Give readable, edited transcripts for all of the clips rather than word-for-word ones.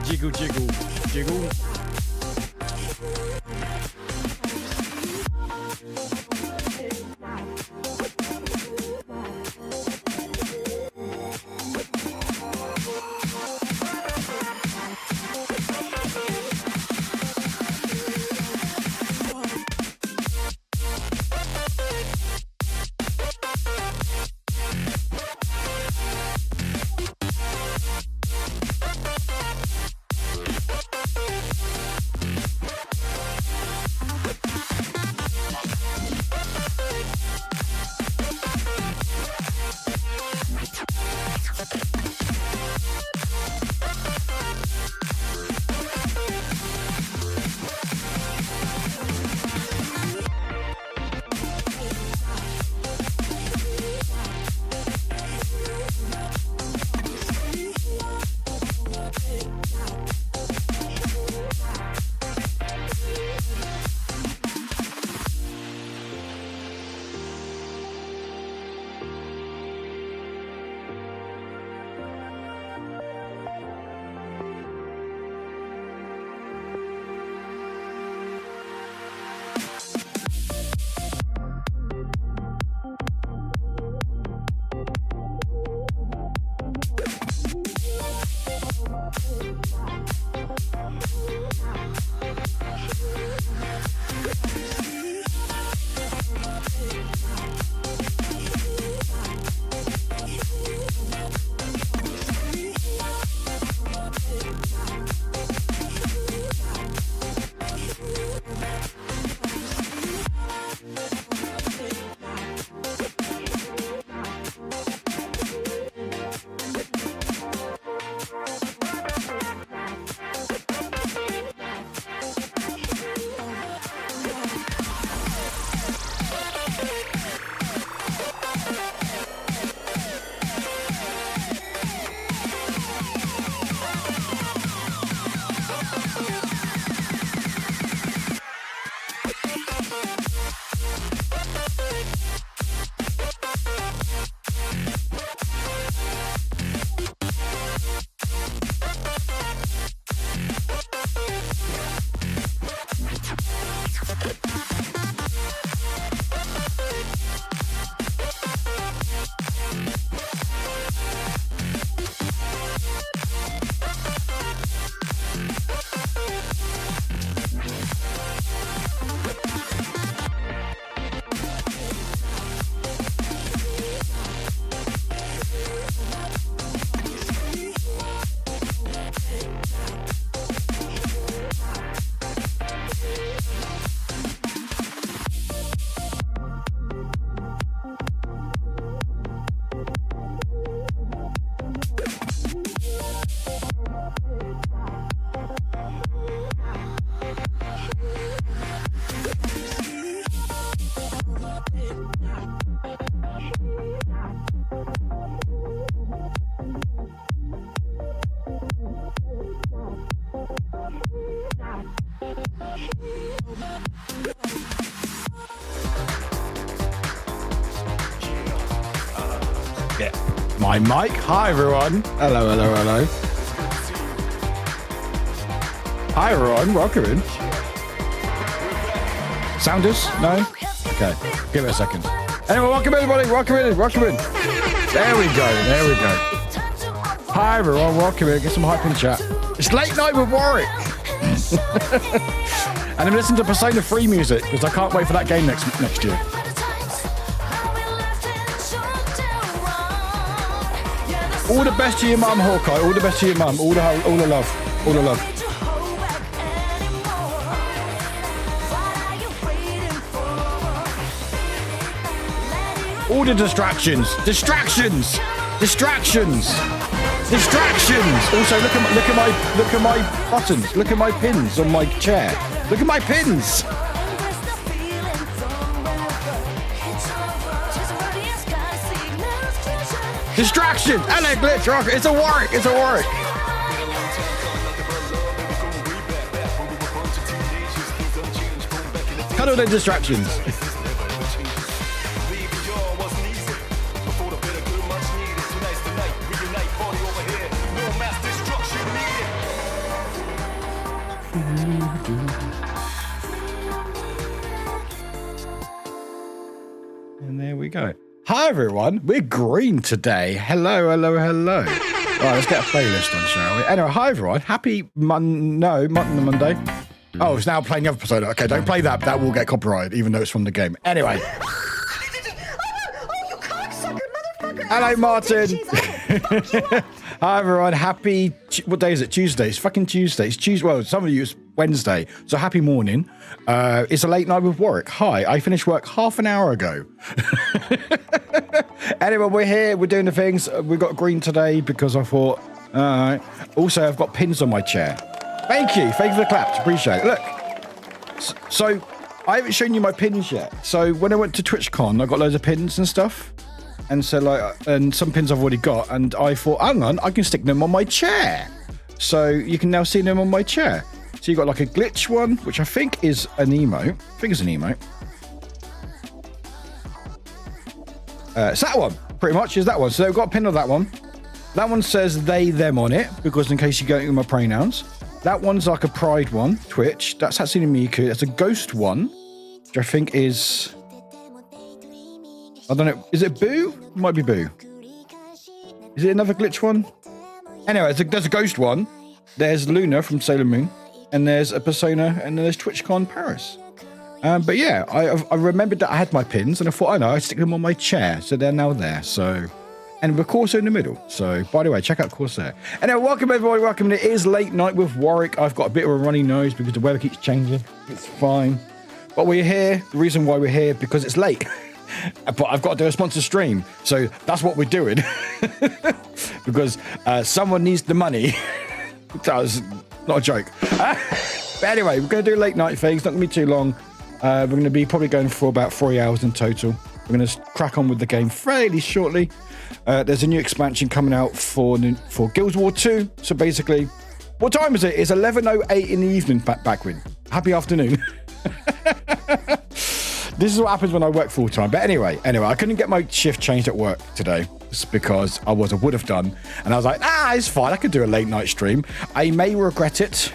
Jiggle, jiggle, jiggle. Yeah. My mic. Hi, everyone. Hello, hello, hello. Hi, everyone. Welcome in. Sounders? No? Okay. Give it a second. Anyway, welcome everybody. Welcome in. Welcome in. There we go. There we go. Hi, everyone. Welcome in. Get some hype in chat. It's late night with Warwick. And I'm listening to Persona 3 music because I can't wait for that game next year. All the best to your mum, Hawkeye. All the best to your mum. All the love. All the love. All the distractions. Distractions. Distractions. Distractions. Also, look at my buttons. Look at my pins on my chair. Look at my pins. Distraction. Hello, glitch rock. It's a Warwick. It's a Warwick. Cut all the distractions. And there we go. Hi everyone, we're green today. Hello, hello, hello. Right, let's get a playlist on, shall we? Anyway, hi everyone. Happy Monday. Oh, it's now playing the other episode. Okay, don't play that. That will get copyrighted, even though it's from the game. Anyway. Hello, Martin. Hi everyone. Happy. What day is it? Tuesday. It's fucking Tuesday. It's Tuesday. Well, some of you it's Wednesday. So happy morning. It's a late night with Warwick. Hi. I finished work half an hour ago. Anyway, we're here. We're doing the things. We've got green today because I thought. Also, I've got pins on my chair. Thank you. Thank you for the claps. Appreciate it. Look. So I haven't shown you my pins yet. So when I went to TwitchCon, I got loads of pins and stuff. And so and some pins I've already got, and I thought, hang on, I can stick them on my chair. So you can now see them on my chair. So you got like a glitch one, which I think is an emote. I think it's an emote. It's that one, pretty much, is that one. So I've got a pin of that one. That one says they, them on it, because in case you go into my pronouns. That one's like a pride one, Twitch. That's Hatsune Miku. That's a ghost one, which I think is... I don't know. Is it Boo? It might be Boo. Is it another glitch one? Anyway, there's a ghost one. There's Luna from Sailor Moon. And there's a Persona. And then there's TwitchCon Paris. But yeah, I remembered that I had my pins. And I thought, I know, I'd stick them on my chair. So they're now there. So... And we're Corsair in the middle. So, by the way, check out Corsair. Anyway, welcome everybody. Welcome. It is late night with Warwick. I've got a bit of a runny nose because the weather keeps changing. It's fine. But we're here. The reason why we're here, because it's late. But I've got to do a sponsor stream. So that's what we're doing. Because someone needs the money. That was not a joke. But anyway, we're going to do late night things. Not going to be too long. We're going to be probably going for about 3 hours in total. We're going to crack on with the game fairly shortly. There's a new expansion coming out for Guild Wars 2. So basically, what time is it? It's 11:08 in the evening, backward. Happy afternoon. This is what happens when I work full time. But anyway, I couldn't get my shift changed at work today. It's because I would have done. And I was like, it's fine. I could do a late night stream. I may regret it,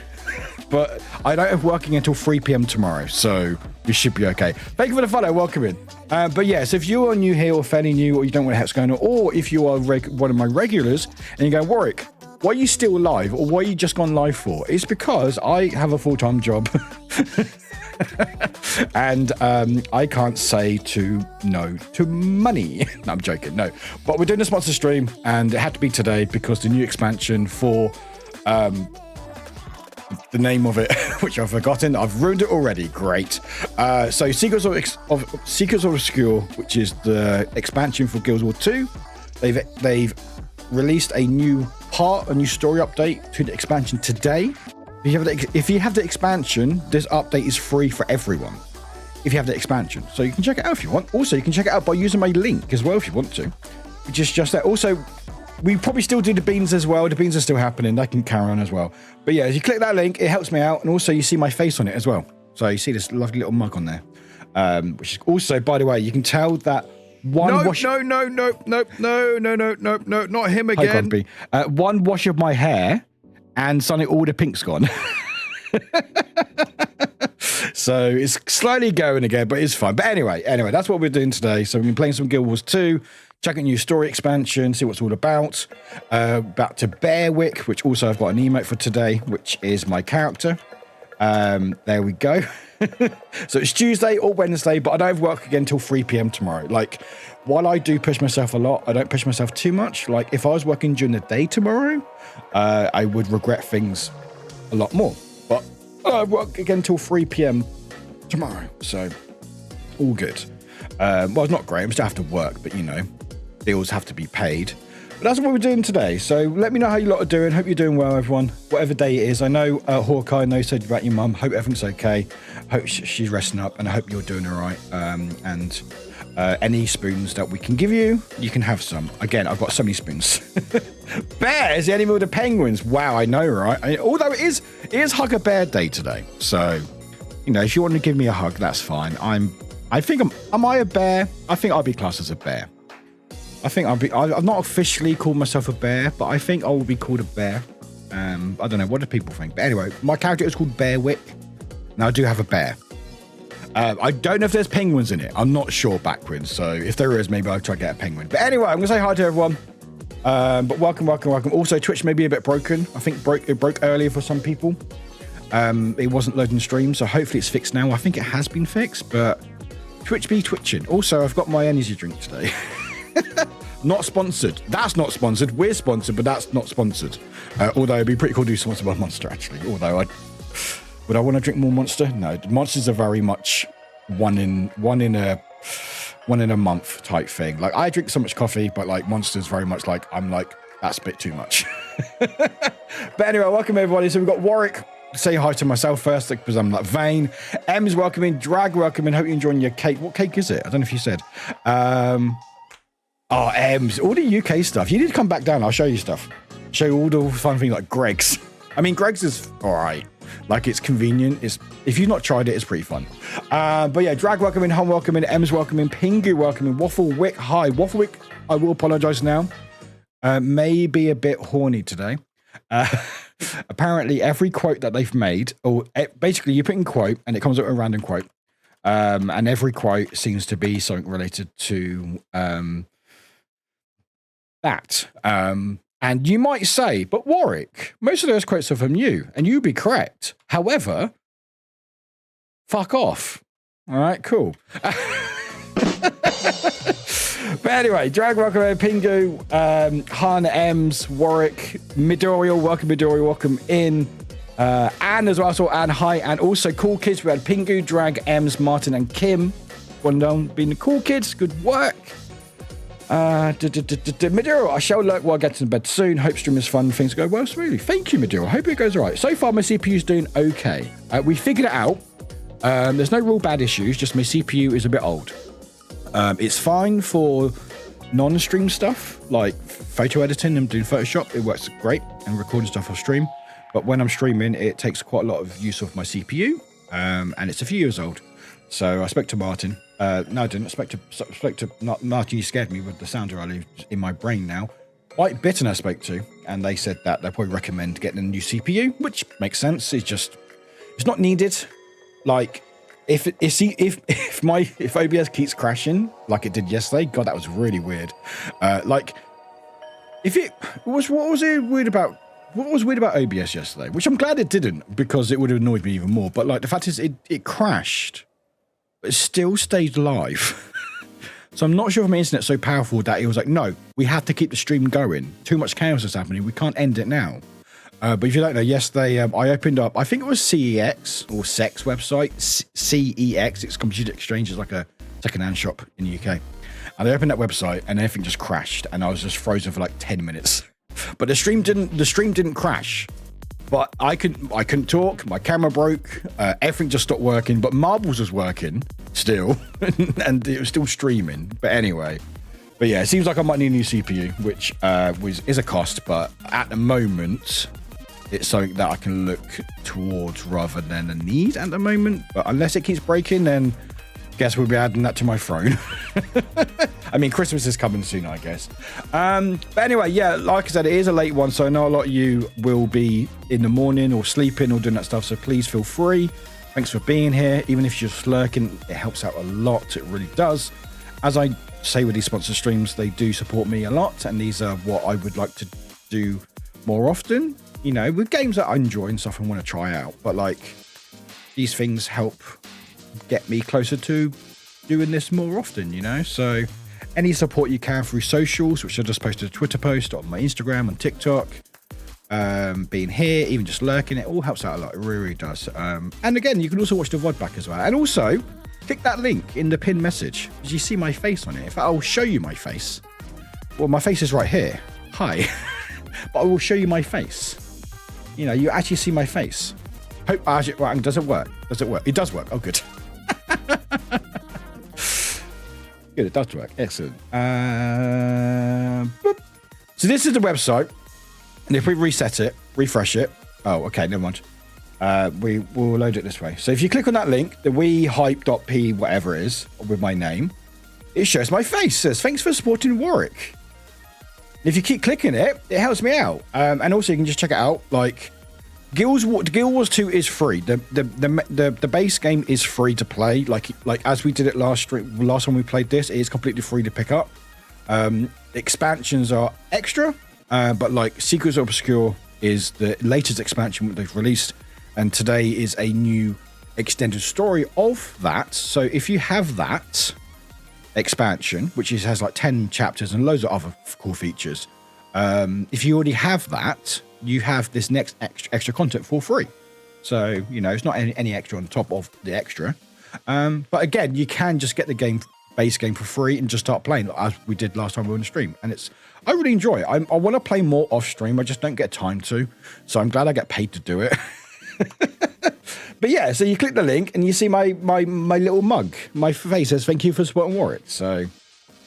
but I don't have working until 3 p.m. tomorrow. So we should be okay. Thank you for the follow. Welcome in. But yes, if you are new here or fairly new, or you don't know what's going on, or if you are one of my regulars and you go, Warwick, why are you still live? Or why are you just gone live for? It's because I have a full-time job. And I can't say no to money. No, I'm joking. No, but we're doing a sponsor stream, and it had to be today because the new expansion for the name of it, which I've forgotten. I've ruined it already. Great. So Secrets of Obscure, which is the expansion for Guild Wars 2. They've released a new story update to the expansion today. If you have the expansion, this update is free for everyone. If you have the expansion, so you can check it out if you want. Also, you can check it out by using my link as well if you want to. Which is just that. Also, we probably still do the beans as well. The beans are still happening. They can carry on as well. But yeah, if you click that link, it helps me out, and also you see my face on it as well. So you see this lovely little mug on there, which is also, by the way, you can tell that one wash. No, not him again. One wash of my hair. And suddenly all the pink's gone. So it's slowly going again, but it's fine. But anyway, that's what we're doing today. So we've been playing some Guild Wars 2, checking new story expansion, see what's all about. Back to Warwick, which also I've got an emote for today, which is my character. There we go. So it's Tuesday or Wednesday, but I don't have work again until 3 p.m. tomorrow. Like, while I do push myself a lot, I don't push myself too much. Like, if I was working during the day tomorrow, I would regret things a lot more. But I work again until 3 p.m. tomorrow, so all good. Well, it's not great. I still have to work, but, bills have to be paid. But that's what we're doing today. So let me know how you lot are doing. Hope you're doing well, everyone. Whatever day it is. I know Hawkeye, I know you said about your mum. Hope everything's okay. Hope she's resting up, and I hope you're doing all right. And any spoons that we can give you, you can have some. Again, I've got so many spoons. Bear is the animal with the penguins. Wow, I know, right? Although it is Hug a Bear Day today. So, if you want to give me a hug, that's fine. Am I a bear? I think I'll be classed as a bear. I've not officially called myself a bear, but I think I will be called a bear. I don't know, what do people think? But anyway, my character is called Warwick. Now I do have a bear. I don't know if there's penguins in it. I'm not sure backwards. So if there is, maybe I'll try to get a penguin. But anyway, I'm going to say hi to everyone. But welcome. Also, Twitch may be a bit broken. I think it broke earlier for some people. It wasn't loading stream, so hopefully it's fixed now. I think it has been fixed, but Twitch be twitching. Also, I've got my energy drink today. Not sponsored. That's not sponsored. We're sponsored, but that's not sponsored. Although it'd be pretty cool to do sponsored by Monster, actually. Although would I want to drink more Monster? No, Monsters are very much one in a month type thing. Like, I drink so much coffee, but like Monster's very much like, I'm like, that's a bit too much. But anyway, welcome everybody. So we've got Warwick. Say hi to myself first because I'm like vain. M's welcoming, Drag welcoming. Hope you're enjoying your cake. What cake is it? I don't know if you said. Oh, M's, all the UK stuff. You need to come back down. I'll show you stuff. Show you all the fun things like Greg's. I mean, Greg's is all right. Like, it's convenient. If you've not tried it, it's pretty fun. But yeah, Drag welcoming, Hum welcoming, M's welcoming, Pingu welcoming, Wafflewick. Hi, Wafflewick. I will apologize now. May be a bit horny today. Apparently, every quote that they've made, or basically, you put in quote, and it comes up with a random quote. And every quote seems to be something related to that. And you might say, but Warwick, most of those quotes are from you, and you'd be correct. However, fuck off. All right, cool. But anyway, Drag welcome, Pingu, Han, Ems, Warwick, Midoriya, welcome in. Anne as well, so Anne, hi, and also Cool Kids. We had Pingu, Drag, Ems, Martin, and Kim. One down, being the Cool Kids. Good work. Midoriya, I shall lurk while I get to bed soon. Hope stream is fun. Things go well smoothly. Thank you, Midoriya. Hope it goes all right. So far, my CPU's doing okay. We figured it out. There's no real bad issues. Just my CPU is a bit old. It's fine for non-stream stuff like photo editing and doing Photoshop. It works great, and recording stuff off stream. But when I'm streaming, it takes quite a lot of use of my CPU, and it's a few years old. So I spoke to Martin. No, I didn't. Martin, you scared me with the sound earlier in my brain now. White Bitten I spoke to, and they said that they'll probably recommend getting a new CPU, which makes sense. It's not needed. Like, if OBS keeps crashing like it did yesterday, God, that was really weird. What was weird about OBS yesterday? Which I'm glad it didn't, because it would have annoyed me even more. But like, the fact is, it crashed, but it still stayed live. So I'm not sure if my internet's so powerful that it was like, no, we have to keep the stream going. Too much chaos is happening. We can't end it now. But if you don't know, yesterday I opened up, I think it was CEX or SEX website, CEX, it's Computer Exchange, it's like a second-hand shop in the UK. And I opened that website and everything just crashed, and I was just frozen for like 10 minutes. But the stream didn't crash. But I couldn't talk, my camera broke, everything just stopped working, but Marbles was working still, and it was still streaming. But anyway. But yeah, it seems like I might need a new CPU, which is a cost, but at the moment, it's something that I can look towards rather than a need at the moment. But unless it keeps breaking, then I guess we'll be adding that to my throne. I mean, Christmas is coming soon, I guess. But anyway, yeah, like I said, it is a late one, so I know a lot of you will be in the morning or sleeping or doing that stuff, so please feel free. Thanks for being here. Even if you're just lurking, it helps out a lot. It really does. As I say with these sponsor streams, they do support me a lot, and these are what I would like to do more often, you know, with games that I enjoy and stuff and want to try out. But like, these things help get me closer to doing this more often, you know. So any support you can through socials, which I just posted a Twitter post on my Instagram and TikTok, being here, even just lurking, it all helps out a lot. It really, really does. And again, you can also watch the VOD back as well. And also, click that link in the pinned message, because you see my face on it. In fact, I'll show you my face. Well, my face is right here. Hi. But I will show you my face. You know, you actually see my face. Hope, right, does it work? Does it work? It does work. Oh, good. Good, it does work. Excellent. So this is the website. And if we reset it, refresh it. Oh, okay, never mind. We will load it this way. So if you click on that link, the wehype.p whatever it is, with my name, it shows my face. It says, thanks for supporting Warwick. If you keep clicking it, it helps me out. And also you can just check it out. Like Guild Wars 2 is free. The base game is free to play. Like as we did it last time we played this, it is completely free to pick up. Expansions are extra, but like Secrets of Obscure is the latest expansion they've released, and today is a new extended story of that. So if you have that expansion, which has like 10 chapters and loads of other cool features, if you already have that, you have this next extra content for free. So it's not any extra on top of the extra, but again, you can just get the base game for free and just start playing, as we did last time we were on the stream. And I really enjoy it. I want to play more off stream, I just don't get time to, so I'm glad I get paid to do it. But yeah, so you click the link and you see my little mug. My face says thank you for supporting Warwick. So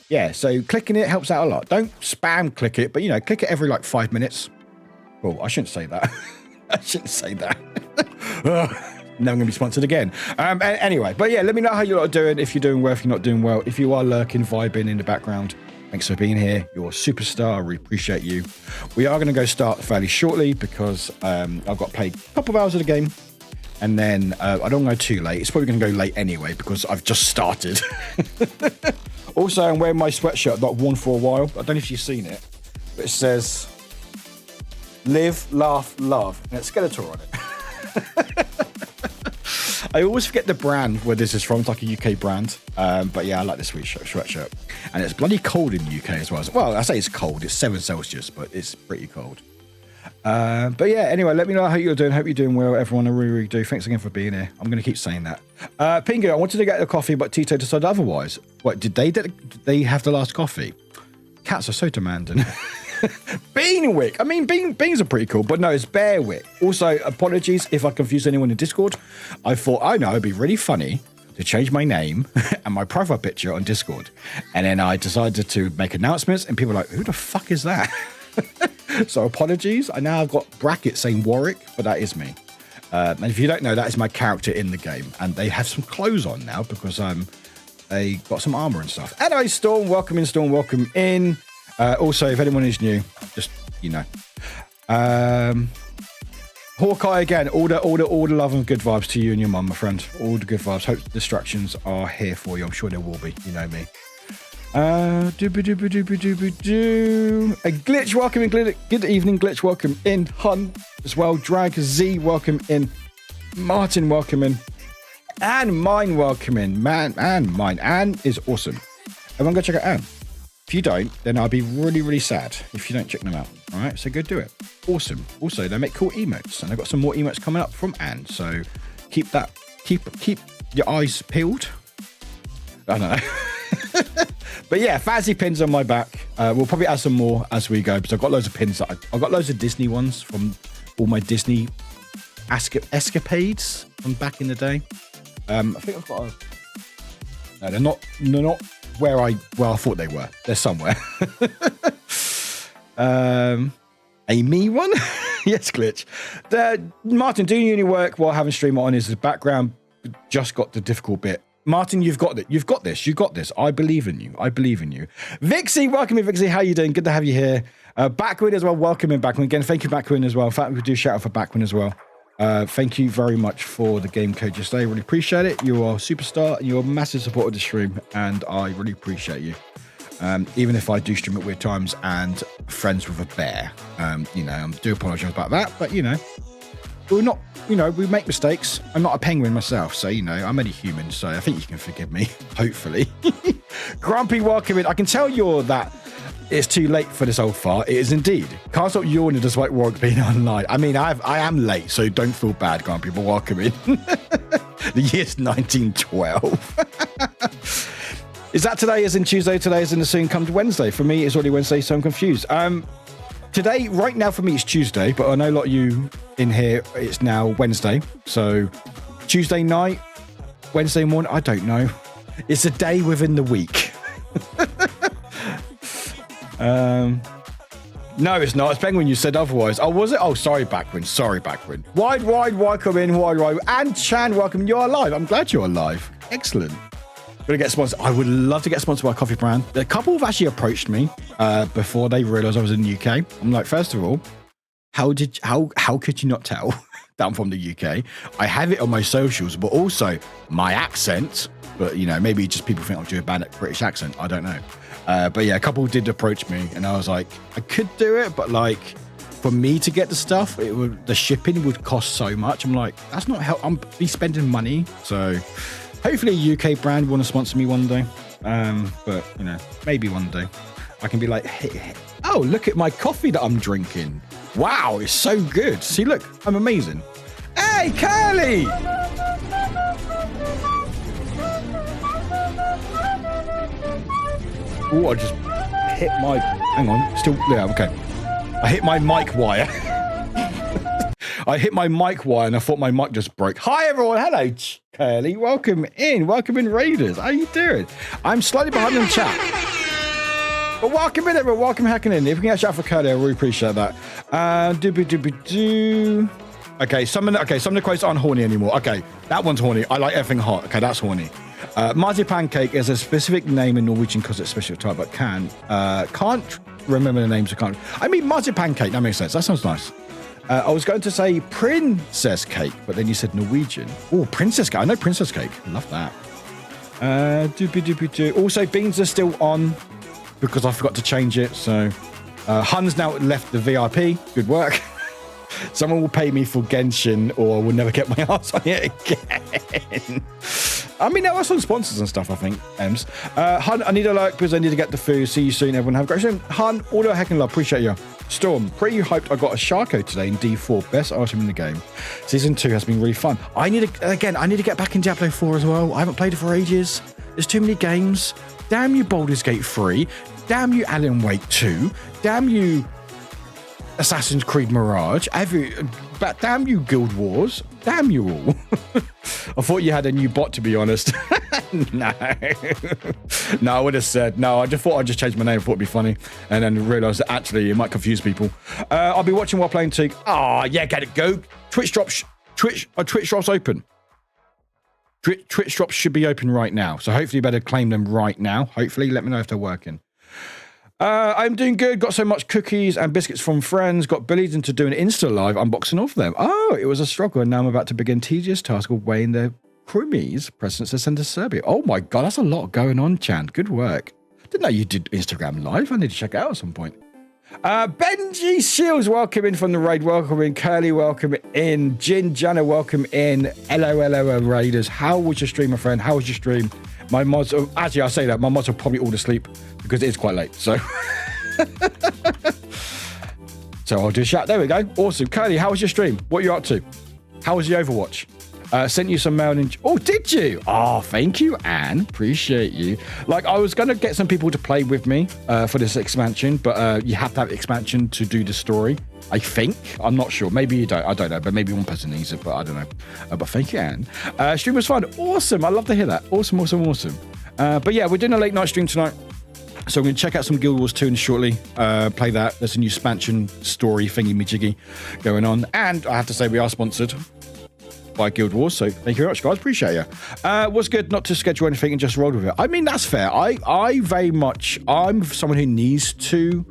yeah, so clicking it helps out a lot. Don't spam click it, but click it every like 5 minutes. Oh, I shouldn't say that. I shouldn't say that. Now I'm going to be sponsored again. Anyway, but yeah, let me know how you're doing. If you're doing well, if you're not doing well, if you are lurking, vibing in the background, thanks for being here. You're a superstar. I really appreciate you. We are going to go start fairly shortly because I've got to play a couple of hours of the game. And then I don't go too late. It's probably going to go late anyway because I've just started. Also, I'm wearing my sweatshirt I've not worn for a while. I don't know if you've seen it, but it says live, laugh, love. And it's Skeletor on it. I always forget the brand where this is from. It's like a UK brand. But yeah, I like this sweatshirt. And it's bloody cold in the UK as well. Well, I say it's cold. It's 7 Celsius, but it's pretty cold. But yeah, anyway, let me know how you're doing. Hope you're doing well, everyone. I really, really do. Thanks again for being here. I'm going to keep saying that. Pingu, I wanted to get a coffee, but Tito decided otherwise. What, did they have the last coffee? Cats are so demanding. Beanwick. I mean, beans are pretty cool, but no, it's Bearwick. Also, apologies if I confused anyone in Discord. I thought, I know, it'd be really funny to change my name and my profile picture on Discord. And then I decided to make announcements, and people were like, who the fuck is that? So apologies. I now have got brackets saying Warwick, but that is me. And if you don't know, that is my character in the game. And they have some clothes on now because they got some armor and stuff. Anyway, Storm, welcome in. Also, if anyone is new, just, Hawkeye again, all the love and good vibes to you and your mum, my friend. All the good vibes. Hope the distractions are here for you. I'm sure there will be. You know me. A Glitch, welcome in. Good evening, Glitch. Welcome in. Hun as well. Drag Z, welcome in. Martin, welcome in. And mine, welcome in. Mine. Anne is awesome. Everyone go check out Anne. If you don't, then I'll be really, really sad if you don't check them out. All right, so go do it. Awesome. Also, they make cool emotes, and I've got some more emotes coming up from Anne. So keep your eyes peeled. I don't know. But yeah, fancy pins on my back. We'll probably add some more as we go because I've got loads of pins. I've got loads of Disney ones from all my Disney escapades from back in the day. I think I've got no, they're not where I thought they were. They're somewhere. A me one? Yes, Glitch. Martin, doing uni work while having stream on is the background. Just got the difficult bit. Martin, you've got it. You've got this. I believe in you. Vixie, welcome in, Vixie. How you doing? Good to have you here. Backwin as well. Welcome in, Backwin. Again, thank you, Backwin, as well. In fact, we do shout out for Backwin as well. Thank you very much for the game code yesterday. Really appreciate it. You are a superstar and you're a massive supporter of the stream, and I really appreciate you. Even if I do stream at weird times and friends with a bear. I do apologize about that, but we're not, we make mistakes. I'm not a penguin myself, so, I'm only human, so I think you can forgive me, hopefully. Grumpy, welcome in. I can tell you're that it's too late for this old fart. It is indeed. Can't stop yawning despite Warwick being online. I mean, I am late, so don't feel bad, Grumpy, but welcome in. The year's 1912. Is that today as in Tuesday? Today as in the soon comes Wednesday? For me, it's already Wednesday, so I'm confused. Today, right now for me, it's Tuesday, but I know a lot of you in here, it's now Wednesday. So Tuesday night, Wednesday morning, I don't know. It's a day within the week. No, it's not. It's Penguin. You said otherwise. Oh, was it? Oh, sorry, Backwin. Wide, come in. Wide. And Chan, welcome. You're alive. I'm glad you're alive. Excellent. Gonna get sponsored. I would love to get sponsored by a coffee brand. A couple have actually approached me before they realised I was in the UK. I'm like, first of all, how could you not tell that I'm from the UK? I have it on my socials, but also my accent. But you know, maybe just people think I'm doing a bad British accent. I don't know. But yeah, a couple did approach me, and I was like, I could do it, but like, for me to get the stuff, the shipping would cost so much. I'm like, that's not how I'm be spending money. So. Hopefully a UK brand want to sponsor me one day. But, you know, maybe one day. I can be like, hey, oh, look at my coffee that I'm drinking. Wow, it's so good. See, look, I'm amazing. Hey, Curly! Oh, I just hit my... Hang on, still... Yeah, okay. I hit my mic wire. I hit my mic wire and I thought my mic just broke. Hi, everyone. Hello, Curly. Welcome in. Welcome in, Raiders. How you doing? I'm slightly behind in the chat. But welcome in, everyone. Welcome hacking in. If we can get a shout for Curly, I really appreciate that. Okay, some of the quotes aren't horny anymore. Okay, that one's horny. I like everything hot. Okay, that's horny. Marzipan cake is a specific name in Norwegian because it's a special type, but can't remember the names. I mean, marzipan cake. That makes sense. That sounds nice. I was going to say princess cake, but then you said Norwegian. Oh, princess cake. I know princess cake. Love that. Also, beans are still on because I forgot to change it. So Hun's now left the VIP. Good work. Someone will pay me for Genshin or we'll never get my ass on it again. I mean, there are some sponsors and stuff, I think, Ems. Hun, I need a like because I need to get the food. See you soon, everyone. Have a great stream. Hun, all the heckin' love. Appreciate you. Storm, pretty hyped. I got a Sharko today in D4. Best item in the game. Season 2 has been really fun. I need to get back in Diablo 4 as well. I haven't played it for ages. There's too many games. Damn you, Baldur's Gate 3. Damn you, Alan Wake 2. Damn you, Assassin's Creed Mirage. But damn you, Guild Wars. Damn you all. I thought you had a new bot, to be honest. No. No, I would have said, no, I just thought I'd just change my name. I thought it'd be funny. And then realised that actually it might confuse people. I'll be watching while playing Tig. Oh, yeah, get it, go. Twitch drops open. Twitch drops should be open right now. So hopefully you better claim them right now. Hopefully, let me know if they're working. I'm doing good. Got so much cookies and biscuits from friends. Got bullied into doing Insta Live unboxing of them. Oh, it was a struggle. And now I'm about to begin tedious task of weighing their crummies presents to send to Serbia. Oh my God, that's a lot going on, Chan. Good work. Didn't know you did Instagram Live. I need to check it out at some point. Benji Shields, welcome in from the raid. Welcome in. Curly, welcome in. Jin Jana, welcome in. LOL Raiders. How was your stream, my friend? How was your stream? My mods, actually, I say that my mods are probably all asleep because it is quite late. So, so I'll do a shout. There we go. Awesome. Curly, how was your stream? What are you up to? How was the Overwatch? Sent you some mail. Oh, did you? Oh, thank you, Anne. Appreciate you. Like, I was going to get some people to play with me for this expansion, but you have to have expansion to do the story. I think. I'm not sure. Maybe you don't. I don't know. But maybe one person needs it, but I don't know. But thank you, Anne. Stream was fun. Awesome. I love to hear that. Awesome. But yeah, we're doing a late night stream tonight. So I'm going to check out some Guild Wars 2 shortly. Play that. There's a new expansion story thingy-majiggy going on. And I have to say we are sponsored by Guild Wars, so thank you very much, guys. Appreciate you. Was good not to schedule anything and just roll with it. I mean, that's fair. I'm someone who needs to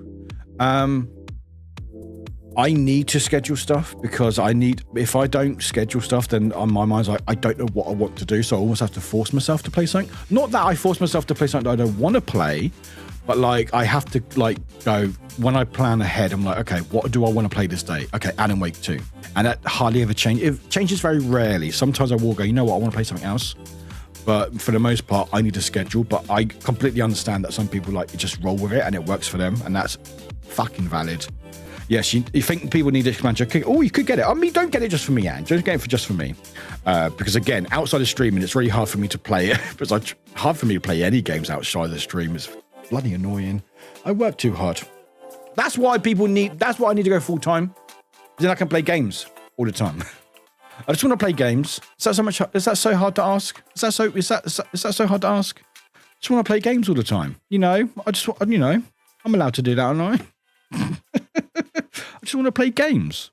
I need to schedule stuff because if I don't schedule stuff, then on my mind's like, I don't know what I want to do. So I almost have to force myself to play something. Not that I force myself to play something that I don't want to play, but like I have to like go, when I plan ahead, I'm like, okay, what do I want to play this day? Okay, Alan Wake 2. And that hardly ever changes. It changes very rarely. Sometimes I will go, you know what, I want to play something else. But for the most part, I need to schedule. But I completely understand that some people like just roll with it and it works for them. And that's fucking valid. Yes, you think people need expansion. Oh, you could get it. I mean, don't get it just for me, Anne. Don't get it just for me. Because again, outside of streaming, it's really hard for me to play it. It's hard for me to play any games outside of the stream. It's bloody annoying. I work too hard. That's why I need to go full time. Then I can play games all the time. I just want to play games. Is that so hard to ask? Is that so hard to ask? I just want to play games all the time. You know, I'm allowed to do that, aren't I? I just want to play games.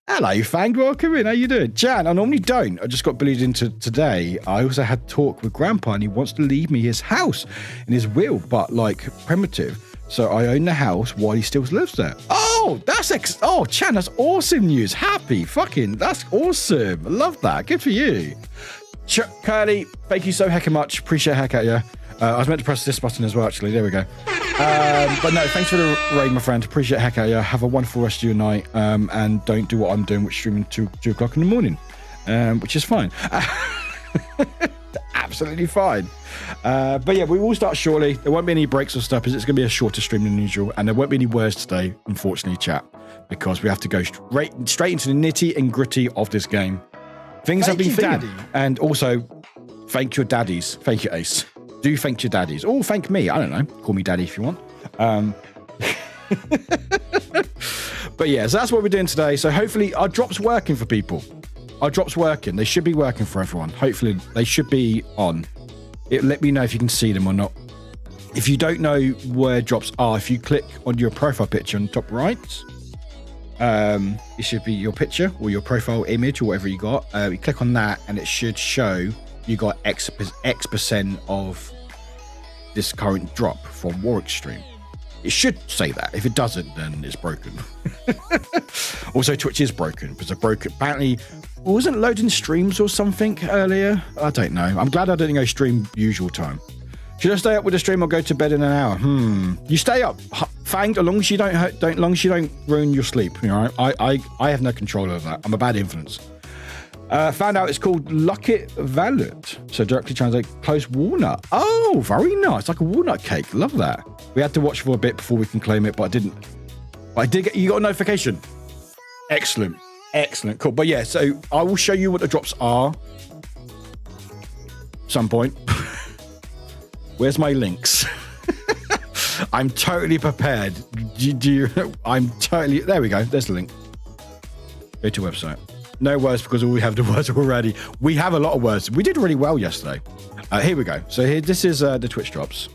Hello, Fang. Welcome in. How you doing? Jan, I normally don't. I just got bullied into today. I also had talk with Grandpa, and he wants to leave me his house in his will, but like primitive. So I own the house while he still lives there. Oh, Chan, that's awesome news. Happy fucking, that's awesome. I love that. Good for you. Curly, thank you so heckin' much. Appreciate heck out you. I was meant to press this button as well, actually. There we go. But no, thanks for the raid, my friend. Appreciate heck out you. Have a wonderful rest of your night. And don't do what I'm doing, which is streaming 2 o'clock in the morning, which is fine. Absolutely fine. But yeah, we will start shortly. There won't be any breaks or stuff. It's going to be a shorter stream than usual, and there won't be any words today, unfortunately, chat, because we have to go straight into the nitty and gritty of this game. Things have been thinking, and also thank your daddies. Thank you, Ace. Do thank your daddies, or thank me. I don't know. Call me daddy if you want. But yeah, so that's what we're doing today. So hopefully our drop's working for people. Our drop's working. They should be working for everyone. Hopefully they should be on. Let me know if you can see them or not. If you don't know where drops are, if you click on your profile picture on the top right, it should be your picture or your profile image or whatever you got. You click on that and it should show you got X% of this current drop from Warwick stream. It should say that. If it doesn't, then it's broken. Also, Twitch is broken because apparently wasn't loading streams or something earlier. I don't know. I'm glad I didn't go stream usual time. Should I stay up with the stream or go to bed in an hour? You stay up, Fang, as long as you don't ruin your sleep. You know, I have no control over that. I'm a bad influence. Found out it's called Luckit Valut. So directly translate close walnut. Oh, very nice. Like a walnut cake. Love that. We had to watch for a bit before we can claim it, but I didn't. But I did get, you got a notification. Excellent. Excellent. Cool. But yeah, so I will show you what the drops are. Some point. Where's my links? I'm totally prepared. I'm totally, there we go. There's the link. Go to website. No words because we have the words already. We have a lot of words. We did really well yesterday. Here we go. So here, this is the Twitch drops.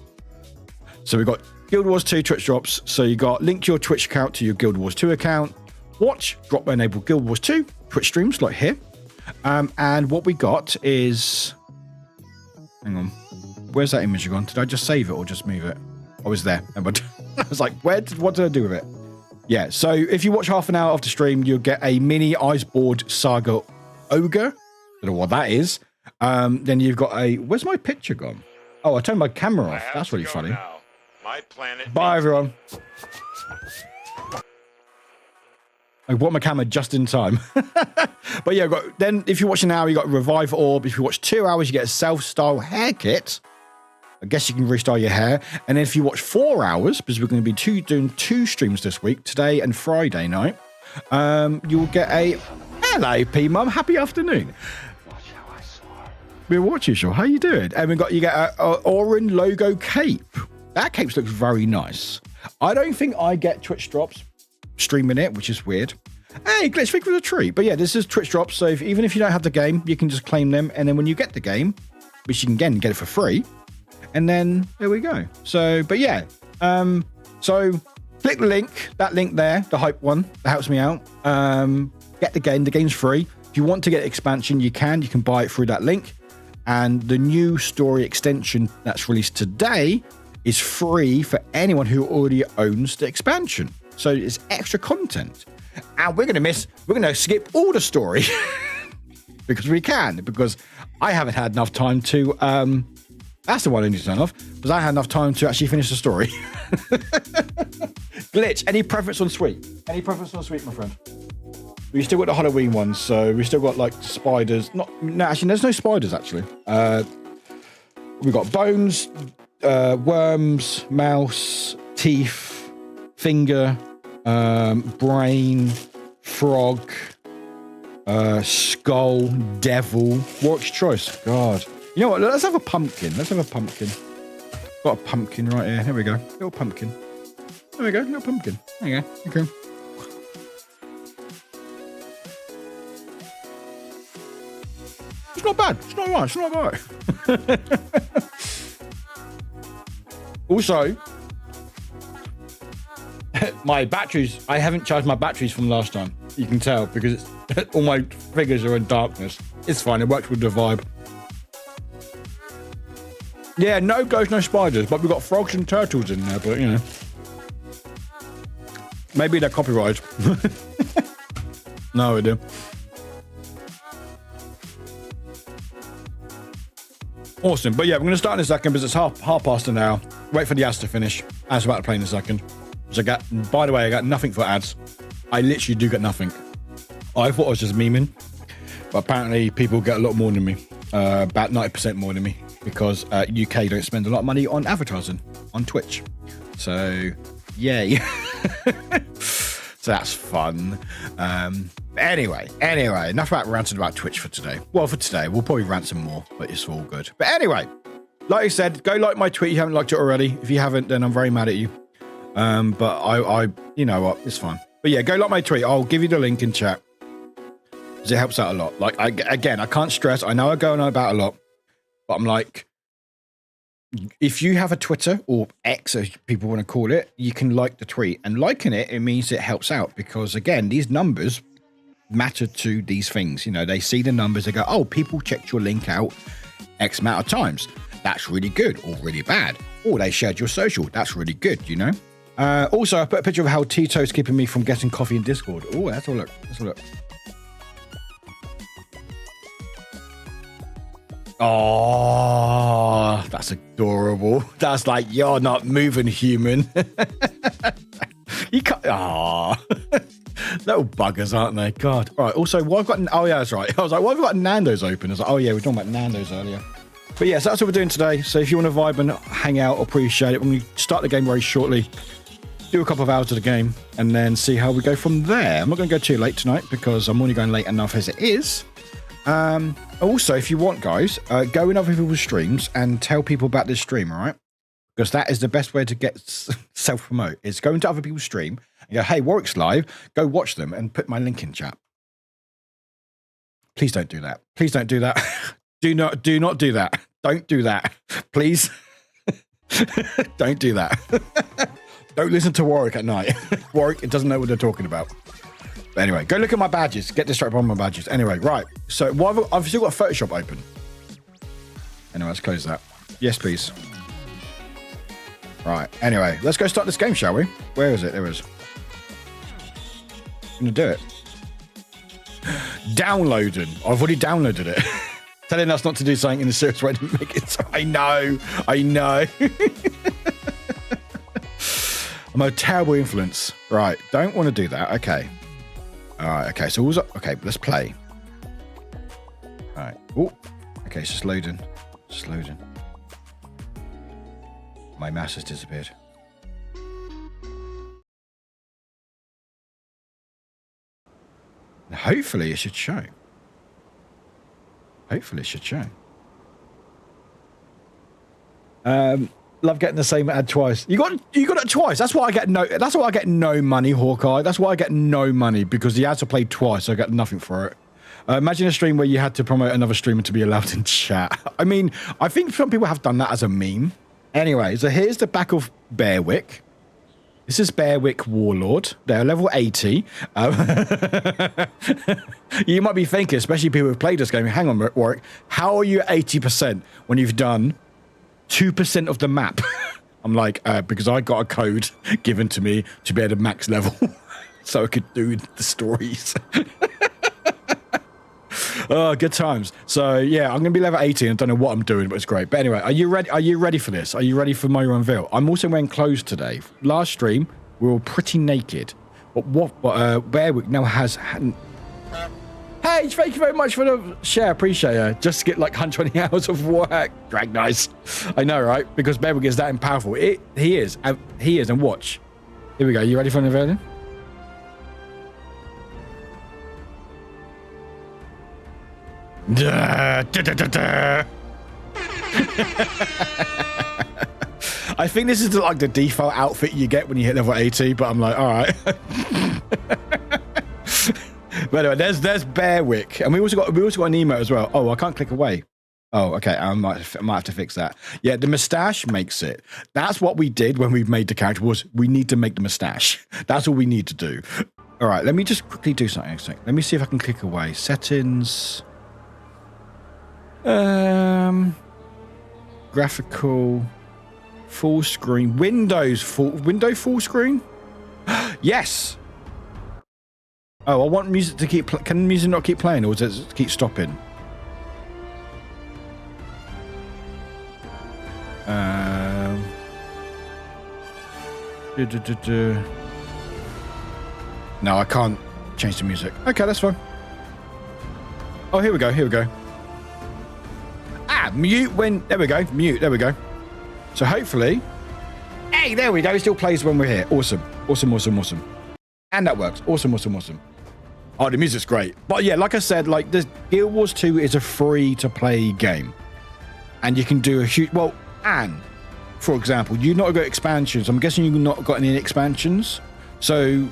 So we've got Guild Wars 2 Twitch drops. So you got link your Twitch account to your Guild Wars 2 account. Watch drop enable Guild Wars 2 Twitch streams like here. And what we got is, hang on, where's that image gone? Did I just save it or just move it? I was there. I was like, what did I do with it? Yeah, so if you watch half an hour of the stream, you'll get a mini Iceboard Saga Ogre. Don't know what that is. Then you've got a, where's my picture gone? Oh, I turned my camera off. That's really funny. My planet. Bye, everyone. I bought my camera just in time. But yeah, then if you watch an hour, you got a Revive Orb. If you watch 2 hours, you get a self-style hair kit. I guess you can restyle your hair. And then if you watch 4 hours, because we're going to be doing 2 streams this week, today and Friday night, you'll get a, hello, P-Mum, happy afternoon. We're watching, sure. How you doing? And you get a Orin logo cape. That cape looks very nice. I don't think I get Twitch drops streaming it, which is weird. Hey, Glitch, think for the treat. But yeah, this is Twitch drops. So even if you don't have the game, you can just claim them. And then when you get the game, which you can again get it for free, and then there we go. So, but yeah, so click the link, that link there, the hype one, that helps me out. Get the game. The game's free. If you want to get expansion, you can buy it through that link. And the new story extension that's released today is free for anyone who already owns the expansion. So it's extra content. And we're going to skip all the story because I haven't had enough time to, that's the one I need to turn off, because I had enough time to actually finish the story. Glitch, any preference on sweet? Any preference on sweet, my friend? We still got the Halloween ones, so we still got like spiders. No, actually, there's no spiders, actually. We've got bones, worms, mouse, teeth, finger, brain, frog, skull, devil. Warwick's choice. God. You know what? Let's have a pumpkin. Got a pumpkin right here. Here we go. Little pumpkin. There we go. Little pumpkin. There you go. Okay. It's not bad. It's not right. It's not right. Also, my batteries, I haven't charged my batteries from last time. You can tell because it's, all my figures are in darkness. It's fine. It works with the vibe. Yeah, no ghosts, no spiders, but we've got frogs and turtles in there, but you know. Maybe they're copyrighted. No idea. Awesome. But yeah, we're going to start in a second because it's half past an hour. Wait for the ads to finish. Ads about to play in a second. So by the way, I got nothing for ads. I literally do get nothing. I thought I was just memeing, but apparently people get a lot more than me. About 90% more than me because UK don't spend a lot of money on advertising on Twitch. So, yay. So that's fun. Anyway, enough about ranting about Twitch for today. Well, for today, we'll probably rant some more, but it's all good. But anyway, like I said, go like my tweet if you haven't liked it already. If you haven't, then I'm very mad at you. But I you know what, it's fine. But yeah, go like my tweet. I'll give you the link in chat because it helps out a lot. Like, again, I can't stress. I know I go on about a lot, but I'm like, if you have a Twitter or X, as people want to call it, you can like the tweet. And liking it means it helps out because, again, these numbers matter to these things. You know, they see the numbers, they go, oh, people checked your link out X amount of times. That's really good or really bad. Or they shared your social. That's really good, you know? Also, I put a picture of how Tito's keeping me from getting coffee in Discord. Oh, let's have a look. Let's have a look. Oh, that's adorable. That's like, you're not moving, human. You can't. Oh, little buggers, aren't they? God. All right. Also, what I've got. Oh, yeah, that's right. I was like, why have we got Nando's open? I was like, oh, yeah, we were talking about Nando's earlier. But yeah, so that's what we're doing today. So if you want to vibe and hang out, appreciate it. When we start the game very shortly, do a couple of hours of the game and then see how we go from there. I'm not going to go too late tonight because I'm only going late enough as it is. Also, if you want, guys, go in other people's streams and tell people about this stream, all right? Because that is the best way to get self-promote, is go into other people's stream and go, hey, Warwick's live, go watch them and put my link in chat. Please don't do that. Please don't do that. Do not do that. Don't do that. Please. Don't do that. Don't listen to Warwick at night. Warwick, it doesn't know what they're talking about. But anyway, go look at my badges. Get distracted by my badges. Anyway, right. So I've still got Photoshop open. Anyway, let's close that. Yes, please. Right. Anyway, let's go start this game, shall we? Where is it? There it is. I'm going to do it. Downloading. I've already downloaded it. Telling us not to do something in a serious way to make it. So I know. I'm a terrible influence. Right. Don't want to do that. Okay. All right, okay, so okay, let's play. All right. Oh, okay, it's just loading. Just loading. My mouse has disappeared. Hopefully it should show. Love getting the same ad twice. You got it twice. That's why I get no money, Hawkeye. That's why I get no money, because the ads are played twice. So I get nothing for it. Imagine a stream where you had to promote another streamer to be allowed in chat. I mean, I think some people have done that as a meme. Anyway, so here's the back of Warwick. This is Warwick Warlord. They're level 80. You might be thinking, especially people who've played this game, hang on, Warwick, how are you 80% when you've done 2% of the map? I'm like, because I got a code given to me to be at a max level so I could do the stories. Oh, good times. So yeah, I'm gonna be level 80 and I don't know what I'm doing, but it's great. But anyway, are you ready for this? Are you ready for my reveal? I'm also wearing clothes today. Last stream we were all pretty naked, but Warwick now has. Hey, thank you very much for the share. Appreciate it. Just get like 120 hours of work. Drag nice. I know, right? Because Warwick is that powerful. He is. And watch. Here we go. You ready for the reveal? I think this is like the default outfit you get when you hit level 80, but I'm like, all right. But anyway, there's Warwick, and we also got an emote as well. Oh, I can't click away. Oh, okay. I might have to fix that. Yeah, the moustache makes it. That's what we did when we made the character. Was we need to make the moustache. That's all we need to do. All right. Let me just quickly do something. Let me see if I can click away. Settings. Graphical. Full screen. Window full screen. Yes. Oh, I want music to keep. Can music not keep playing, or does it keep stopping? No, I can't change the music. Okay, that's fine. Oh, here we go. Here we go. Mute when. There we go. Mute. There we go. So hopefully. Hey, there we go. It still plays when we're here. Awesome. Awesome, awesome, awesome. And that works. Awesome, awesome, awesome. Oh, the music's great. But yeah, like I said, like the Guild Wars 2 is a free-to-play game. And you can do a huge... Well, and, for example, you've not got expansions. I'm guessing you've not got any expansions. So,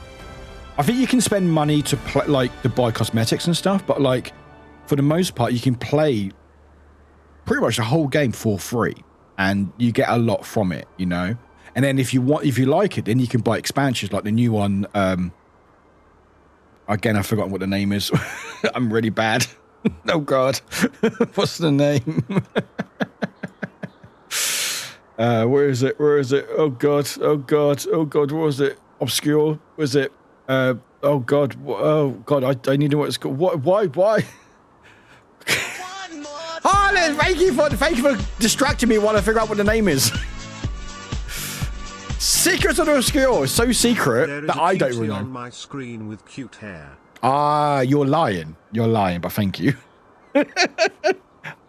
I think you can spend money to play, like, to buy cosmetics and stuff. But, like, for the most part, you can play pretty much the whole game for free. And you get a lot from it, you know? And then if you like it, then you can buy expansions, like the new one. Again, I've forgotten what the name is. I'm really bad. Oh, God. What's the name? Where is it? Where is it? Oh, God. Oh, God. Oh, God. What was it? Obscure? Was it? Oh, God. Oh, God. I need to know what it's called. What? Why? Harlan, thank you for distracting me while I figure out what the name is. Secrets of the Obscure is so secret that I don't really know. On my screen with cute hair. You're lying. You're lying, but thank you.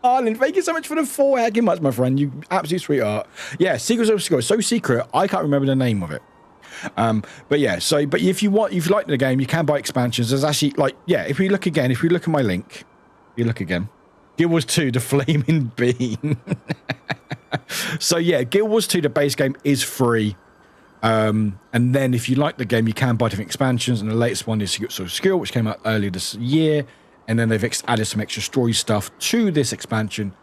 Arlen, thank you so much for the 4 hacking much, my friend. You absolute sweetheart. Yeah, Secrets of the Obscure is so secret, I can't remember the name of it. But yeah, but if you like the game, you can buy expansions. There's actually, like, yeah, if we look at my link, you look again. Guild Wars 2, the Flaming Bean. So yeah, Guild Wars 2, the base game, is free. And then if you like the game, you can buy different expansions. And the latest one is Secrets of the Obscure, which came out earlier this year. And then they've added some extra story stuff to this expansion.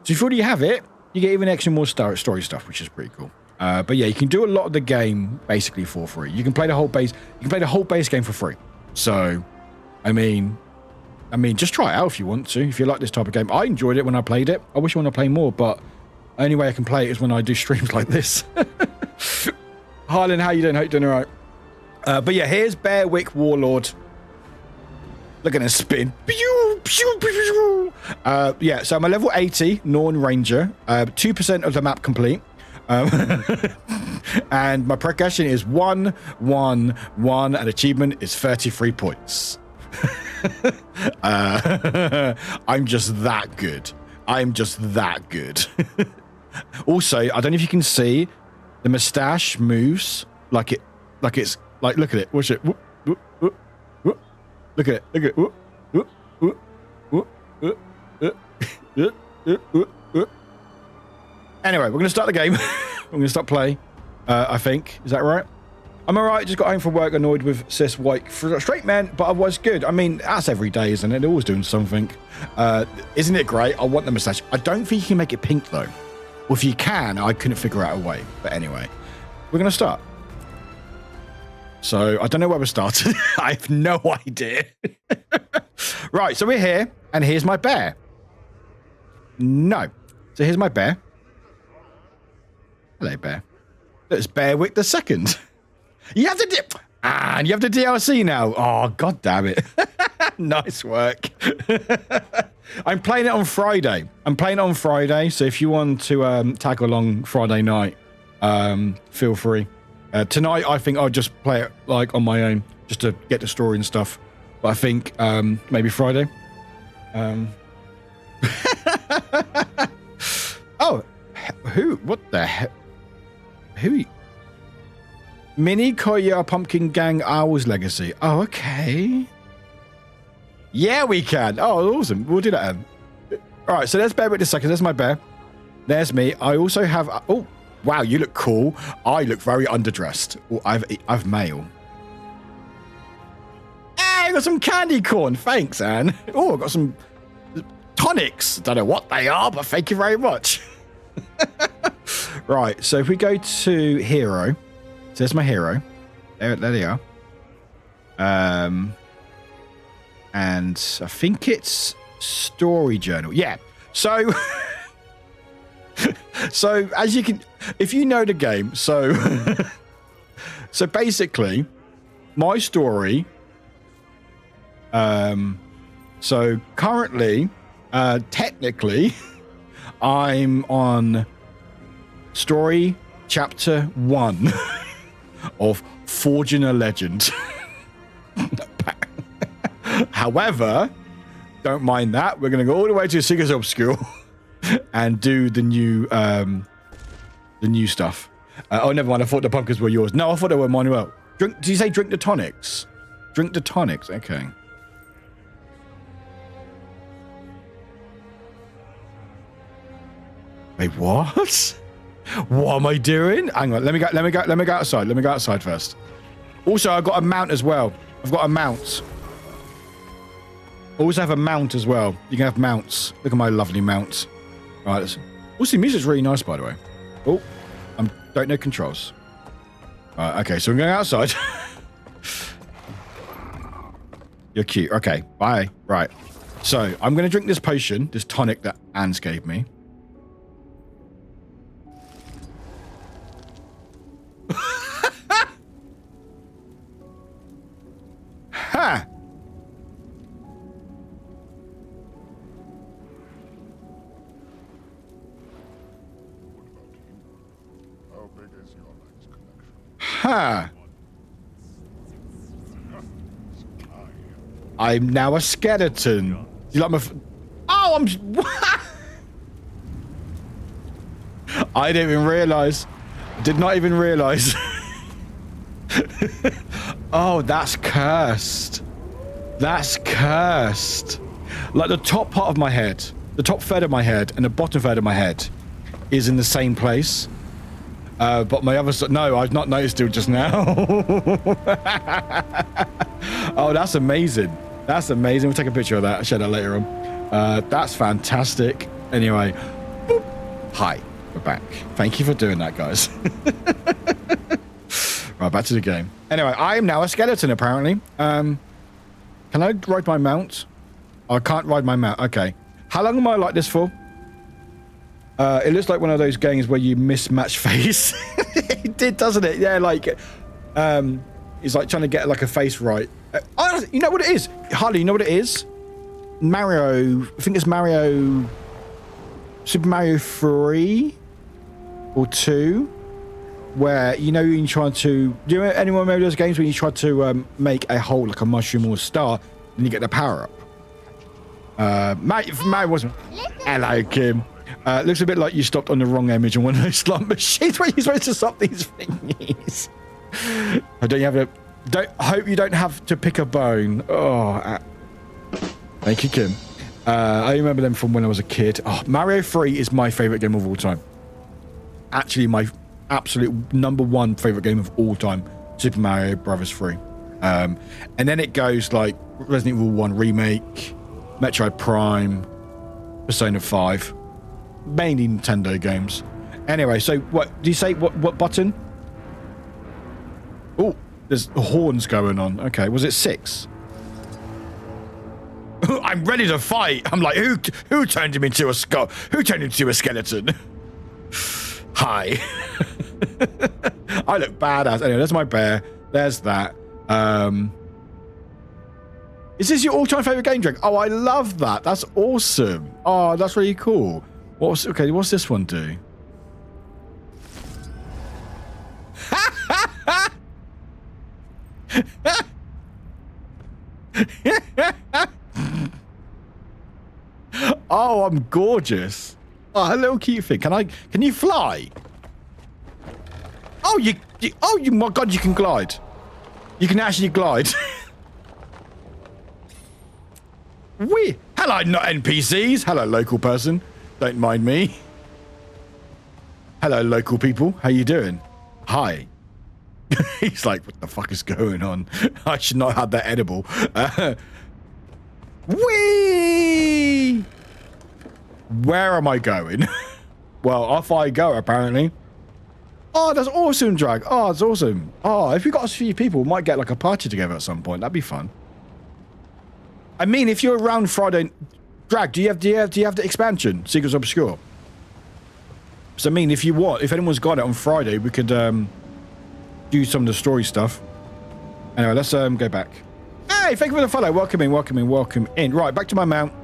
So if you already have it, you get even extra more story stuff, which is pretty cool. But yeah, you can do a lot of the game basically for free. You can play the whole base. You can play the whole base game for free. So, I mean, just try it out if you want to. If you like this type of game, I enjoyed it when I played it. I wish I want to play more, but the only way I can play it is when I do streams like this. Harlan, how you doing? Hope you're doing all right. But yeah, here's Warwick Warlord. Look at him spin. Yeah, so I'm a level 80 Norn Ranger. 2% of the map complete. And my progression is 1, 1, 1, and achievement is 33 points. I'm just that good. I'm just that good. Also, I don't know if you can see, the moustache moves like it's like, look at it. Watch it. Whoop, whoop, whoop, whoop. Look at it. Look at it. Whoop, whoop, whoop, whoop, whoop, whoop, whoop, whoop, whoop, whoop. Anyway, we're going to start the game. We're going to start play. I think. Is that right? I'm all right. Just got home from work, annoyed with cis white straight men, but I was good. I mean, that's every day, isn't it? They're always doing something. Isn't it great? I want the moustache. I don't think you can make it pink, though. Well, if you can, I couldn't figure out a way. But anyway, we're going to start. So I don't know where we started. I have no idea. Right, so we're here, and here's my bear. No. So here's my bear. Hello, bear. That's Bearwick the Second. You have the and you have the DLC now. Oh, god damn it. Nice work. I'm playing it on Friday. So if you want to tag along Friday night, feel free. Tonight, I think I'll just play it like on my own, just to get the story and stuff. But I think maybe Friday. Oh, who? What the heck? Who? Mini Koya Pumpkin Gang Owl's Legacy. Oh, okay. Yeah, we can. Oh, awesome. We'll do that. All right, so there's Bearwick the Second. There's my bear. There's me. I also have... Oh, wow, you look cool. I look very underdressed. Oh, I've mail. Hey, I got some candy corn. Thanks, Anne. Oh, I got some tonics. Don't know what they are, but thank you very much. Right, so if we go to hero, so there's my hero. There they are. And I think it's story journal. Yeah. So, so as you can, if you know the game, so, so basically, my story. So currently, technically, I'm on story chapter 1 of Forging a Legend. However, don't mind that. We're going to go all the way to Seeker's Obscure and do the new stuff. Oh, never mind. I thought the pumpkins were yours. No, I thought they were mine. Well, did you say drink the tonics? Drink the tonics. Okay. Wait, what? What am I doing? Hang on. Let me go outside. Let me go outside first. Also, I've got a mount as well. I've got a mount. I also have a mount as well. You can have mounts. Look at my lovely mount. All right. Also, the music's really nice, by the way. Oh, I don't know controls. All right, okay, so I'm going outside. You're cute. Okay, bye. Right. So I'm going to drink this potion, this tonic that Anne's gave me. Ha! Ha! I'm now a skeleton. You like my? Oh, I'm. I didn't even realize. Did not even realize. Oh, that's cursed. That's cursed. Like the top part of my head, the top third of my head, and the bottom third of my head is in the same place. But my other side, no, I've not noticed it just now. Oh, that's amazing. That's amazing. We'll take a picture of that. I'll share that later on. That's fantastic. Anyway, boop. Hi, we're back. Thank you for doing that, guys. Right, back to the game. Anyway, I am now a skeleton, apparently. Can I ride my mount? Oh, I can't ride my mount. Okay. How long am I like this for? It looks like one of those games where you mismatch face. It did, doesn't it? Yeah, like, it's like trying to get like a face right. Oh, you know what it is? Harley, you know what it is? Mario, I think it's Mario, Super Mario 3 or 2, where, you know, you try to, do you know, anyone remember those games when you try to make a hole like a mushroom or a star and you get the power up? Mario wasn't. Hello, Kim. Looks a bit like you stopped on the wrong image on one of those slot machines where you're supposed to stop these thingies. I hope you don't have to pick a bone. Oh, thank you, Kim. I remember them from when I was a kid. Oh, Mario 3 is my favorite game of all time. Actually, my absolute #1 favorite game of all time. Super Mario Brothers 3. And then it goes like Resident Evil 1 Remake, Metroid Prime, Persona 5. Mainly Nintendo games. Anyway, so what do you say? What button? Oh, there's horns going on. Okay, was it 6? I'm ready to fight. I'm like, who turned him into a skull? Who turned him into a skeleton? Hi. I look badass. Anyway, there's my bear. There's that. Is this your all-time favorite game, Drake? Oh, I love that. That's awesome. Oh, that's really cool. What's this one do? Oh, I'm gorgeous. Oh, hello, cute thing. Can you fly? Oh, my God, you can glide. You can actually glide. Hello, not NPCs. Hello, local person. Don't mind me. Hello, local people. How you doing? Hi. He's like, what the fuck is going on? I should not have that edible. Whee! Where am I going? Well, off I go, apparently. Oh, that's awesome, Drag. Oh, that's awesome. Oh, if we got a few people, we might get like a party together at some point. That'd be fun. I mean, if you're around Friday, Drag, do you have the expansion, Secrets Obscure? So I mean, if you want, if anyone's got it on Friday, we could do some of the story stuff. Anyway, let's go back. Hey, thank you for the follow. Welcome in, welcome in, welcome in. Right, back to my mount.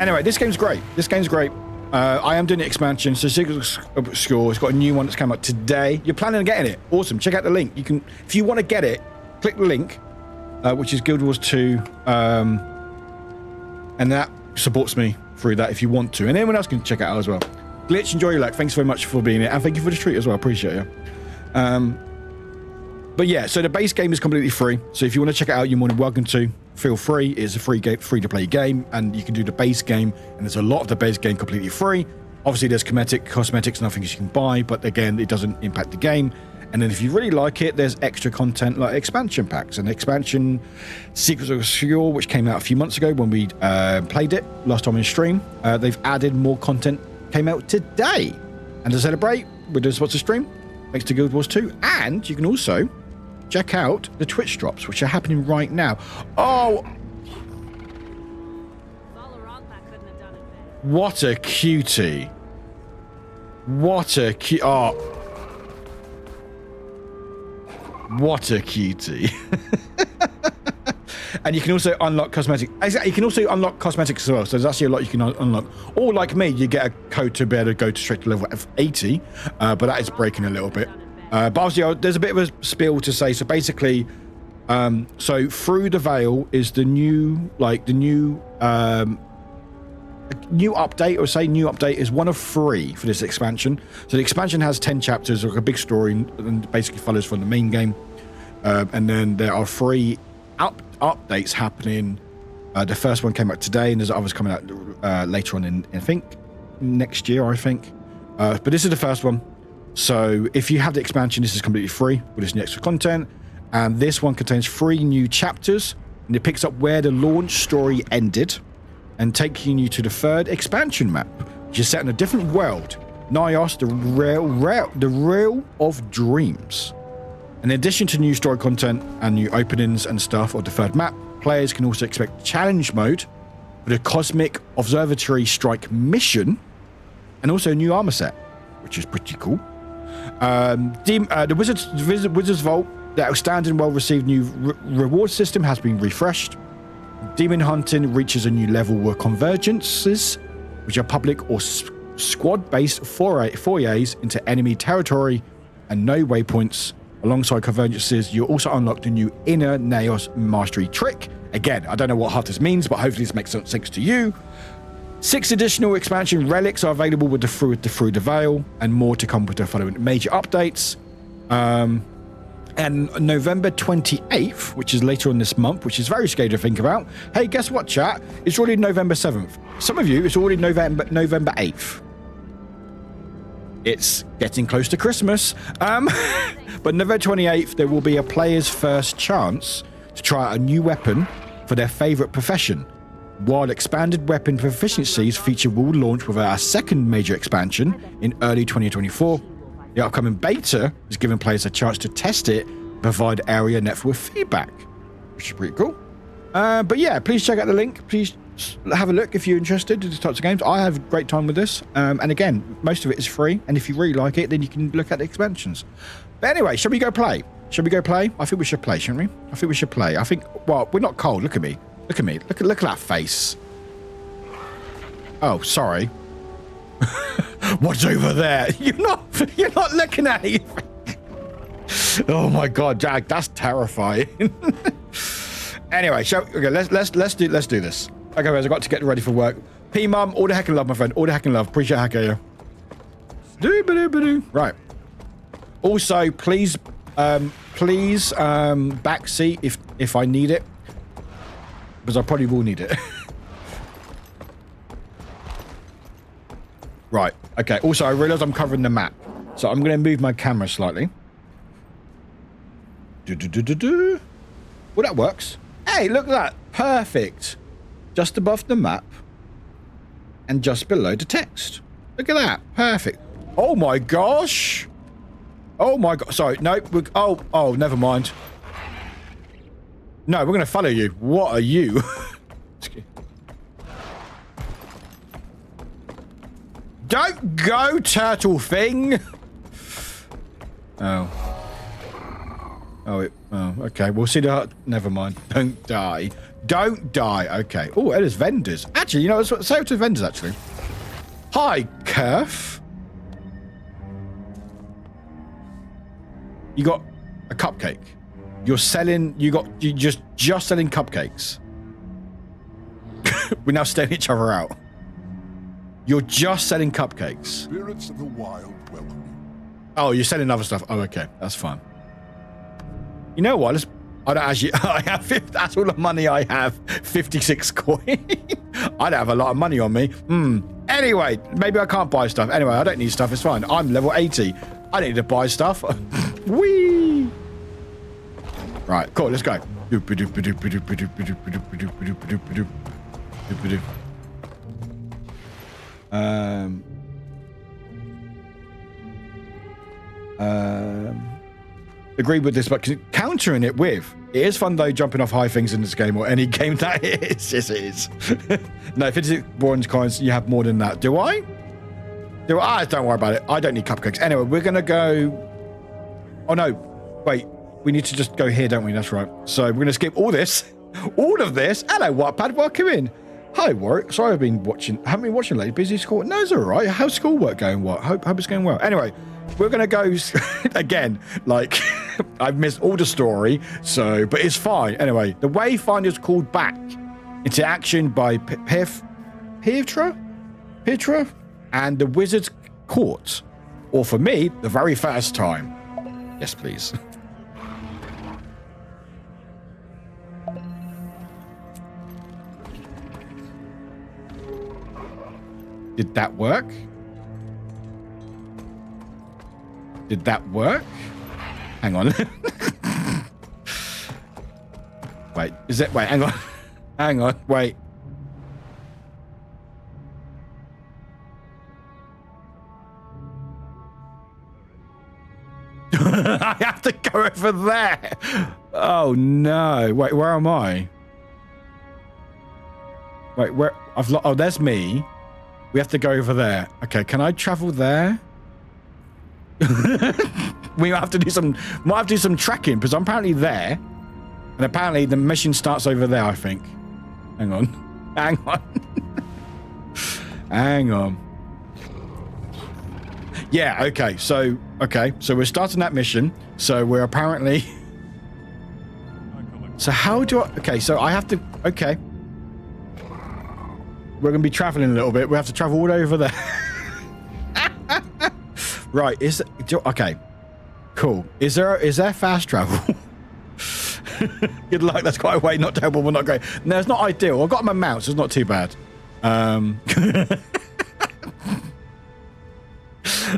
Anyway, this game's great. This game's great. I am doing the expansion, so Secrets Obscure. It's got a new one that's come out today. You're planning on getting it? Awesome. Check out the link. You can, if you want to get it, click the link, which is Guild Wars 2, and that supports me through that if you want to, and anyone else can check it out as well. Glitch, enjoy your luck. Thanks very much for being here, and thank you for the treat as well. Appreciate you. But yeah, so the base game is completely free. So if you want to check it out, you're more than welcome to. Feel free. It's a free to play game, and you can do the base game. And there's a lot of the base game completely free. Obviously, there's cosmetics, and things you can buy, but again, it doesn't impact the game. And then if you really like it, there's extra content like expansion packs and expansion Secrets Obscure, which came out a few months ago when we played it last time in stream. They've added more content. Came out today, and to celebrate, we're doing spots of stream thanks to Guild Wars 2, and you can also check out the Twitch drops, which are happening right now. Oh, what a cutie! What a what a cutie! And you can also unlock cosmetics. You can also unlock cosmetics as well. So there's actually a lot you can unlock. Or like me, you get a code to be able to go to straight to level 80, but that is breaking a little bit. But obviously, there's a bit of a spiel to say. So basically, so Through the Veil is the new, new update, or say new update is one of 3 for this expansion. So the expansion has 10 chapters, like a big story, and basically follows from the main game. And then there are 3 updates happening. The first one came out today, and there's others coming out later on in I think next year, I think. But this is the first one. So if you have the expansion, this is completely free with this new extra content. And this one contains 3 new chapters, and it picks up where the launch story ended and taking you to the 3rd expansion map, which is set in a different world, Nyos, the Realm of Dreams. In addition to new story content and new openings and stuff of the 3rd map, players can also expect challenge mode with a Cosmic Observatory Strike mission, and also a new armor set, which is pretty cool. The Wizard's Vault, the outstanding, well-received new reward system has been refreshed. Demon hunting reaches a new level with convergences, which are public or squad-based forays into enemy territory and no waypoints. Alongside convergences, you also unlock the new Inner Naos Mastery trick. Again, I don't know what half this means, but hopefully this makes sense to you. 6 additional expansion relics are available with the Through the Veil, and more to come with the following major updates. And November 28th, which is later on this month, which is very scary to think about. Hey, guess what, chat? It's already November 7th. Some of you, it's already November 8th. It's getting close to Christmas. But November 28th, there will be a player's first chance to try out a new weapon for their favorite profession. While expanded weapon proficiencies feature will launch with our 2nd major expansion in early 2024. The upcoming beta is giving players a chance to test it, provide area network feedback, which is pretty cool. But yeah, please check out the link. Please have a look if you're interested in these types of games. I have a great time with this. And again, most of it is free. And if you really like it, then you can look at the expansions. But anyway, shall we go play? Shall we go play? I think we should play, shouldn't we? I think we should play. I think, well, we're not cold. Look at me. Look at me. Look at that face. Oh, sorry. What's over there? You're not looking at it. Oh my god, Jack, that's terrifying. Anyway, let's do this. Okay, guys, I got to get ready for work. P Mum, all the heck and love, my friend. All the heck and love. Appreciate heck of you. Right. Also, please backseat if I need it, because I probably will need it. Right. Okay. Also, I realise I'm covering the map, so I'm going to move my camera slightly. Well, that works. Hey, look at that. Perfect. Just above the map. and just below the text. Look at that. Perfect. Oh my gosh. Oh my god. Sorry. No. Oh, never mind. No, we're going to follow you. What are you? Don't go, turtle thing. Oh. Oh, okay. We'll see the... Never mind. Don't die. Don't die. Okay. Oh, there's vendors. Actually, you know, let's say it to vendors, actually. Hi, Kerf. You got a cupcake. You're selling... You just selling cupcakes. We're now staring each other out. You're just selling cupcakes. Spirits of the wild welcome you. Oh, you're selling other stuff. Oh, okay. That's fine. You know what? I don't actually... I have... That's all the money I have. 56 coin. I don't have a lot of money on me. Anyway, maybe I can't buy stuff. Anyway, I don't need stuff. It's fine. I'm level 80. I don't need to buy stuff. Whee! Right, cool. Let's go. Agree with this, but countering it with, it is fun though jumping off high things in this game, or any game that is. Yes, it is. No, 56 bronze coins, you have more than that. Do I? Don't worry about it. I don't need cupcakes. Anyway, we're gonna go... Oh no, wait. We need to just go here, don't we? That's right. So we're gonna skip all this. All of this. Hello, Wattpad. Welcome in. Hi, Warwick. Sorry I've been watching. Haven't been watching lately. Busy school. No, it's all right. How's schoolwork going? What? Hope it's going well. Anyway, we're going to go again. Like, I've missed all the story. So, but it's fine. Anyway, the Wayfinder's called back into action by Pietra and the Wizard's Court. Or for me, the very first time. Yes, please. Did that work? Did that work? Hang on. Wait, is it? Wait, hang on. Hang on, wait. I have to go over there. Oh no. Wait, where am I? Wait, where? Oh, there's me. We have to go over there. Okay, can I travel there? We might have to do some tracking because I'm apparently there. And apparently the mission starts over there, I think. Hang on. Hang on. Hang on. Yeah, okay. So we're starting that mission. So we're apparently... So how do I... Okay, so I have to... Okay. We're going to be traveling a little bit. We have to travel all over there. Right. Okay. Cool. Is there fast travel? Good luck. That's quite a way. Not terrible, but not great. No, it's not ideal. I've got my mouse. So it's not too bad.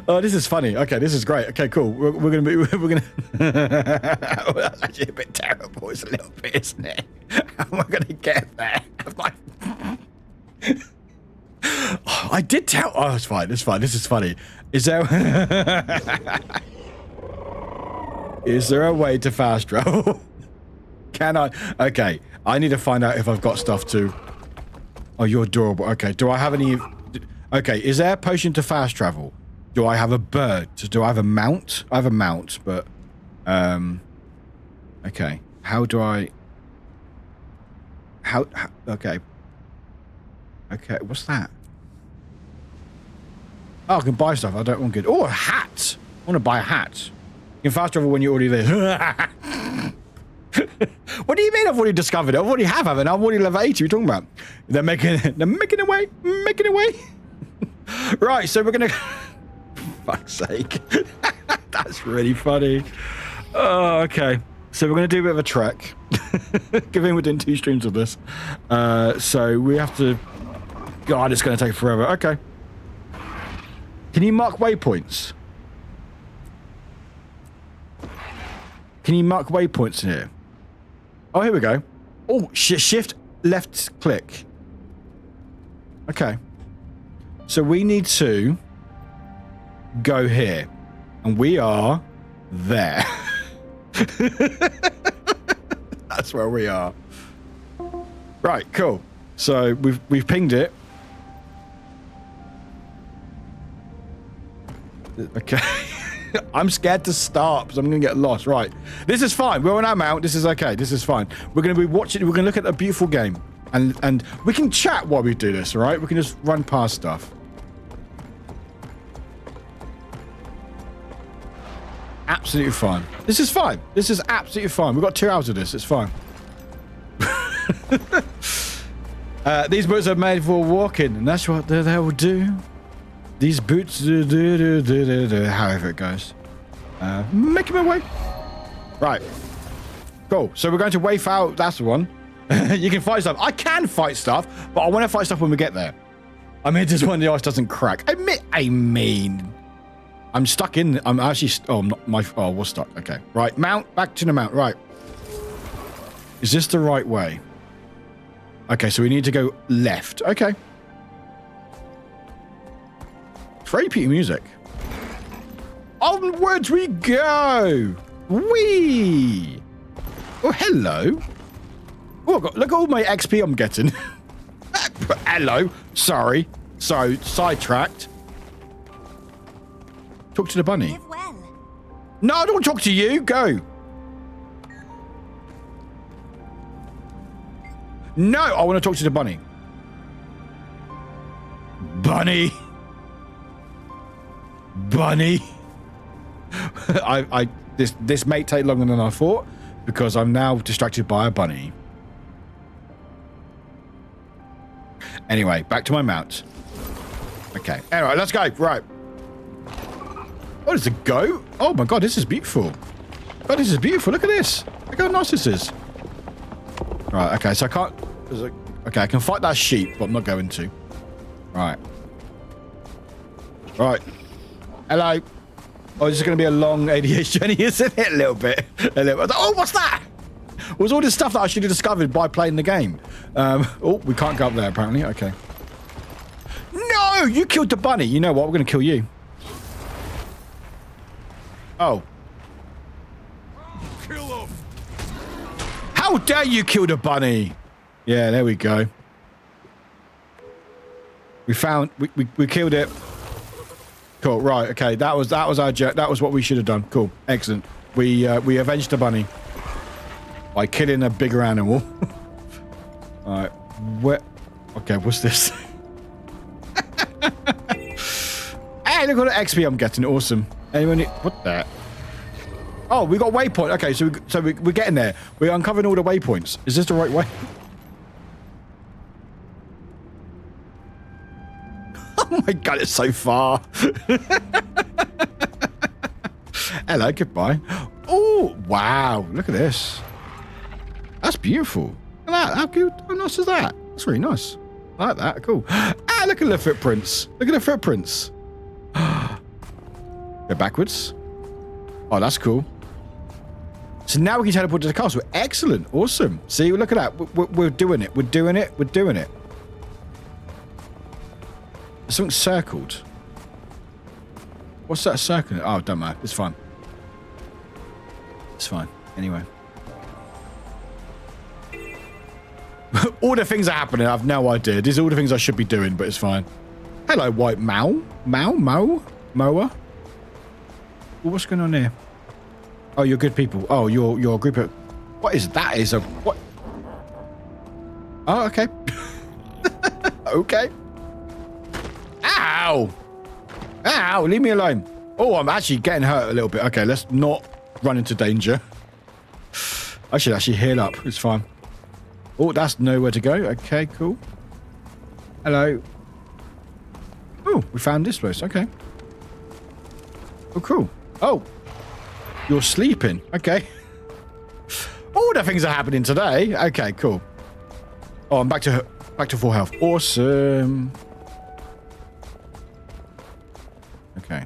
Oh, this is funny. Okay, this is great. Okay, cool. We're gonna. That's actually a bit terrible. It's a little bit, isn't it? How am I gonna get there? Oh, I did tell. Oh, it's fine. It's fine. This is funny. Is there a way to fast travel? Can I? Okay, I need to find out if I've got stuff to. Oh, you're adorable. Okay, do I have any? Okay, is there a potion to fast travel? Do I have a bird? Do I have a mount? I have a mount, but okay. How do I? How okay. Okay, what's that? Oh, I can buy stuff. I don't want good. Oh, a hat. I want to buy a hat. You can fast travel when you're already there. What do you mean I've already discovered it? I already have, haven't I? I'm already level 80. What are you talking about? They're making away. Making away. Right, so we're going to... Fuck's sake. That's really funny. Oh, okay. So we're going to do a bit of a trek. Given we're doing 2 streams of this. So we have to... God, it's going to take forever. Okay. Can you mark waypoints? Can you mark waypoints in here? Oh, here we go. Oh, shift left click. Okay. So we need to go here. And we are there. That's where we are. Right, cool. So we've pinged it. Okay. I'm scared to start because I'm going to get lost. Right. This is fine. We're on our mount. This is okay. This is fine. We're going to be watching. We're going to look at a beautiful game. And we can chat while we do this, all right? We can just run past stuff. Absolutely fine. This is fine. This is absolutely fine. We've got 2 hours of this. It's fine. These boots are made for walking, and that's what they will do. These boots do, however it goes. Making my way. Right. Cool. So we're going to wave out. That's the one. You can fight stuff. I can fight stuff, but I want to fight stuff when we get there. I mean, just when the ice doesn't crack. I mean, I'm stuck in. I'm actually. Oh, I'm not my. Oh, we're stuck. Okay. Right. Mount. Back to the mount. Right. Is this the right way? Okay. So we need to go left. Okay. Very pretty music. Onwards we go. Whee. Oh, hello. Oh, look at all my XP I'm getting. Hello. Sorry. So, sidetracked. Talk to the bunny. Live well. No, I don't want to talk to you. Go. No, I want to talk to the bunny. Bunny. Bunny. This may take longer than I thought because I'm now distracted by a bunny. Anyway, back to my mount. Okay. Anyway, let's go. Right. Oh, there's a goat. Oh my god, this is beautiful. God, this is beautiful. Look at this. Look how nice this is. Right. Okay. So I can't. Okay, I can fight that sheep, but I'm not going to. Right. Right. Hello. Oh, this is going to be a long ADH journey, isn't it? A little bit. A little bit. Oh, what's that? It was all this stuff that I should have discovered by playing the game. Oh, we can't go up there, apparently. Okay. No! You killed the bunny. You know what? We're going to kill you. Oh. Kill him! How dare you kill the bunny? Yeah, there we go. We found... We killed it. Cool, right, okay. That was our jet. That was what we should have done. Cool, excellent. We avenged the bunny by killing a bigger animal. All right, where? Okay, what's this? Hey, look at the XP I'm getting. Awesome. Anyone? What the? Oh, we got waypoint. Okay, so we're getting there. We're uncovering all the waypoints. Is this the right way? Oh my god, it's so far. Hello, goodbye. Oh, wow. Look at this. That's beautiful. Look at that. How good? How nice is that? That's really nice. I like that. Cool. Ah, look at the footprints. Look at the footprints. Go backwards. Oh, that's cool. So now we can teleport to the castle. Excellent. Awesome. See, look at that. We're doing it. We're doing it. We're doing it. There's something circled. What's that circling? Oh, don't matter. It's fine. It's fine. Anyway. All the things are happening. I have no idea. These are all the things I should be doing, but it's fine. Hello, white Mao. Mower? Well, what's going on here? Oh, you're good people. Oh, you're a group of... What is that? Is a... What? Oh, okay. Okay. Ow! Ow, leave me alone. Oh, I'm actually getting hurt a little bit. Okay, let's not run into danger. I should actually heal up. It's fine. Oh, that's nowhere to go. Okay, cool. Hello. Oh, we found this place. Okay. Oh, cool. Oh, you're sleeping. Okay. All the things are happening today. Okay, cool. Oh, I'm back to full health. Awesome. Okay.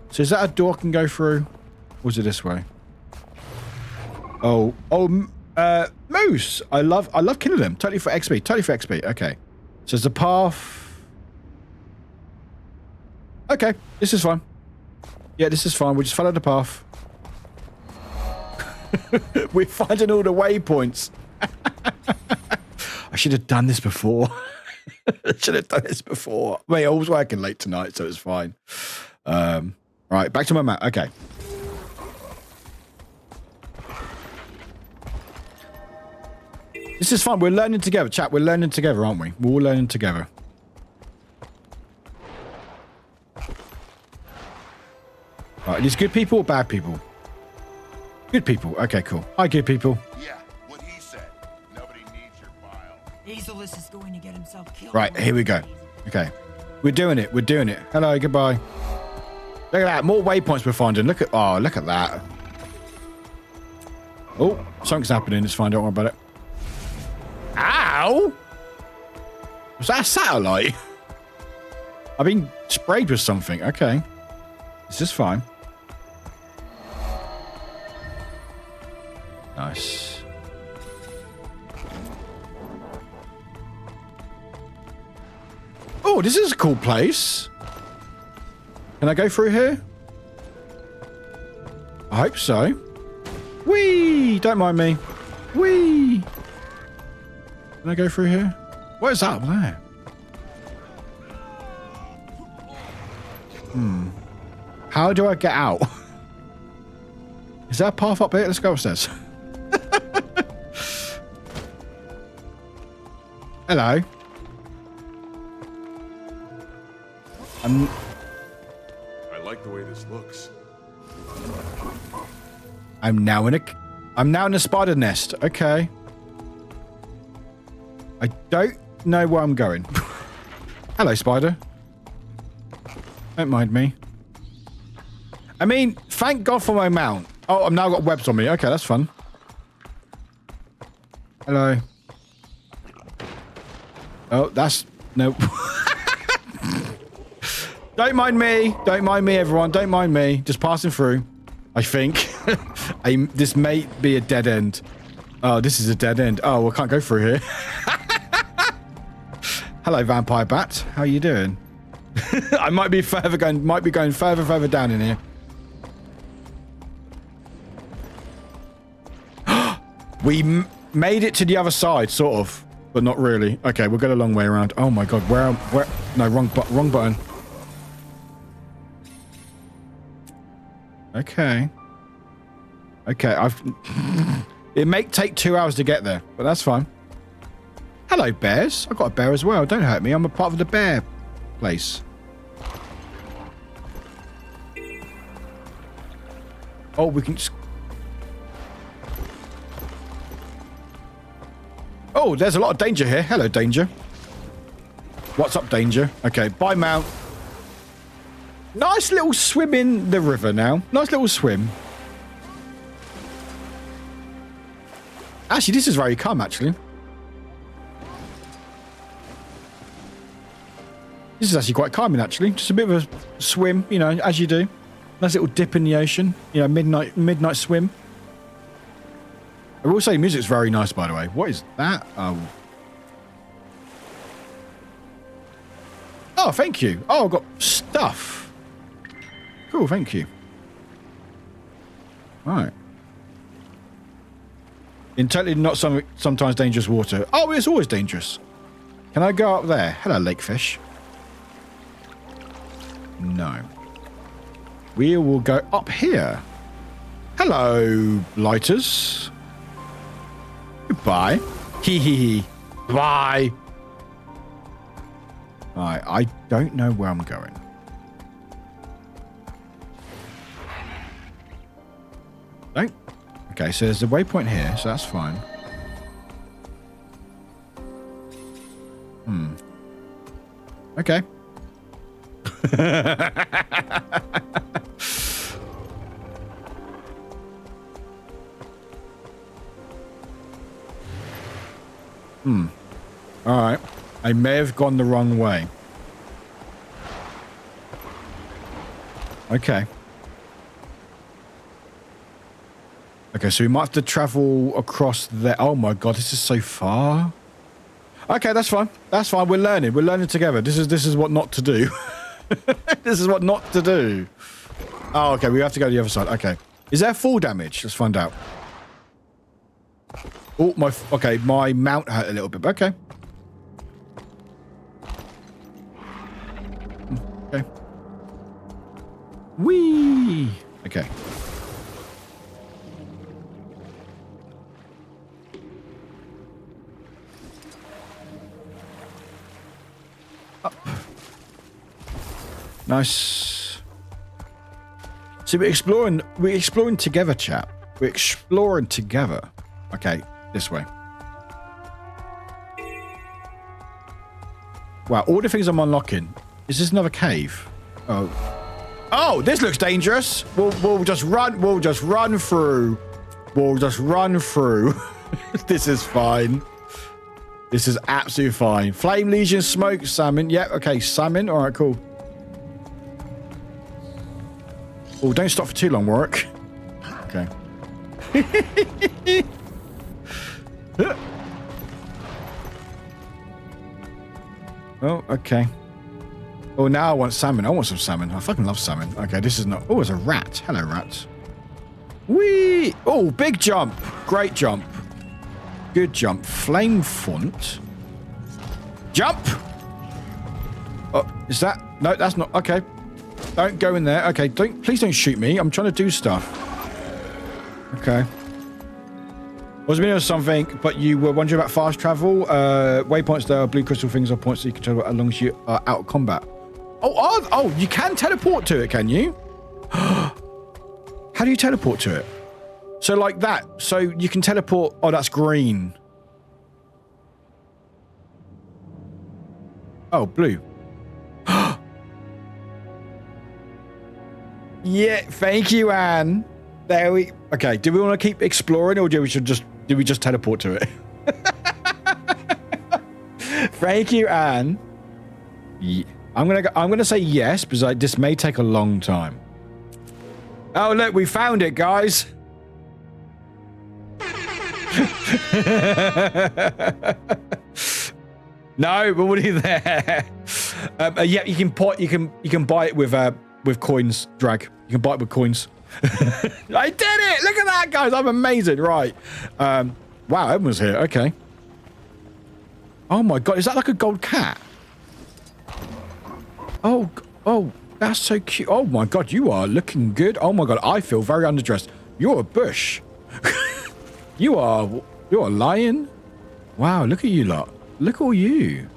So is that a door I can go through? Or is it this way? Oh, moose. I love killing them. Totally for XP. Totally for XP. Okay. So there's a path. Okay, this is fine. Yeah, this is fine. We'll just follow the path. We're finding all the waypoints. I should have done this before. I should have done this before. Wait, I was working late tonight, so it's fine. Right, back to my map. Okay. This is fun. We're learning together, chat. We're learning together, aren't we? We're all learning together. Right, these good people or bad people? Good people. Okay, cool. Hi, good people. Yeah, what he said. Nobody needs your file. Azeless is going to get himself killed. Right, here we go. Okay. We're doing it. We're doing it. Hello, goodbye. Look at that. More waypoints we're finding. Look at that. Oh, something's happening. It's fine. Don't worry about it. Ow! Was that a satellite? I've been sprayed with something. Okay. This is fine. Nice. Oh, this is a cool place. Can I go through here? I hope so. Whee! Don't mind me. Whee! Can I go through here? What is that up there? How do I get out? Is there a path up here? Let's go upstairs. Hello. I like the way this looks. I'm now in a spider nest. Okay. I don't know where I'm going. Hello, spider. Don't mind me. I mean, thank God for my mount. Oh, I've now got webs on me. Okay, that's fun. Hello. Oh, that's... Nope. Don't mind me. Don't mind me, everyone. Don't mind me. Just passing through. I think. This may be a dead end. Oh, this is a dead end. Oh, well, I can't go through here. Hello, vampire bat. How are you doing? I might be going further down in here. We made it to the other side, sort of, but not really. Okay, we'll go a long way around. Oh my god, where? No, wrong button. Okay. It may take 2 hours to get there, but that's fine. Hello, bears. I've got a bear as well. Don't hurt me. I'm a part of the bear place. Oh, we can... Oh, there's a lot of danger here. Hello, danger. What's up, danger? Okay, bye, mount. Nice little swim in the river now. Nice little swim. Actually, this is very calm, actually. This is actually quite calming, actually. Just a bit of a swim, you know, as you do. Nice little dip in the ocean. You know, midnight swim. I will say music's very nice, by the way. What is that? Oh, thank you. Oh, I've got stuff. Cool, thank you. Right. In totally not sometimes dangerous water. Oh, it's always dangerous. Can I go up there? Hello, lakefish. No. We will go up here. Hello, lighters. Goodbye. Hee hee hee. Bye. Alright, I don't know where I'm going. Don't. Okay, so there's a waypoint here, so that's fine. Okay. All right. I may have gone the wrong way. Okay. Okay, so we might have to travel across there. Oh my god, this is so far. Okay, that's fine. That's fine. We're learning. We're learning together. This is what not to do. This is what not to do. Oh, okay. We have to go to the other side. Okay. Is there full damage? Let's find out. Oh, okay. My mount hurt a little bit. Okay. Okay. Whee! Okay. Up. Nice. See, we're exploring together, chat. We're exploring together. Okay, this way. Wow, all the things I'm unlocking. Is this another cave? Oh. Oh, this looks dangerous. We'll just run. We'll just run through. We'll just run through. This is fine. This is absolutely fine. Flame Legion, smoke, salmon. Yeah, okay, salmon. All right, cool. Oh, don't stop for too long, Warwick. Okay. Oh, okay. Oh, now I want salmon. I want some salmon. I fucking love salmon. Okay, this is not... Oh, it's a rat. Hello, rat. Whee! Oh, big jump. Great jump. Good jump. Flame font. Jump! Oh, is that... No, that's not... Okay. Don't go in there. Okay, please don't shoot me. I'm trying to do stuff. Okay. Was meaning something, but you were wondering about fast travel. Waypoints there are blue crystal things or points that you can tell as long as you are out of combat. Oh, you can teleport to it, can you? How do you teleport to it? So like that. So you can teleport. Oh, that's green. Oh, blue. Yeah, thank you, Anne. There we... Okay, do we want to keep exploring or do we just teleport to it? Thank you, Anne. Yeah. I'm gonna say yes, because this may take a long time. Oh, look, we found it, guys. No, we're already there. Yeah, you can buy it with coins. Drag. You can buy it with coins. I did it! Look at that, guys! I'm amazing. Right. Wow, everyone's here. Okay. Oh my god, is that like a gold cat? Oh, that's so cute. Oh my god, you are looking good. Oh my god, I feel very underdressed. You're a bush. You're a lion. Wow, look at you lot. Look at all you.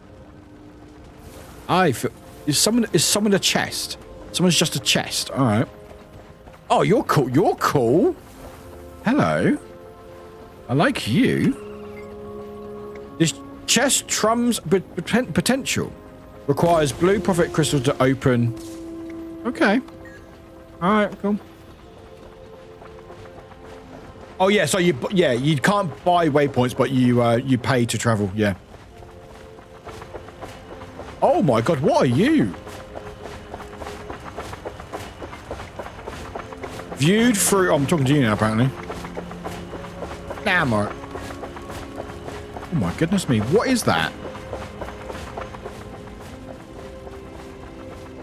I feel... Is someone a chest? Someone's just a chest. All right. Oh, you're cool. You're cool. Hello. I like you. This chest trumps potential. Requires blue prophet crystal to open. Okay. All right, cool. Oh yeah, so you can't buy waypoints, but you pay to travel. Yeah. Oh my god, what are you? Viewed through... Oh, I'm talking to you now, apparently. Nah, Mark. Oh my goodness me, what is that?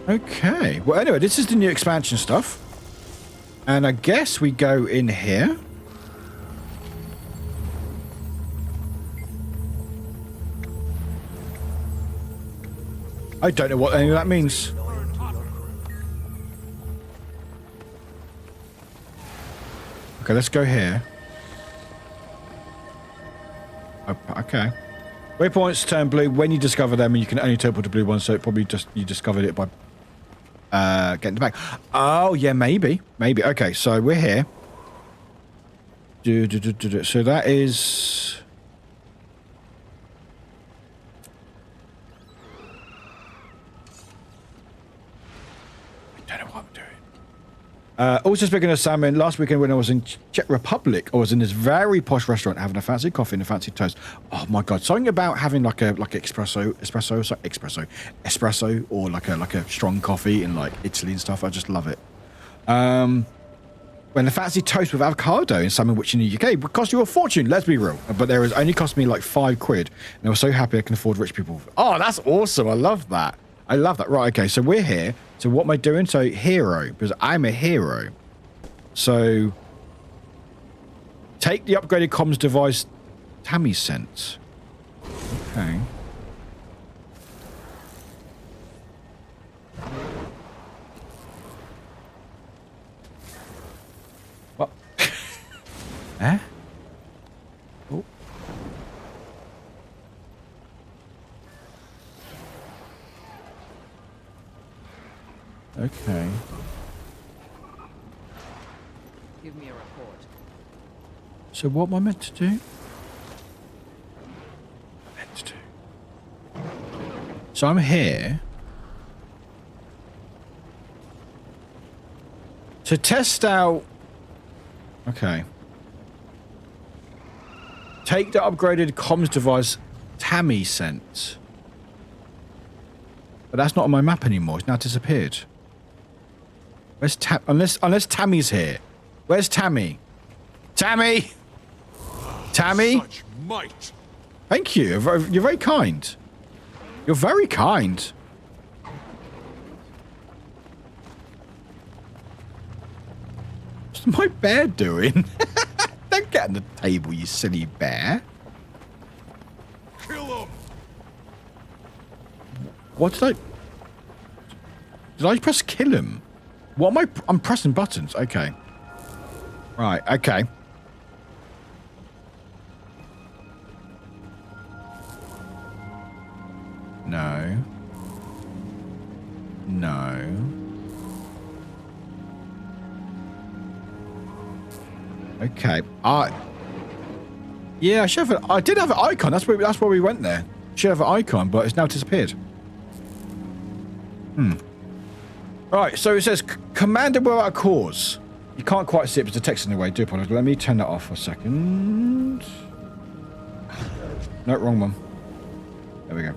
Okay. Well, anyway, this is the new expansion stuff. And I guess we go in here. I don't know what any of that means. Okay, let's go here. Okay. Waypoints turn blue when you discover them, and you can only teleport to blue ones, so it probably just... You discovered it by... getting back. Oh, yeah, maybe. Maybe. Okay, so we're here. So that is... I don't know what I'm doing. Also speaking of salmon, last weekend when I was in Czech Republic, I was in this very posh restaurant having a fancy coffee and a fancy toast. Oh my god, something about having like espresso, or like a strong coffee in like Italy and stuff. I just love it. When a fancy toast with avocado and salmon, which in the UK would cost you a fortune, let's be real. But there is only cost me like £5, and I was so happy I can afford rich people. Oh, that's awesome! I love that. I love that. Right, okay, so we're here. So what am I doing? So hero, because I'm a hero. So take the upgraded comms device Tammy sent. Okay. What? Eh? Oh. Okay. Give me a report. So what am I meant to do? Meant to do. So I'm here to test out. Okay. Take the upgraded comms device Tammy sent. But that's not on my map anymore. It's now disappeared. Where's unless Tammy's here. Where's Tammy? Tammy! Tammy? Such might. Thank you. You're very kind. You're very kind. What's my bear doing? Don't get on the table, you silly bear. Kill him. What did I press kill him? What am I'm pressing buttons. Okay. Right, okay. No. No. Okay. Yeah, I should have. I did have an icon. That's where we went there. Should have an icon, but it's now disappeared. Right. So it says commanded without a cause. You can't quite see it, but the text in the way. Do apologize. Let me turn that off for a second. No, wrong one. There we go.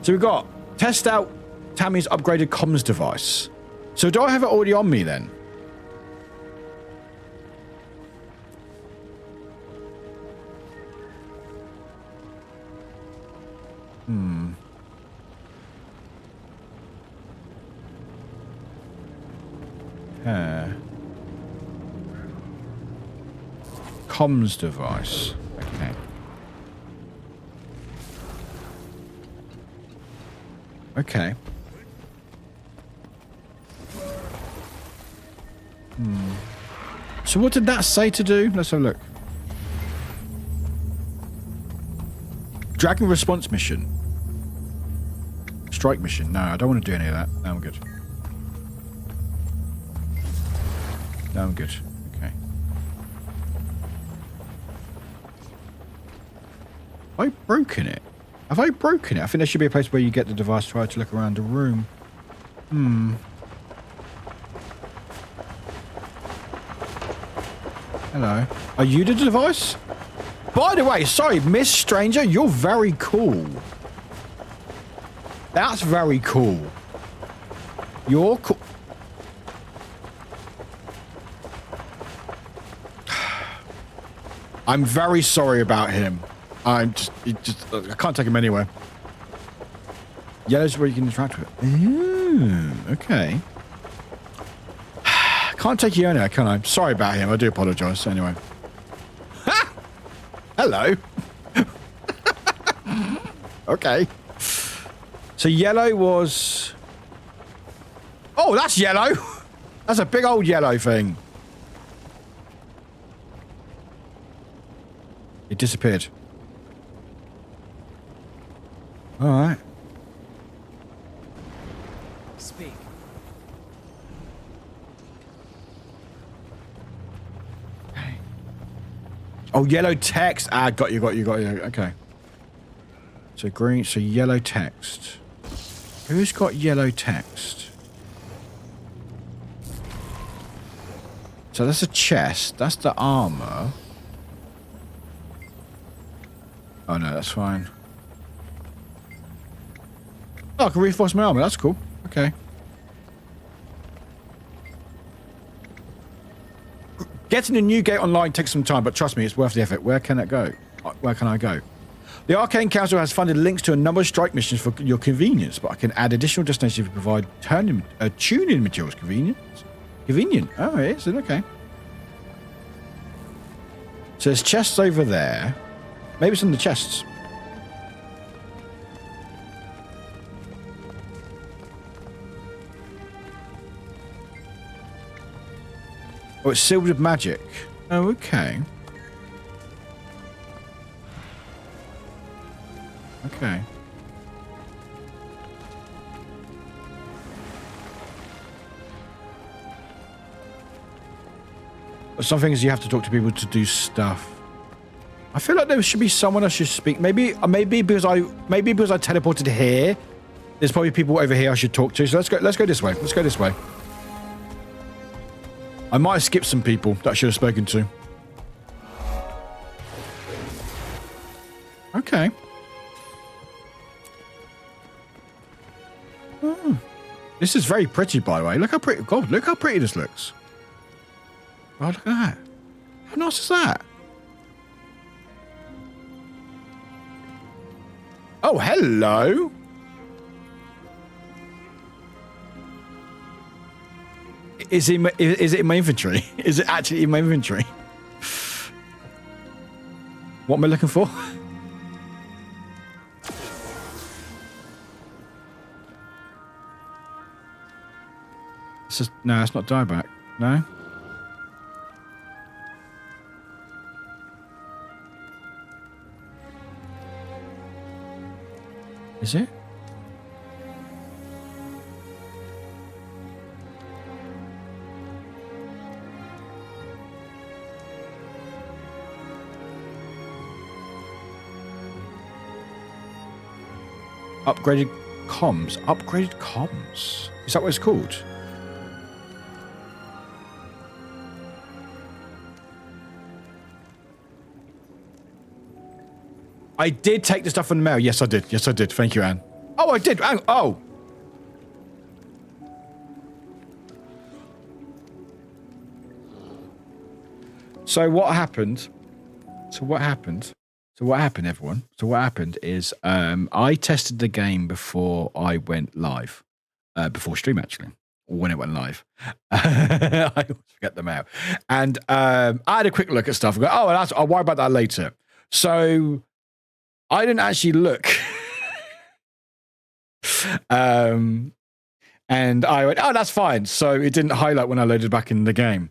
So we've got test out Tammy's upgraded comms device. So do I have it already on me then? Comms device. Okay. Okay. So what did that say to do? Let's have a look. Dragon response mission. Strike mission. No, I don't want to do any of that. No, I'm good. No, I'm good. Okay. Have I broken it? Have I broken it? I think there should be a place where you get the device, try to look around the room. Hello. Are you the device? By the way, sorry, Miss Stranger, you're very cool. That's very cool. You're cool. I'm very sorry about him. I can't take him anywhere. Yellow's where you can interact with it. Ooh, okay. Can't take you anywhere, can I? Sorry about him. I do apologise. Anyway. Ha! Hello. Okay. So yellow was... Oh, that's yellow. That's a big old yellow thing. It disappeared. All right. Speak. Okay. Oh, yellow text. Ah, got you. Okay. So green, so yellow text. Who's got yellow text? So that's a chest. That's the armor. Oh no, that's fine. Oh, I can reinforce my armor. That's cool. Okay. Getting a new gate online takes some time, but trust me, it's worth the effort. Where can it go? Where can I go? The Arcane Council has funded links to a number of strike missions for your convenience, but I can add additional destinations if you provide tuning materials. Convenient. Oh, it is. Okay. So there's chests over there. Maybe it's in the chests. Oh, it's sealed with magic. Oh, okay. Okay. But some things you have to talk to people to do stuff. I feel like there should be someone I should speak. Maybe because I teleported here. There's probably people over here I should talk to. So let's go this way. Let's go this way. I might have skipped some people that I should have spoken to. Okay. Oh. This is very pretty, by the way. Look how pretty. God, look how pretty this looks. Oh, look at that. How nice is that? Oh, hello. Is it in my inventory? Is it actually in my inventory? What am I looking for? No, it's not dieback. No. Is it? Upgraded comms. Upgraded comms. Is that what it's called? I did take the stuff from the mail. Yes, I did. Yes, I did. Thank you, Anne. Oh, I did. Oh. So what happened? Everyone? So what happened is I tested the game before I went live. Before stream, actually. Or when it went live. I always forget them out. And I had a quick look at stuff and go, I'll worry about that later. So I didn't actually look. And I went, that's fine. So it didn't highlight when I loaded back in the game.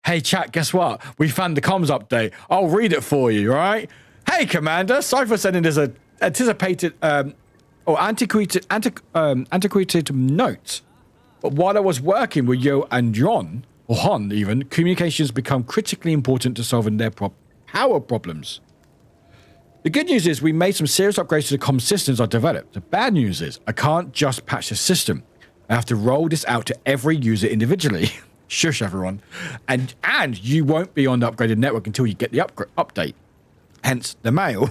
Hey, chat, guess what? We found the comms update. I'll read it for you, all right? Hey, Commander. Sorry for sending this anticipated antiquated note. But while I was working with Yo and John, or Hon even, communications become critically important to solving their power problems. The good news is we made some serious upgrades to the comm systems I developed. The bad news is I can't just patch the system. I have to roll this out to every user individually. Shush, everyone. And you won't be on the upgraded network until you get the update. Hence, the mail.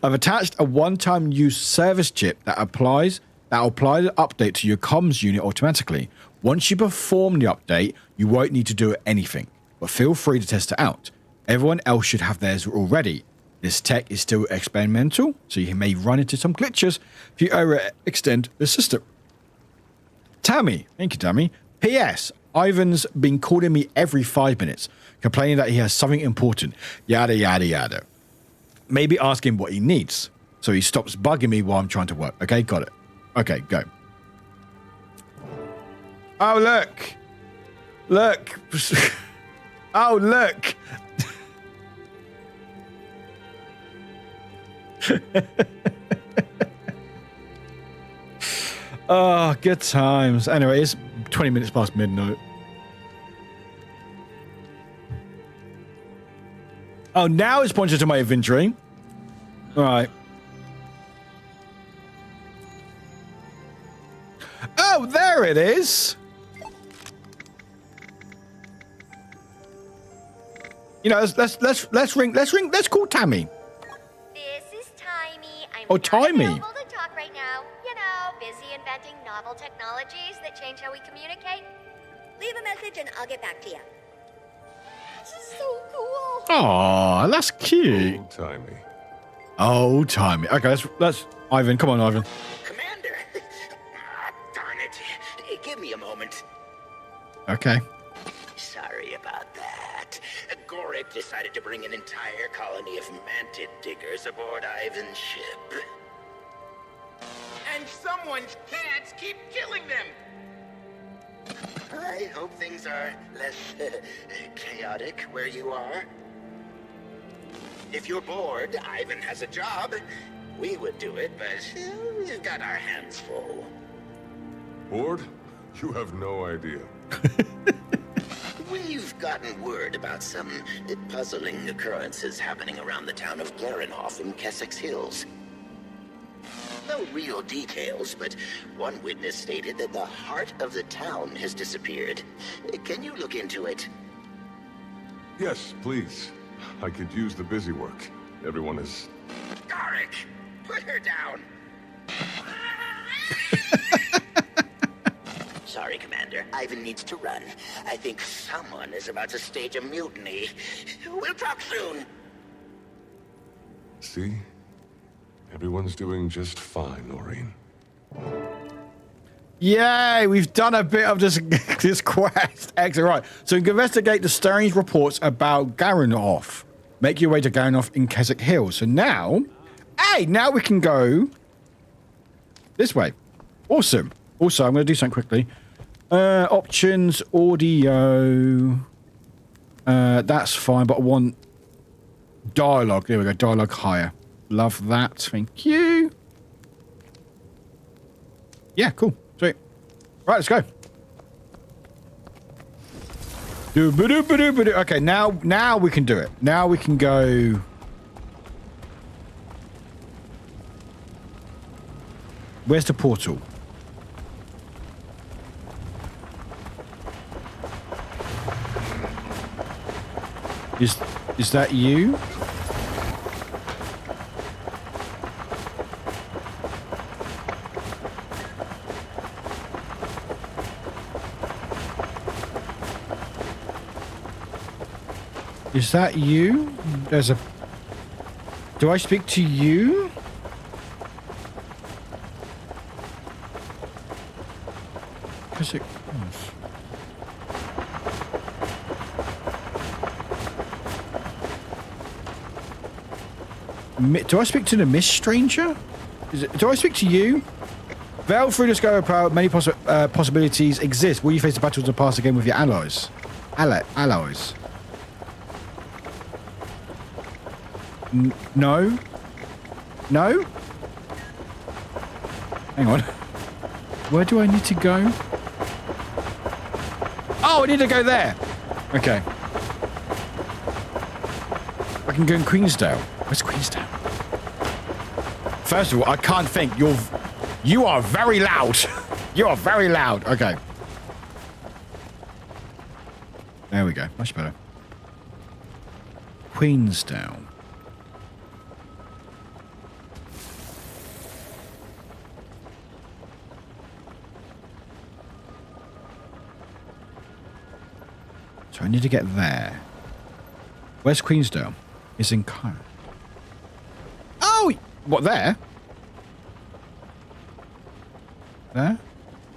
I've attached a one-time use service chip that will apply the update to your comms unit automatically. Once you perform the update, you won't need to do anything. But feel free to test it out. Everyone else should have theirs already. This tech is still experimental, so you may run into some glitches if you overextend the system. Tammy. Thank you, Tammy. P.S. Ivan's been calling me every 5 minutes, complaining that he has something important. Yada, yada, yada. Maybe ask him what he needs, so he stops bugging me while I'm trying to work. Okay, got it. Okay, go. Oh, look. Look. Oh, look. Oh, good times. Anyway, it's 20 minutes past midnight. Oh, now it's pointed to my inventory. All right. Oh, there it is. You know, let's call Tammy. This is Timey. I'm Oh, Timey. not available to talk right now. You know, busy inventing novel technologies that change how we communicate. Leave a message and I'll get back to you. so cool. Oh, that's cute. Old timey. Old timey. Okay, let's Ivan. Come on, Ivan. Commander! Darn it. Give me a moment. Okay. Sorry about that. Warwick decided to bring an entire colony of mantis diggers aboard Ivan's ship. And someone's cats keep killing them! I hope things are less chaotic where you are. If you're bored, Ivan has a job. We would do it, but we've got our hands full. Bored? You have no idea. We've gotten word about some puzzling occurrences happening around the town of Garenhoff in Kessex Hills. No real details, but one witness stated that the heart of the town has disappeared. Can you look into it? Yes, please. I could use the busy work. Everyone is... Garrick, put her down! Sorry, Commander. Ivan needs to run. I think someone is about to stage a mutiny. We'll talk soon. See? Everyone's doing just fine, Noreen. Yay, we've done a bit of this this quest. Excellent. Right, so investigate the strange reports about Garenhoff. Make your way to Garenhoff in Keswick Hills. So now, hey, now we can go this way. Awesome. Also, I'm going to do something quickly. Options, audio. That's fine, but I want dialogue. There we go, dialogue higher. Love that. Thank you. Yeah, cool. Sweet. Right, let's go. Okay, now we can do it. Now we can go. Where's the portal? Is that you? Is that you? There's a... Do I speak to you? Because it... Do I speak to the Mist Stranger? Do I speak to you? Veil through the scope of power, many possibilities exist. Will you face the battles of the past again with your allies? Allies? No? No? Hang on. Where do I need to go? Oh, I need to go there. Okay. I can go in Queensdale. Where's Queensdale? First of all, I can't think. You are very loud. You are very loud. Okay. There we go. Much better. Queensdale. So I need to get there. Where's Queensdale? It's in Cairo. Oh! What, there? There?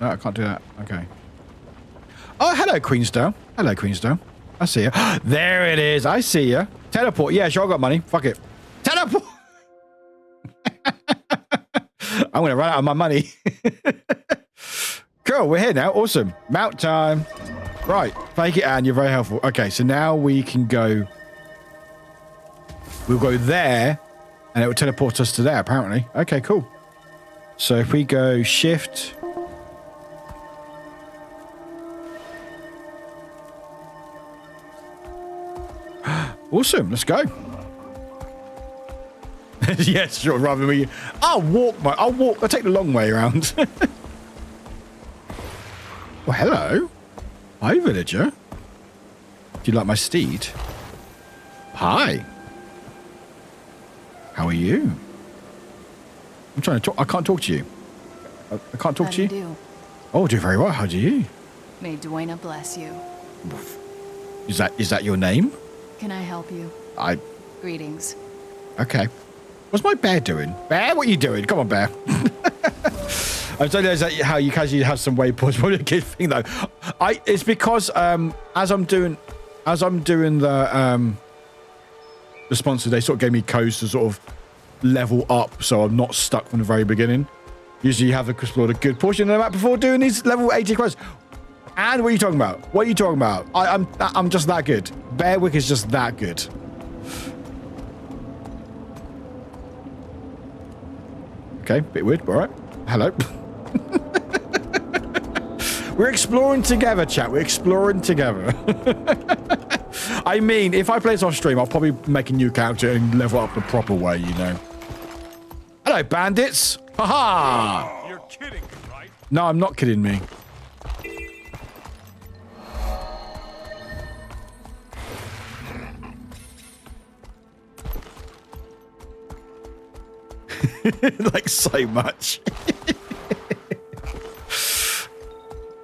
No, I can't do that. Okay. Oh, hello, Queensdale. Hello, Queensdale. I see you. There it is. I see you. Teleport. Yeah, sure, I got money. Fuck it. Teleport! I'm going to run out of my money. Cool, we're here now. Awesome. Mount time. Right. Fake it, Anne. You're very helpful. Okay, so now we can go... We'll go there, and it will teleport us to there, apparently. Okay, cool. So if we go shift... Awesome, let's go. Yes, sure, rather than me... I'll walk. I'll take the long way around. Well, hello. Hi, villager. Do you like my steed? Hi. How are you? I'm trying to talk. I can't talk to you. I can't talk to you. Do? Oh, do very well. How do you? May Duena bless you. Is that your name? Can I help you? Greetings. Okay. What's my bear doing? Bear, what are you doing? Come on, bear. I'm telling you, is that how you casually have some waypoints. Probably a good thing though. It's because as I'm doing the sponsor, they sort of gave me codes to sort of level up, so I'm not stuck from the very beginning. Usually, you have explored a good portion of the map before doing these level 80 quests. And what are you talking about? What are you talking about? I'm just that good. Warwick is just that good. Okay, bit weird, but all right. Hello. We're exploring together, chat. We're exploring together. I mean, if I play this off stream, I'll probably make a new character and level up the proper way, you know. Hello, bandits. Haha. You're kidding me, right? No, I'm not kidding me. Like so much.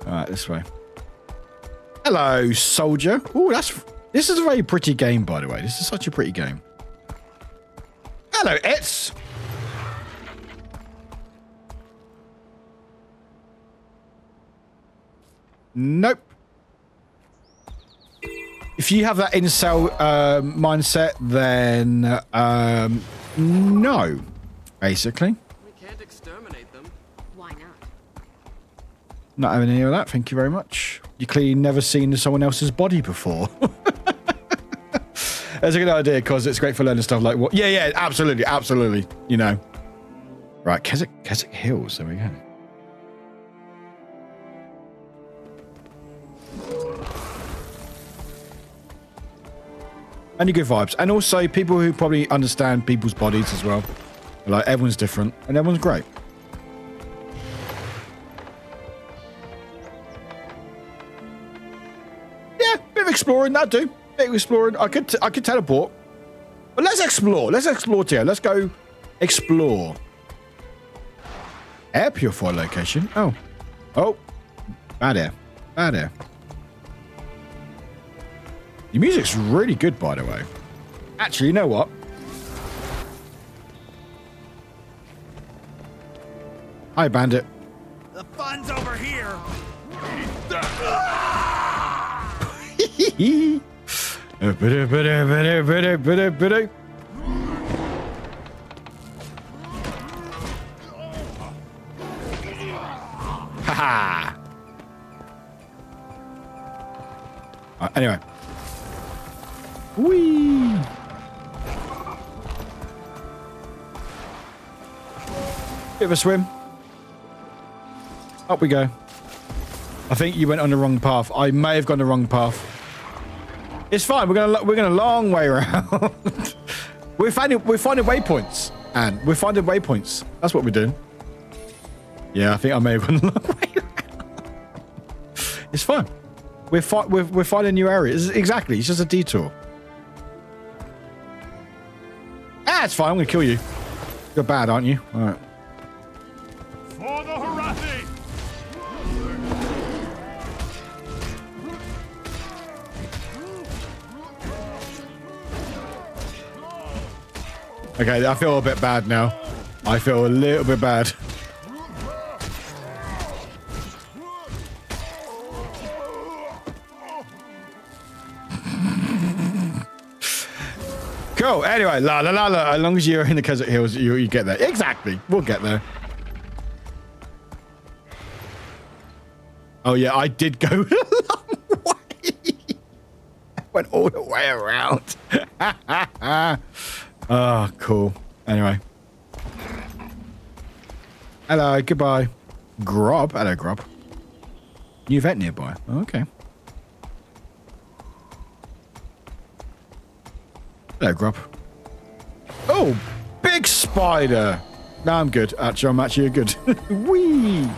All right, this way. Hello, soldier. Oh, this is a very pretty game, by the way. This is such a pretty game. Hello, Etz. Nope. If you have that incel mindset, then no. Basically. We can't exterminate them. Why not? Not having any of that, thank you very much. You clearly never seen someone else's body before. That's a good idea, because it's great for learning stuff like what. Yeah, absolutely, absolutely. You know. Right, Keswick Hills, there we go. Only good vibes. And also people who probably understand people's bodies as well. Like, everyone's different and everyone's great. Yeah, bit of exploring, that'd do. Bit of exploring. I could teleport. But let's explore. Let's explore together. Let's go explore. Air purifier location. Oh. Oh. Bad air. Bad air. Your music's really good, by the way. Actually, you know what? Hi, bandit. The fun's over here. Haha. Anyway. Whee! Bit of a swim. Up we go. I think you went on the wrong path. I may have gone the wrong path. It's fine. We're gonna long way around. we're finding waypoints, and we're finding waypoints. That's what we're doing. Yeah, I think I may have gone the long way around. It's fine. We're finding new areas. Exactly. It's just a detour. Ah, it's fine. I'm gonna kill you. You're bad, aren't you? All right. For the Harathi! Okay, I feel a bit bad now. I feel a little bit bad. Cool. Anyway, la la la la. As long as you're in the Keswick Hills, you get there. Exactly. We'll get there. Oh yeah, I did go a long way. I went all the way around. Oh, cool. Anyway. Hello. Goodbye. Grob. Hello, Grob. New vet nearby. Oh, okay. Hello, Grub. Oh, big spider. No, I'm good. I'm actually good. Whee!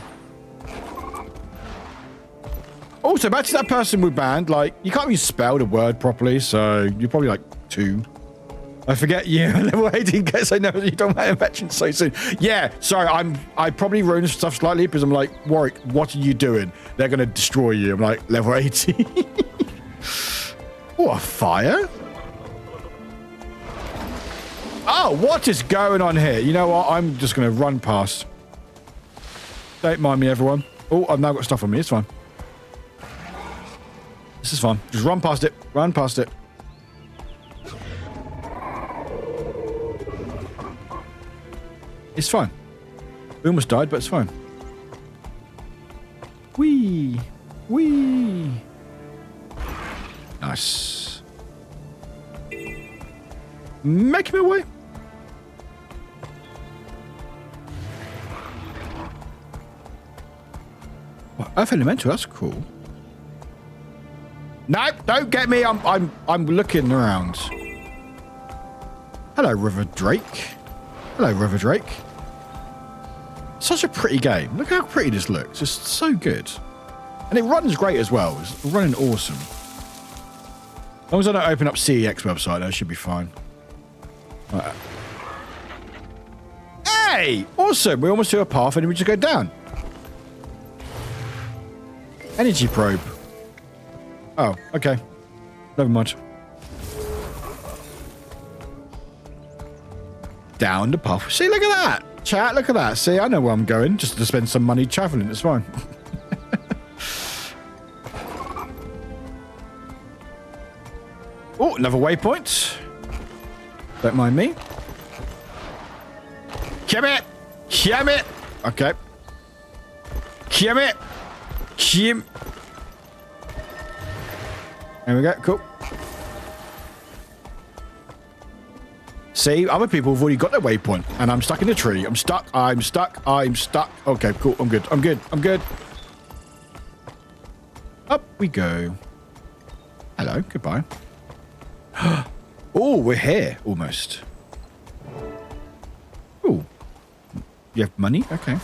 Also, back to that person we banned. Like, you can't even spell the word properly, so you're probably like 2. I forget you. Level 18 guess I know you don't want to mention so soon. Yeah, sorry. I probably ruined stuff slightly because I'm like, Warwick, what are you doing? They're gonna destroy you. I'm like, level 18. Oh, a fire. Oh, what is going on here? You know what? I'm just going to run past. Don't mind me, everyone. Oh, I've now got stuff on me. It's fine. This is fine. Just run past it. Run past it. It's fine. We almost died, but it's fine. Whee! Whee! Nice. Making my way. Well, Earth Elemental, that's cool. No, don't get me. I'm looking around. Hello, River Drake. Hello, River Drake. Such a pretty game. Look how pretty this looks. It's so good. And it runs great as well. It's running awesome. As long as I don't open up CEX website, that should be fine. Right. Hey! Awesome. We're almost to a path and we just go down. Energy probe. Oh, okay. Never mind. Down the path. See, look at that. Chat, look at that. See, I know where I'm going. Just to spend some money traveling. It's fine. Oh, another waypoint. Don't mind me. Come it. Come it. Okay. Come it. Come. There we go. Cool. See, other people have already got their waypoint, and I'm stuck in a tree. I'm stuck. I'm stuck. I'm stuck. Okay, cool. I'm good. I'm good. I'm good. Up we go. Hello. Goodbye. Oh, we're here almost. Oh, you have money? Okay.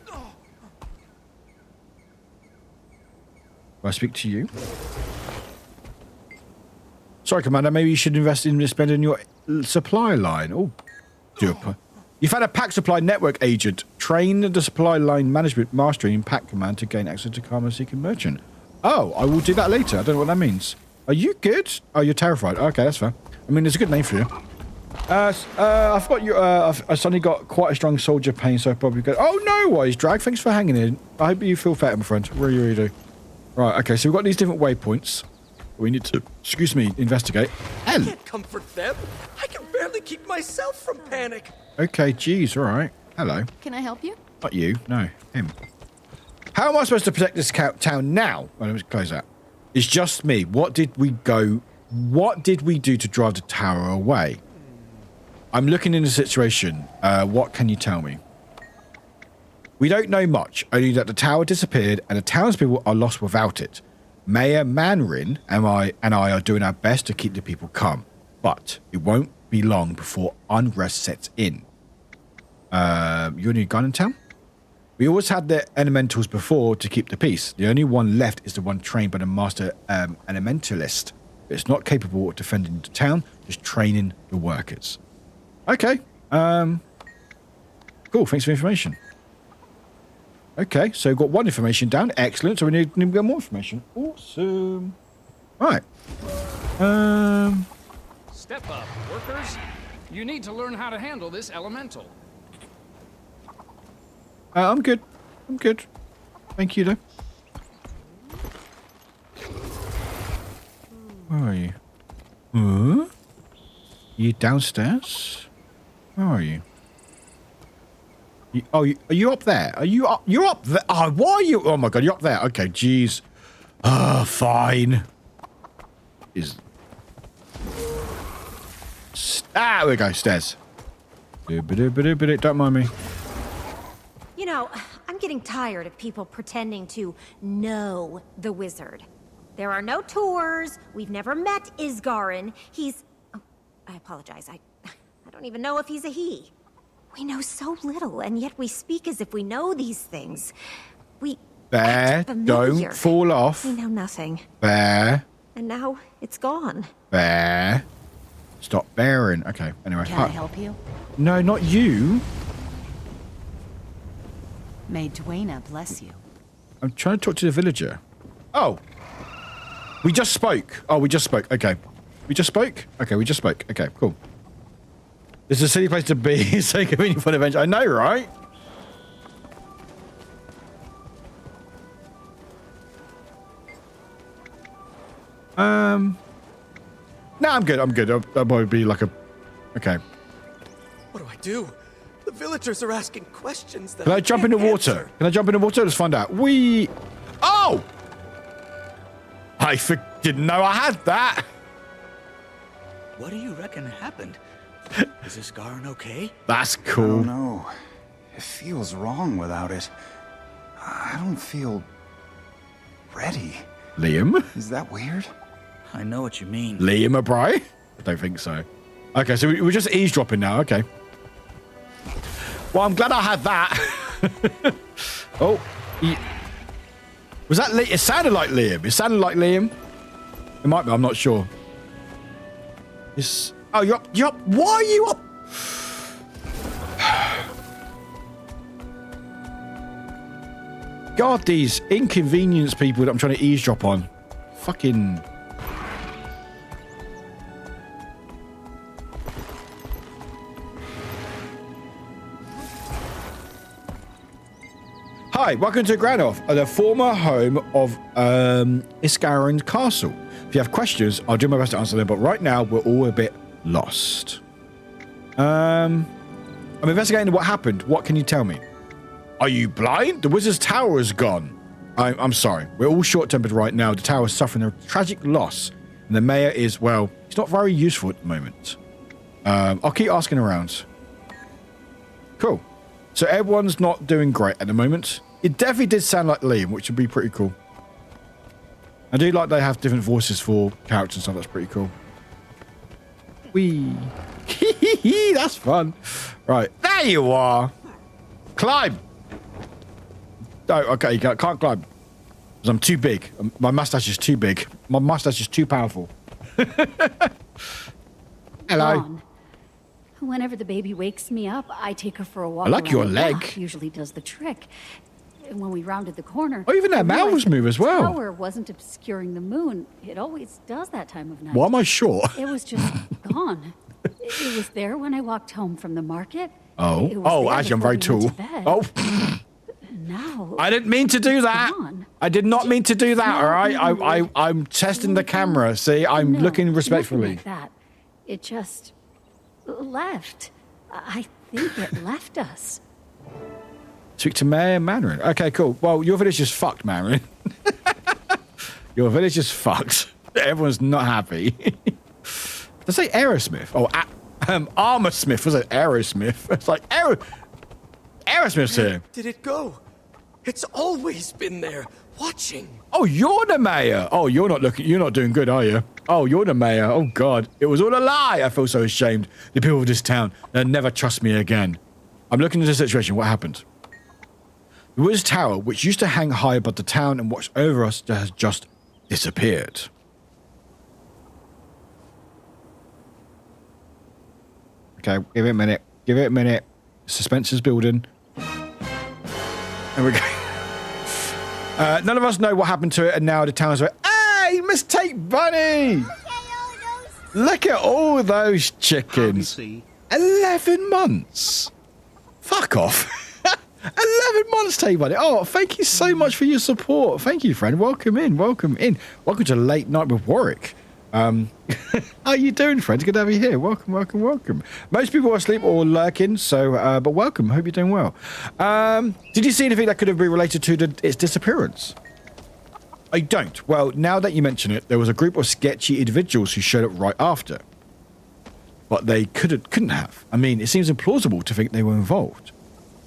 Do I speak to you? Sorry, Commander. Maybe you should invest in spending your supply line. Oh, you found a pack supply network agent. Train the supply line management mastery in pack command to gain access to karma-seeking merchant. Oh, I will do that later. I don't know what that means. Are you good? Oh, you're terrified. Okay, that's fair. I mean, it's a good name for you. I've got you. I've suddenly got quite a strong soldier pain, so I probably go. Oh no, worries, Drag. Thanks for hanging in. I hope you feel better, my friend. Really, really do. Right. Okay. So we've got these different waypoints. We need to, excuse me, investigate. I can't comfort them. I can barely keep myself from panic. Okay. Geez. All right. Hello. Can I help you? Not you. No. Him. How am I supposed to protect this town now? Well, let me close that. It's just me. What did we do to drive the tower away? I'm looking in the situation. What can you tell me? We don't know much, only that the tower disappeared and the townspeople are lost without it. Mayor Manrin and I are doing our best to keep the people calm, but it won't be long before unrest sets in. You need a gun in town? We always had the elementals before to keep the peace. The only one left is the one trained by the master elementalist. It's not capable of defending the town, just training the workers. Okay. Cool. Thanks for the information. Okay, so we've got one information down. Excellent. So we need to get more information. Awesome. Right. Step up, workers. You need to learn how to handle this elemental. I'm good. I'm good. Thank you, though. Where are you? You downstairs? Where are you? Are you up there? Are you up? You're up there. Oh, why are you? Oh my god, you're up there. Okay, jeez. Fine. There we go. Stairs. Don't mind me. You know, I'm getting tired of people pretending to know the wizard. There are no tours. We've never met Isgarin. He's... Oh, I apologize. I don't even know if he's a he. We know so little, and yet we speak as if we know these things. We... Bear, don't fall off. We know nothing. Bear. And now it's gone. Bear. Stop bearing. Okay, anyway. Can I help you? No, not you. May Dwayna bless you. I'm trying to talk to the villager. Oh. We just spoke. Oh, we just spoke. Okay. We just spoke? Okay, we just spoke. Okay, cool. This is a silly place to be. It's so convenient for an adventure. I know, right? No, I'm good. I'm good. That'll probably be like a... Okay. What do I do? The villagers are asking questions that Can I jump in the can't water? answer. Can I jump in the water? Let's find out. Oh! I didn't know I had that. What do you reckon happened? Is this Garin okay? That's I cool. don't know. It feels wrong without it. I don't feel ready. Liam? Is that weird? I know what you mean. Liam O'Brien? I don't think so. Okay, so we're just eavesdropping now. Okay. Well, I'm glad I had that. Oh. Was that Liam? It sounded like Liam. It sounded like Liam. It might be. I'm not sure. Oh, you're up. Why are you up? God, these inconvenience people that I'm trying to eavesdrop on. Fucking... Hi, welcome to Granov, the former home of Iskarin Castle. If you have questions, I'll do my best to answer them, but right now we're all a bit lost. I'm investigating what happened. What can you tell me? Are you blind? The wizard's tower is gone. I'm sorry. We're all short-tempered right now. The tower is suffering a tragic loss, and the mayor is, well, he's not very useful at the moment. I'll keep asking around. Cool. So everyone's not doing great at the moment. It definitely did sound like Liam, which would be pretty cool. I do like they have different voices for characters and stuff. That's pretty cool. Wee. That's fun. Right. There you are. Climb. Oh, okay. You can't climb. Because I'm too big. My mustache is too big. My mustache is too powerful. Hello. Dawn. Whenever the baby wakes me up, I take her for a walk. I like your around the leg. block. Usually does the trick. And when we rounded the corner, Oh, even their I realized mouths move as well. The tower wasn't obscuring the moon. It always does that time of night. Why am I short? It was just gone. It was there when I walked home from the market. Oh. It was Oh, there actually, I'm before very we tall. went to bed. Oh. Now I didn't mean to do that. gone. I did not mean to do that, Not all right? even I'm testing the camera. See, I'm No, looking nothing respectfully. like that. It just left. I think it left us. Speak to Mayor Mandarin. Okay, cool. Well, your village is fucked, Mandarin. Your village is fucked. Everyone's not happy. Did I say Aerosmith? Oh, Armorsmith. Was it Aerosmith? It's like Aerosmith's here. Did it go? It's always been there, watching. Oh, you're the mayor. Oh, you're not doing good, are you? Oh, you're the mayor. Oh, God. It was all a lie. I feel so ashamed. The people of this town, they'll never trust me again. I'm looking at the situation. What happened? The Wizard's Tower, which used to hang high above the town and watch over us, has just disappeared. Okay, give it a minute. Give it a minute. Suspense is building. There we go. None of us know what happened to it, and now the town's like, hey, Mistake Bunny! Look at all those chickens. 11 months. Fuck off. 11 months, Take Bunny. Oh, thank you so much for your support. Thank you, friend. Welcome in. Welcome in. Welcome to Late Night with Warwick. How are you doing, friends? Good to have you here. Welcome, welcome, welcome. Most people are asleep or lurking, so but welcome. Hope you're doing well. Did you see anything that could have been related to its disappearance? I don't. Well, now that you mention it, there was a group of sketchy individuals who showed up right after, but they couldn't have. I mean, it seems implausible to think they were involved.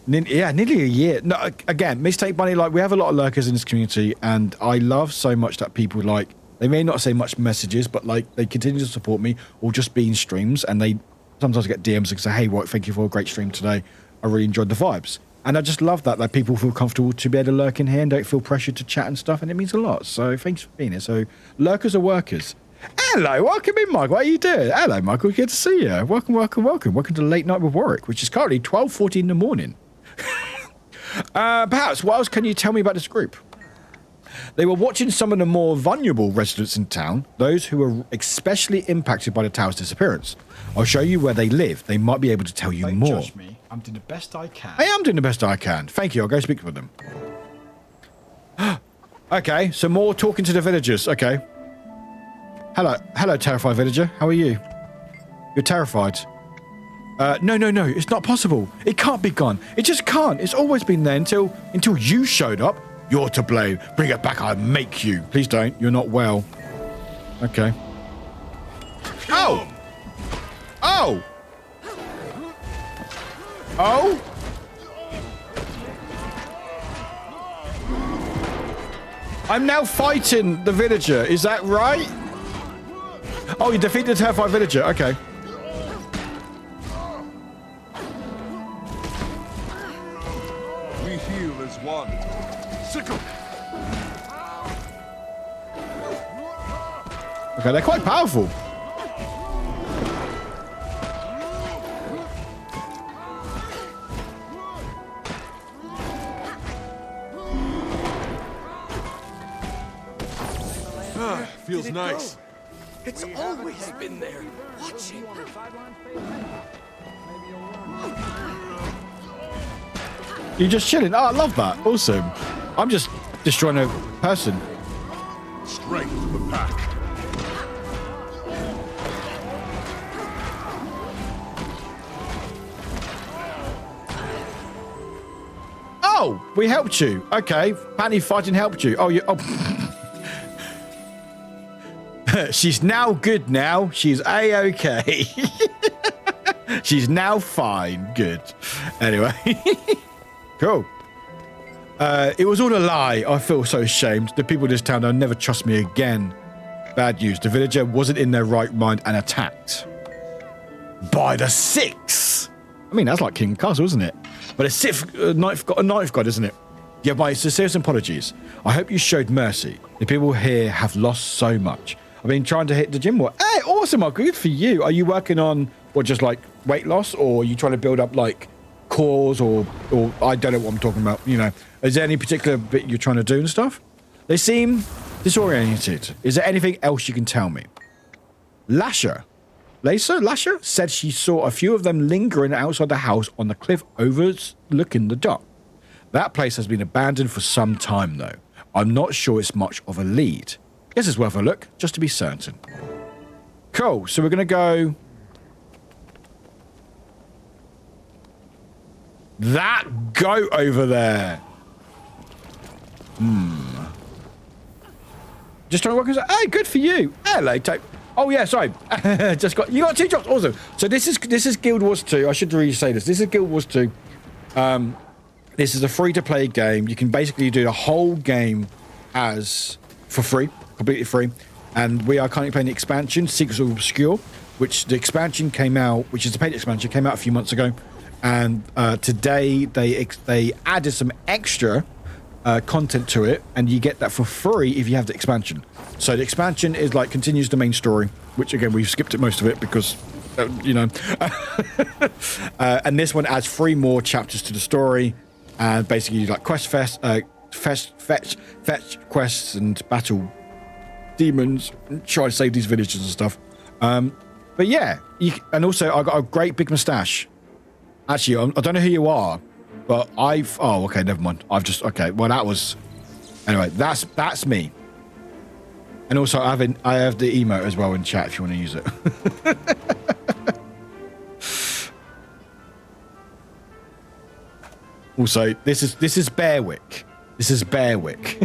Nearly a year. No, again, Mistake Bunny. Like, we have a lot of lurkers in this community, and I love so much that people like. They may not say much messages, but like they continue to support me or just be in streams, and they sometimes get DMs and say, hey, Warwick, thank you for a great stream today. I really enjoyed the vibes. And I just love that people feel comfortable to be able to lurk in here and don't feel pressured to chat and stuff, and it means a lot. So thanks for being here. So lurkers are workers. Hello, welcome in, Michael. How are you doing? Hello, Michael. Good to see you. Welcome, welcome, welcome. Welcome to Late Night with Warwick, which is currently 12:40 in the morning. Perhaps, what else can you tell me about this group? They were watching some of the more vulnerable residents in town, those who were especially impacted by the tower's disappearance. I'll show you where they live. They might be able to tell you Don't more. judge me. I'm doing the best I can. I am doing the best I can. Thank you. I'll go speak with them. Okay, so more talking to the villagers. Okay. Hello, terrified villager. How are you? You're terrified. No. It's not possible. It can't be gone. It just can't. It's always been there until you showed up. You're to blame. Bring it back. I make you. Please don't. You're not well. Okay. Oh! Oh! Oh! I'm now fighting the villager. Is that right? Oh, you defeated the terrified villager. Okay. We heal as one. Sickle. Okay, they're quite powerful. Feels nice. It's always been there, watching. You're just chilling. Oh, I love that. Awesome. I'm just destroying a person. Strength of the pack. Oh, we helped you. Okay. Apparently fighting helped you. Oh, you. Oh. She's now good now. She's A-okay. She's now fine. Good. Anyway. Cool. It was all a lie. I feel so ashamed. The people of this town will never trust me again. Bad news. The villager wasn't in their right mind and attacked. By the six. I mean, that's like King Castle, isn't it? But a sixth knife god, isn't it? Yeah, my sincerest apologies. I hope you showed mercy. The people here have lost so much. I've been trying to hit the gym more. Hey, awesome, Mark. Good for you. Are you working on, what, just like weight loss? Or are you trying to build up like cores or I don't know what I'm talking about. You know, is there any particular bit you're trying to do and stuff? They seem disoriented. Is there anything else you can tell me? Lasher said she saw a few of them lingering outside the house on the cliff overlooking the dock. That place has been abandoned for some time, though. I'm not sure it's much of a lead. Guess it's worth a look, just to be certain. Cool, so we're going to go... That goat over there. Just trying to work out. Hey, good for you. Hello, Tape. Oh yeah, sorry. You got 2 jobs. Awesome. So this is Guild Wars 2. I should really say this. This is Guild Wars 2. This is a free-to-play game. You can basically do the whole game for free, completely free. And we are currently playing the expansion, Secrets of Obscure, which the expansion came out, which is the paid expansion, came out a few months ago. And today they added some extra content to it, and you get that for free if you have the expansion. So the expansion is like continues the main story, which again we've skipped it most of it because you know. And this one adds 3 more chapters to the story, and basically like fetch quests and battle demons, and try to save these villages and stuff. But yeah, and also I got a great big mustache. Actually, I don't know who you are, but oh, okay, never mind. Okay, well, that was... Anyway, that's me. And also, I have the emote as well in chat if you want to use it. Also, this is Warwick. This is Warwick.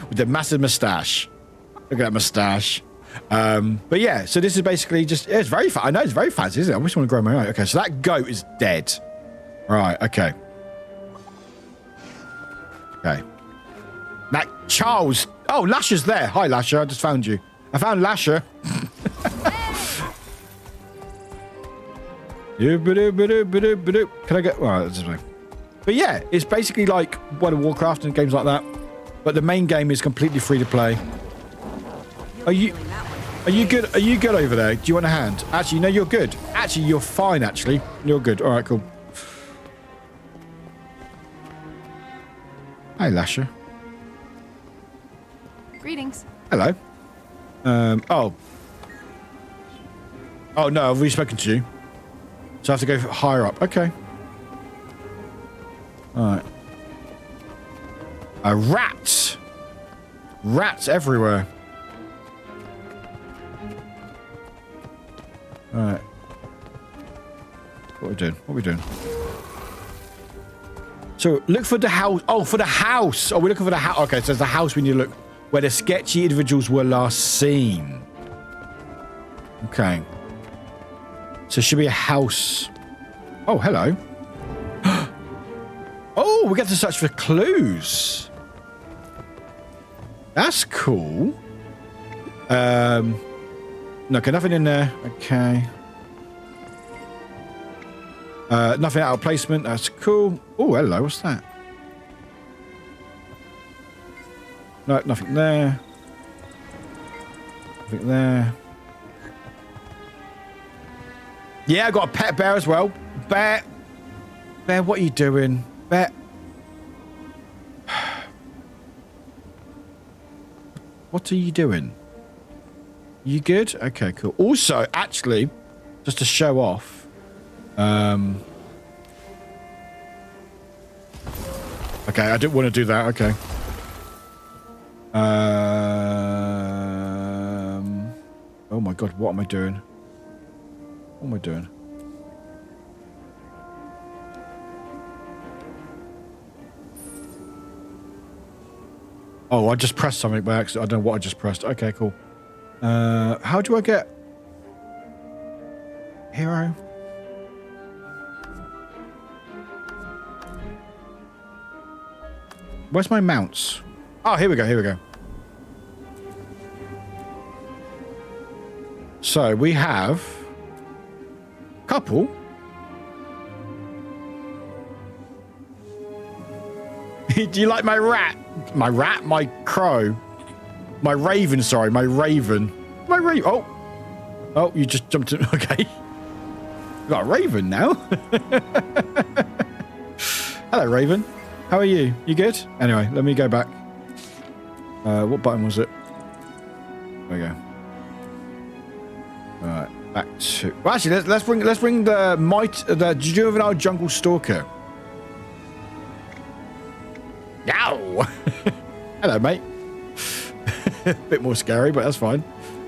With the massive mustache. Look at that mustache. But yeah, so this is basically just, it's very fun. I know it's very fancy, isn't it? I just want to grow my own. Okay, so that goat is dead. Right, okay. Okay. That Charles. Oh, Lasher's there. Hi, Lasher. I just found you. I found Lasher. Can I get... Well, this way. But yeah, it's basically like World of Warcraft and games like that. But the main game is completely free to play. Are you good? Are you good over there? Do you want a hand? Actually, no, you're good. Actually, you're fine, actually. You're good. All right, cool. Hi, Lasher. Greetings. Hello. Oh. Oh, no, I've already spoken to you. So I have to go higher up. Okay. Alright. Rats! Rats everywhere. Alright. What are we doing? What are we doing? So, look for the house. Oh, for the house. Oh, we're looking for the house. Okay, so it's the house we need to look where the sketchy individuals were last seen. Okay. So, should be a house. Oh, hello. Oh, we get to search for clues. That's cool. No, okay, nothing in there. Okay. Nothing out of placement. That's cool. Oh, hello. What's that? No, nothing there. Nothing there. Yeah, I got a pet bear as well. Bear. Bear, what are you doing? Bear. What are you doing? You good? Okay, cool. Also, actually, just to show off, okay, I didn't want to do that. Okay. Oh my god, what am I doing? What am I doing? Oh, I just pressed something by accident. I don't know what I just pressed. Okay, cool. How do I get hero? Where's my mounts? Oh, here we go. Here we go. So we have a couple. Do you like my rat? My rat? My crow? My raven, sorry. My raven. My raven. Oh. Oh, you just jumped in. Okay. You got a raven now. Hello, raven. How are you? You good? Anyway, let me go back. What button was it? There we go. All right, back to. Well, actually, let's bring the juvenile jungle stalker. Yow! Hello, mate. Bit more scary, but that's fine.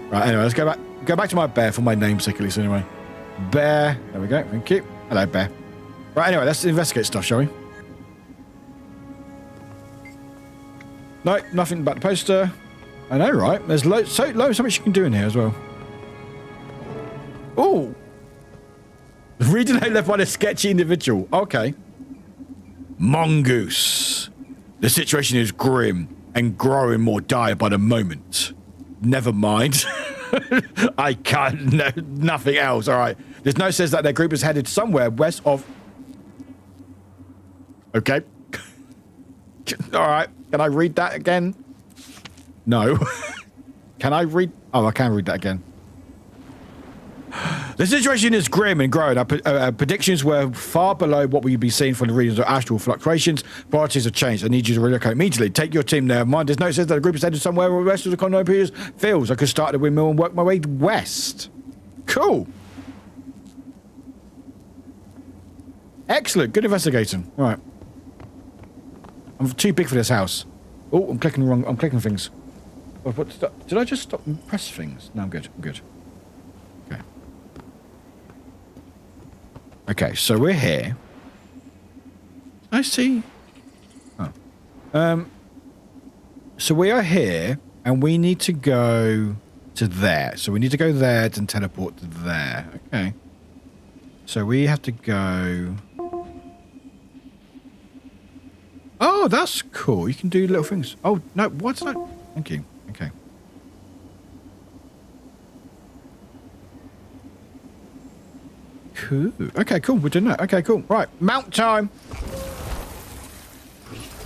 Right, anyway, let's go back to my bear for my namesake at least. Anyway, bear. There we go. Thank you. Hello, bear. Right, anyway, let's investigate stuff, shall we? No, nothing but the poster. I know, right? There's so much you can do in here as well. Oh, read a note left by a sketchy individual. Okay. Mongoose. The situation is grim and growing more dire by the moment. Never mind. I can't. No, nothing else. All right. This note says that their group is headed somewhere west of. Okay. All right. Can I read that again? No. Can I read? Oh, I can read that again. The situation is grim and growing. Our predictions were far below what we'd be seeing from the regions of astral fluctuations. Priorities have changed. I need you to relocate immediately. Take your team there. Mind, this note says that the group is headed somewhere where the rest of the colony feels I could start at the windmill and work my way west. Cool. Excellent. Good investigating. All right. I'm too big for this house. Oh, I'm clicking wrong. I'm clicking things. Did I just stop and press things? No, I'm good. I'm good. Okay. Okay, so we're here. I see. Oh. So we are here, and we need to go to there. So we need to go there and teleport to there. Okay. So we have to go. Oh, that's cool. You can do little things. Oh, no. What's that? Thank you. Okay. Cool. Okay, cool. We're doing that. Okay, cool. Right. Mount time.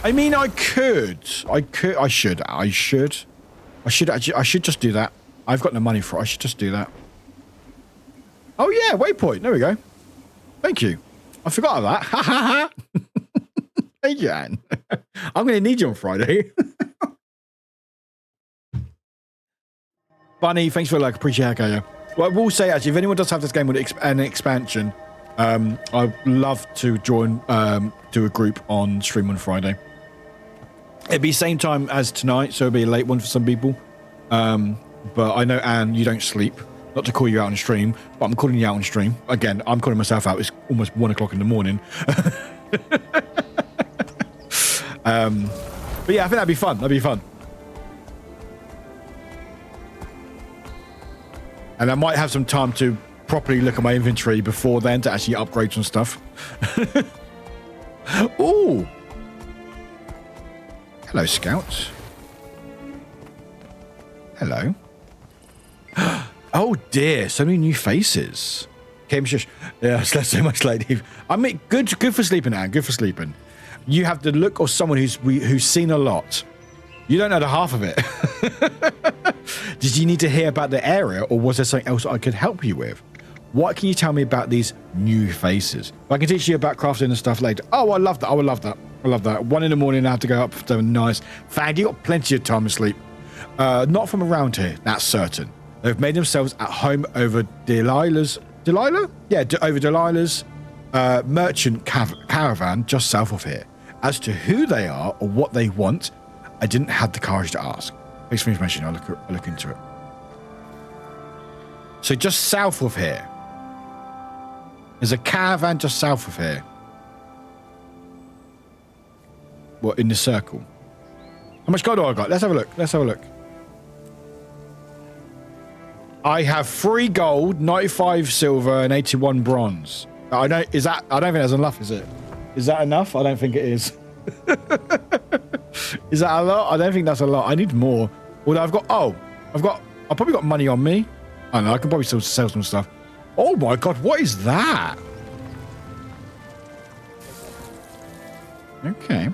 I mean, I should just do that. I've got no money for it. I should just do that. Oh, yeah. Waypoint. There we go. Thank you. I forgot about that. Ha ha ha. Hey, Jan. I'm going to need you on Friday. Bunny, thanks for the like. Appreciate it, yeah. Well, I will say, actually, if anyone does have this game with an expansion, I'd love to join, do a group on stream on Friday. It'd be same time as tonight, so it'll be a late one for some people. But I know, Anne, you don't sleep. Not to call you out on stream, but I'm calling you out on stream. Again, I'm calling myself out. It's almost 1 o'clock in the morning. But yeah, I think that'd be fun. That'd be fun. And I might have some time to properly look at my inventory before then to actually upgrade some stuff. Ooh. Hello, Scouts. Hello. Oh dear, so many new faces. Kim Shush. Yeah, that's so much late. I mean, good for sleeping, Anne. Good for sleeping. You have the look of someone who's seen a lot. You don't know the half of it. Did you need to hear about the area, or was there something else I could help you with? What can you tell me about these new faces? I can teach you about crafting and stuff later. Oh, I love that. I would love that. I love that. 1 in the morning, I have to go up for nice. Fag, you got plenty of time to sleep. Not from around here, that's certain. They've made themselves at home over Delilah's. Delilah? Yeah, over Delilah's merchant caravan just south of here. As to who they are or what they want, I didn't have the courage to ask. Thanks for the information. I'll look into it. So just south of here. There's a caravan just south of here. What, in the circle? How much gold do I got? Let's have a look. Let's have a look. I have 3 gold, 95 silver, and 81 bronze. I don't think that's enough, is it? Is that enough? I don't think it is. Is that a lot? I don't think that's a lot. I need more. Although I've probably got money on me. I don't know, I can probably still sell some stuff. Oh my god, what is that? Okay.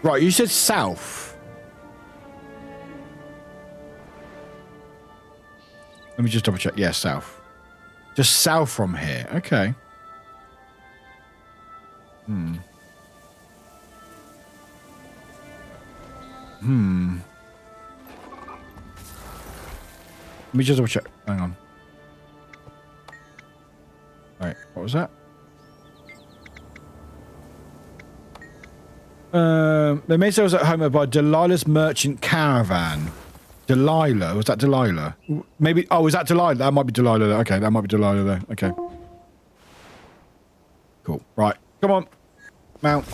Right, you said south. Let me just double check. Yeah, south. Just south from here. Okay. Let me just double check. Hang on. Right, what was that? They made themselves at home by Delilah's merchant caravan. Delilah, was that Delilah? Maybe. Oh, is that Delilah? That might be Delilah there. Okay, that might be Delilah there. Okay. Cool. Right, come on, mount.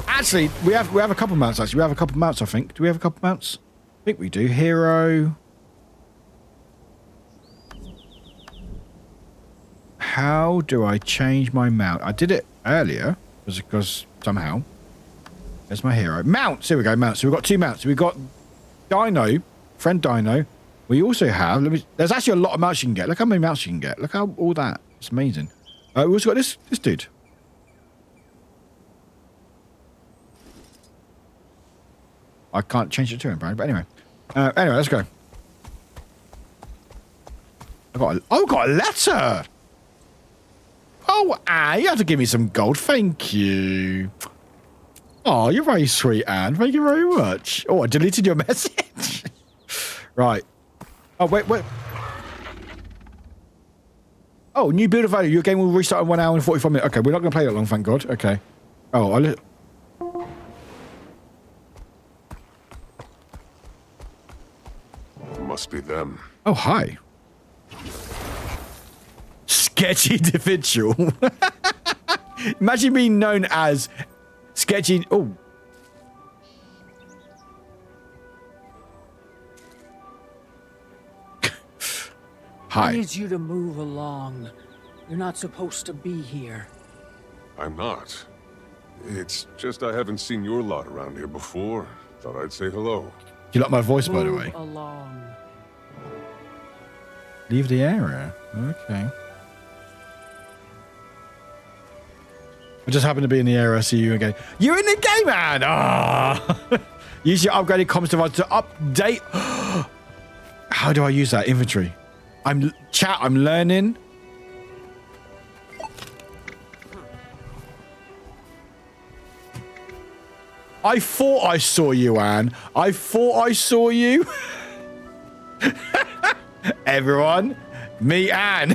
Actually, we have a couple mounts. Actually, we have a couple mounts. I think. Do we have a couple mounts? I think we do. Hero. How do I change my mount? I did it earlier because somehow. There's my hero. Mounts. Here we go. Mounts. So we've got 2 mounts. We've got Dino, friend Dino. We also have. There's actually a lot of mounts you can get. Look how many mounts you can get. Look how all that. It's amazing. We also got this dude. I can't change it to him, but anyway. Anyway, let's go. I got a letter. Oh, Anne, you have to give me some gold. Thank you. Oh, you're very sweet, Anne. Thank you very much. Oh, I deleted your message. Right. Oh, wait. Oh, new build of value. Your game will restart in 1 hour and 45 minutes. Okay, we're not going to play that long, thank God. Okay. Oh, Must be them. Oh, hi. Sketchy individual. Imagine being known as sketchy. Oh. Hi. I need you to move along. You're not supposed to be here. I'm not. It's just I haven't seen your lot around here before. Thought I'd say hello. Do you like my voice, by the way? Along. Leave the area. Okay. I just happen to be in the area. I see you again. You're in the game, man. Ah. Use your upgraded comms device to update. How do I use that inventory? I'm learning. I thought I saw you, Anne. I thought I saw you. Everyone, meet Anne.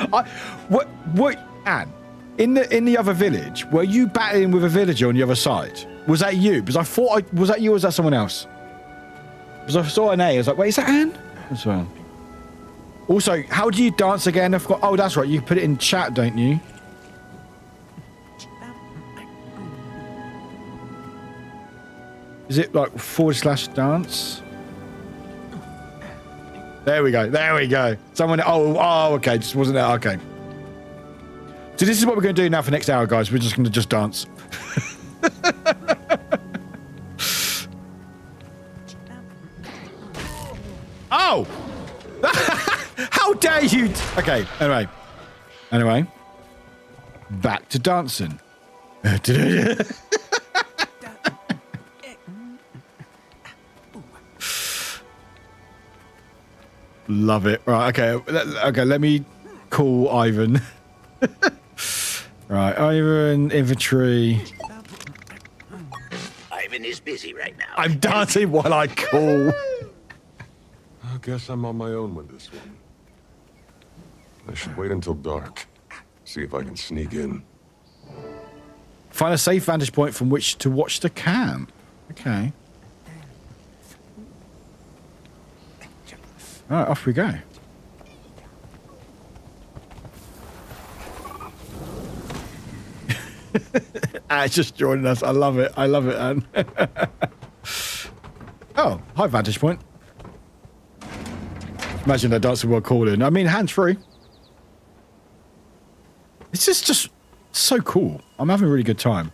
What, Anne? In the other village, were you battling with a villager on the other side? Was that you? Because I thought was that you or was that someone else? Because I saw an A, I was like, wait, is that Anne? As well. Also, how do you dance again? I forgot. Oh, that's right. You put it in chat, don't you? Is it like / dance? There we go. There we go. Someone. Oh, okay. Just wasn't that. Okay. So this is what we're going to do now for the next hour, guys. We're just going to just dance. Oh! How dare you? Okay. Anyway. Back to dancing. Love it. Right. Okay. Let me call Ivan. Right, Ivan, infantry. Ivan is busy right now. I'm dancing while I call. I guess I'm on my own with this one. I should wait until dark. See if I can sneak in. Find a safe vantage point from which to watch the camp. Okay. All right, off we go. It's just joining us. I love it. Anne. Oh, high vantage point. Imagine that dancing while calling. I mean, hands free. It's just so cool. I'm having a really good time.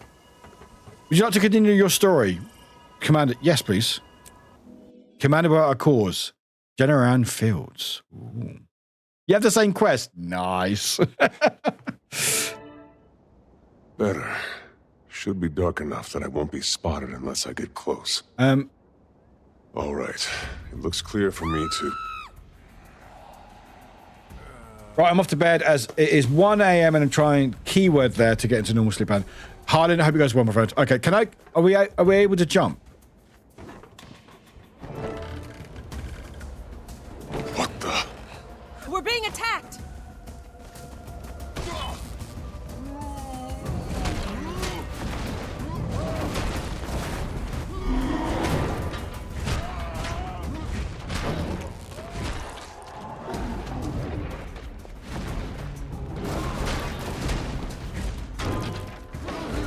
Would you like to continue your story? Commander, yes, please. Commander about our cause. General Ann Fields. Ooh. You have the same quest. Nice. Better. Should be dark enough that I won't be spotted unless I get close. All right. It looks clear for me to... Right, I'm off to bed as it is 1 a.m. and I'm trying keyword there to get into normal sleep pattern. Harlan, I hope you guys are well, my friend. Okay, are we able to jump? What the? We're being attacked.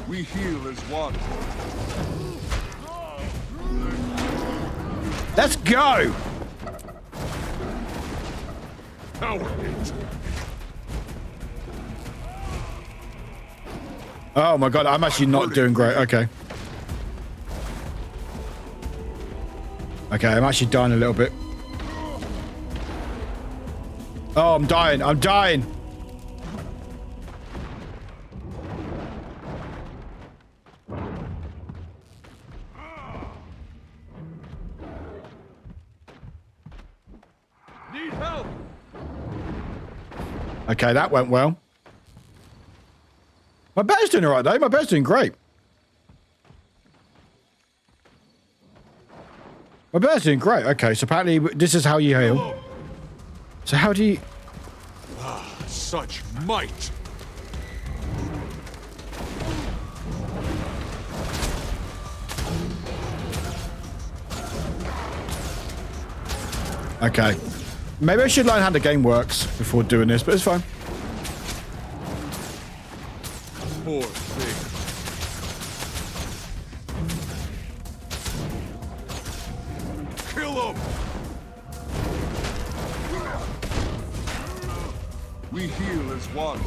We heal as one. Let's go! Power hit. Oh my god, I'm actually not doing great. Okay. Okay, I'm actually dying a little bit. Oh, I'm dying. Need help. Okay, that went well. My bear's doing all right, though. My bear's doing great. Okay, so apparently this is how you heal. So how do you... Such might. Okay. Maybe I should learn how the game works before doing this, but it's fine. Poor thing. Kill him. We heal as one.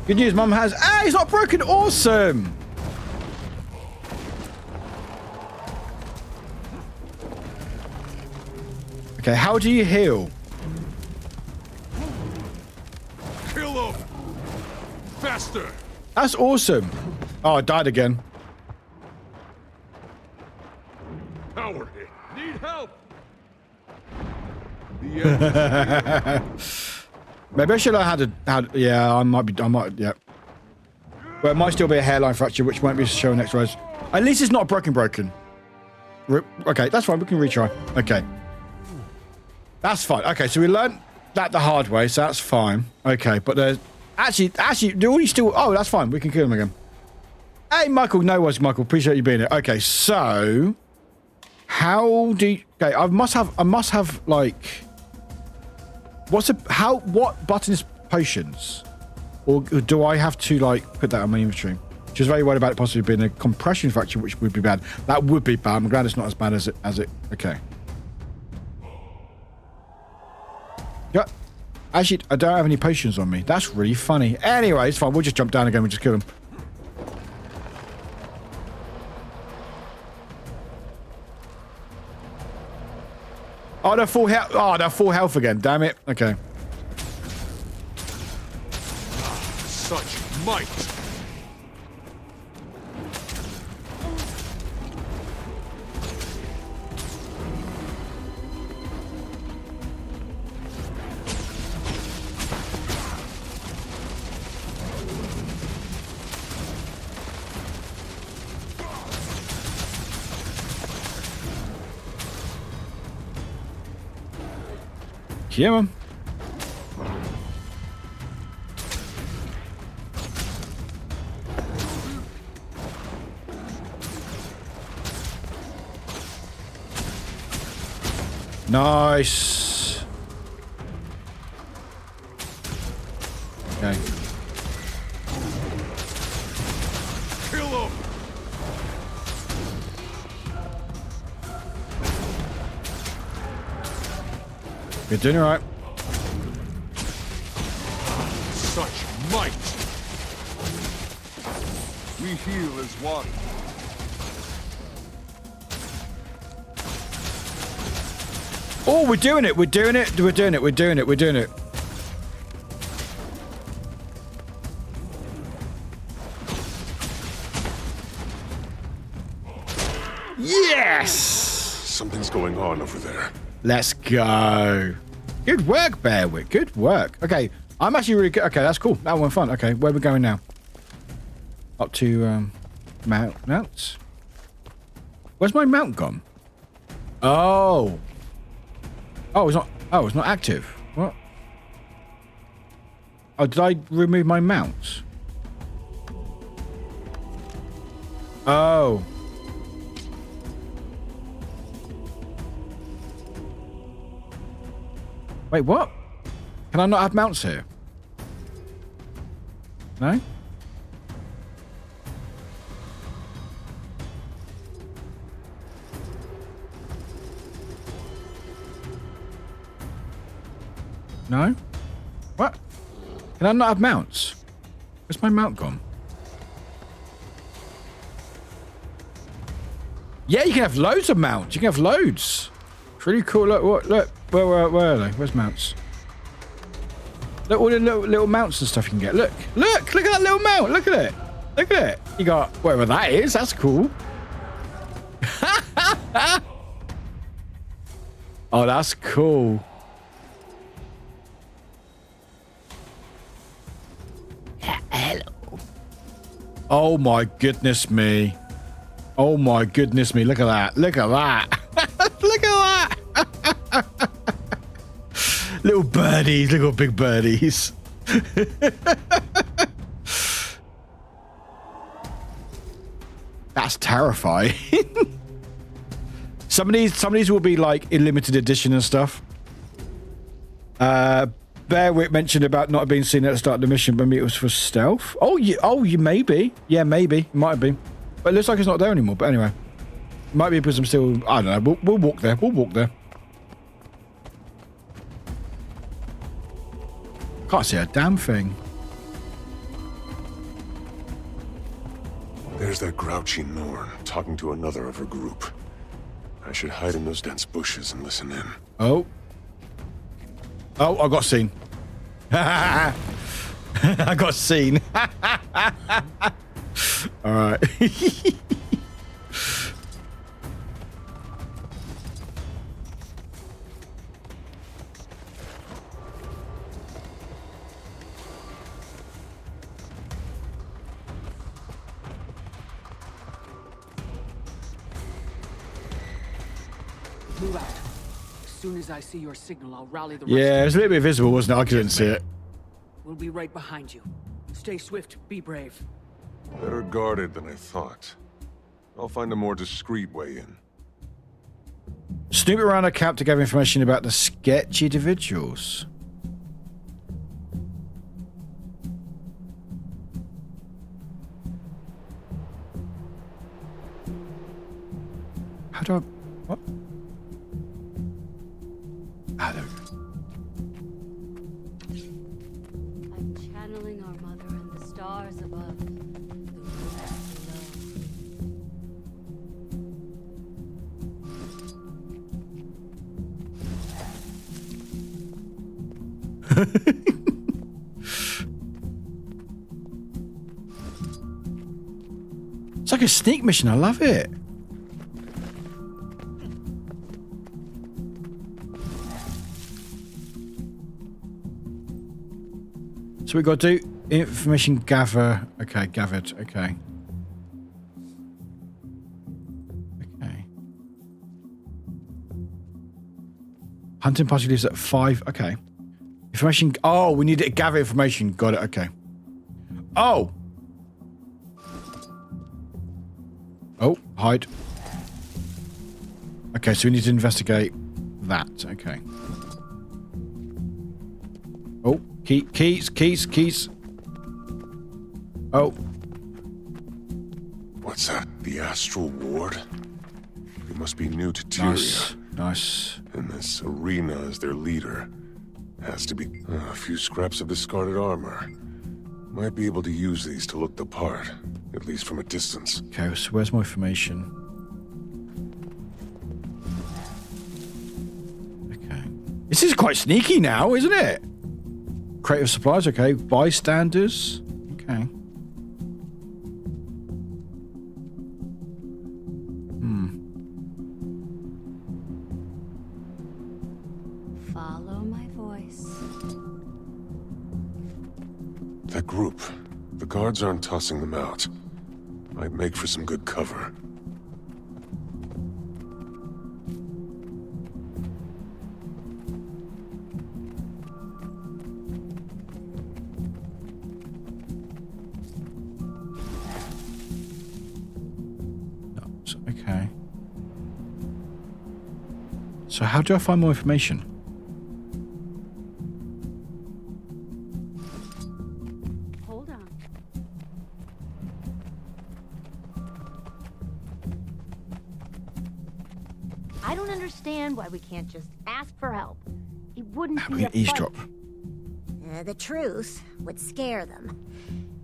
Good news, Mum has... Ah, he's not broken. Awesome. Okay, how do you heal? Kill him. Faster. That's awesome. Oh, I died again. Power hit. Need help. The end. Maybe I should learn how to, yeah, I might, yeah. But it might still be a hairline fracture, which won't be shown next rise. At least it's not broken. Okay, that's fine. We can retry. Okay. That's fine. Okay, so we learned that the hard way, so that's fine. Okay, but there's... Actually, do we still... Oh, that's fine. We can kill him again. Hey, Michael. No worries, Michael. Appreciate you being here. Okay, so... How do you... Okay, I must have, like... What button is potions? Or do I have to, like, put that on my inventory? She was very worried about it possibly being a compression fracture, which would be bad. That would be bad. I'm glad it's not as bad as it... Okay. Yeah. Actually, I don't have any potions on me. That's really funny. Anyway, it's fine. We'll just jump down again. We'll just kill him. Oh, they're full health. Oh, they're full health again. Damn it. Okay. Such might. Yeah, man. Nice. Okay. Kill him. You're doing all right. Such might. We heal as one. Oh, we're doing it. We're doing it. We're doing it. We're doing it. We're doing it. Yes! Something's going on over there. Let's go. Good work, Bearwick. Good work. Okay, I'm actually really good. Okay, that's cool. That one fun. Okay, where are we going now? Up to mounts. Where's my mount gone? Oh. Oh, it's not. Oh, it's not active. What? Oh, did I remove my mount? Oh. Wait, what? Can I not have mounts here? No? No? What? Can I not have mounts? Where's my mount gone? Yeah, you can have loads of mounts. You can have loads. It's really cool. Look, what? Look. Where are they? Where's mounts? Look, all the little mounts and stuff you can get. Look at that little mount. Look at it. Look at it. You got whatever that is. That's cool. Oh, that's cool. Hello. Oh my goodness me. Oh my goodness me. Look at that. Look at that. Look at that. Little birdies, little big birdies. That's terrifying. Some of these will be like in limited edition and stuff. Bearwick mentioned about not being seen at the start of the mission, but maybe it was for stealth. Oh, you maybe. Yeah, maybe. It might have been. But it looks like it's not there anymore. But anyway. Might be because I'm still... I don't know. We'll walk there. We'll walk there. Can't see a damn thing. There's that grouchy Norn talking to another of her group. I should hide in those dense bushes and listen in. Oh. Oh, I got seen. I got seen. All right. soon as I see your signal, I'll rally the rest. Yeah, it was a little bit visible, wasn't it? I couldn't see it. We'll be right behind you. Stay swift, be brave. Better guarded than I thought. I'll find a more discreet way in. Snoop around a camp to gather information about the sketchy individuals. How do I... What? Ah, there we go. I'm channeling our mother and the stars above. The It's like a sneak mission. I love it. So we got to do information gather. Okay, gathered. Okay. Okay. Hunting party leaves at 5. Okay. Information. Oh, we need to gather information. Got it. Okay. Oh. Oh, hide. Okay, so we need to investigate that. Okay. Oh, keys. Oh. What's that? The Astral Ward? They must be new to Tyria. Nice. And this Arena is their leader. Has to be a few scraps of discarded armor. Might be able to use these to look the part, at least from a distance. Okay, so where's my information? Okay. This is quite sneaky now, isn't it? Creative supplies, okay. Bystanders. Okay. Follow my voice. That group. The guards aren't tossing them out. Might make for some good cover. Okay. So how do I find more information? Hold on. I don't understand why we can't just ask for help. It wouldn't How be we a eavesdrop? The truth would scare them.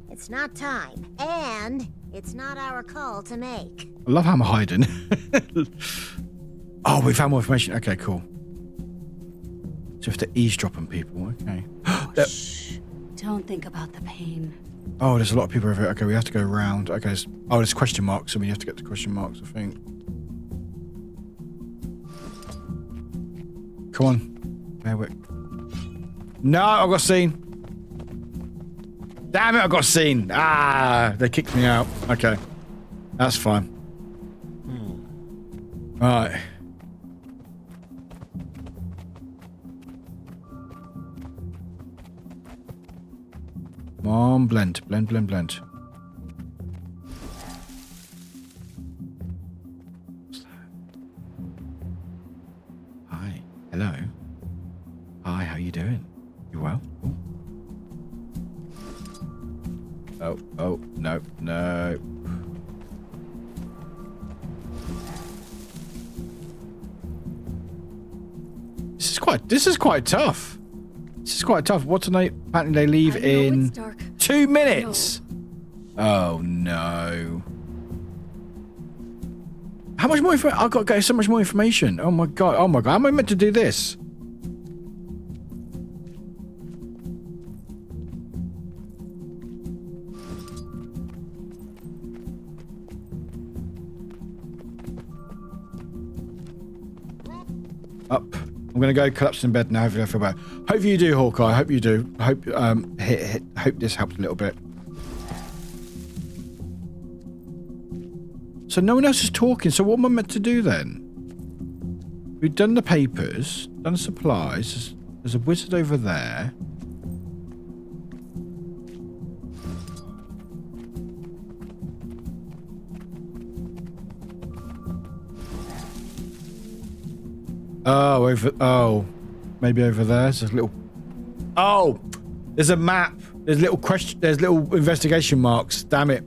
It's not time, and it's not our call to make. I love how I'm hiding. Oh, we found more information. Okay, cool. So you have to eavesdrop on people. Okay. Shh. Don't think about the pain. Oh, there's a lot of people over here. Okay, we have to go around. Okay, oh, there's question marks, so we have to get to question marks, I think. Come on. Warwick. No, I got seen. Damn it, I got seen. Ah, they kicked me out. Okay. That's fine. Right. Come on, blend. Blend. What's that? Hi. Hello. Hi, how you doing? You well? Ooh. Oh, no. This is quite tough. What's the night? Apparently they leave in 2 minutes. No. Oh no. How much more information? I've got to get so much more information. Oh my god. How am I meant to do this? Up. I'm gonna go collapse in bed now. Hopefully I feel better. Hope you do, Hawkeye. I hope you do. Hope this helped a little bit. So no one else is talking. So what am I meant to do then? We've done the papers. done supplies. There's a wizard over there. Oh, maybe over there. There's a little. Oh, there's a map. There's little question. There's little investigation marks. Damn it.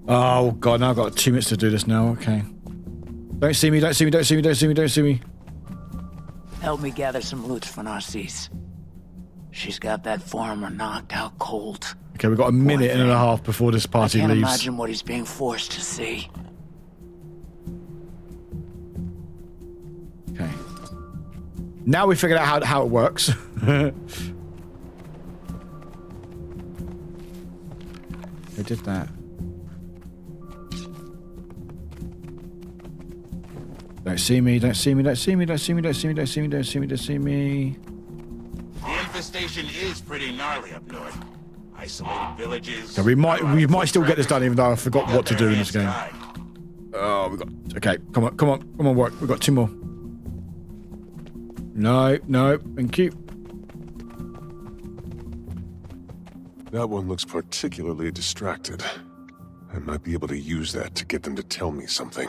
Oh god, now I've got 2 minutes to do this now. Okay. Don't see me. Don't see me. Don't see me. Don't see me. Don't see me. Help me gather some loot for Narcisse. She's got that farmer knocked out cold. Okay, we've got a minute and a half before this party I can't leaves. imagine what he's being forced to see. Okay. Now we figured out how it works. I did that. Don't see me, don't see me, don't see me, don't see me, don't see me, don't see me, don't see me, don't see me. The infestation is pretty gnarly up north. Isolated villages. So we might still get this done, even though I forgot what to do in this game. Oh, we got. Okay, come on, work. We got 2 more. No, thank you. That one looks particularly distracted. I might be able to use that to get them to tell me something.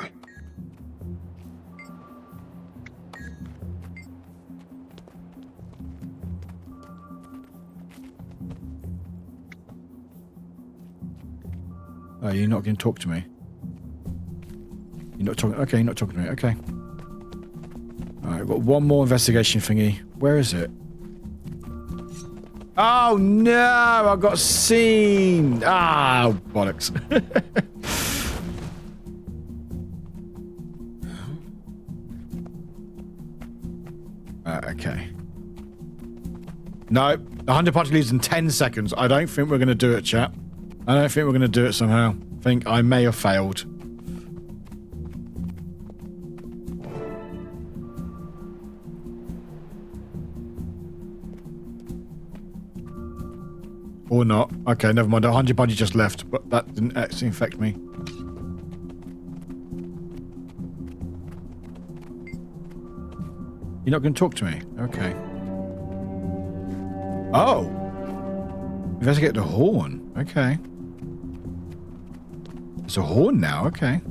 Oh, you're not going to talk to me. You're not talking. Okay, you're not talking to me. Okay. All right, we've got one more investigation thingy. Where is it? Oh no! I got seen. Ah, bollocks. Okay. No, 100 party leaves in 10 seconds. I don't think we're going to do it, chat. I don't think we're going to do it somehow. I think I may have failed. Or not. Okay, never mind. 100 budgie just left, but that didn't actually infect me. You're not going to talk to me? Okay. Oh! Investigate the horn. Okay. It's a horn now. Okay.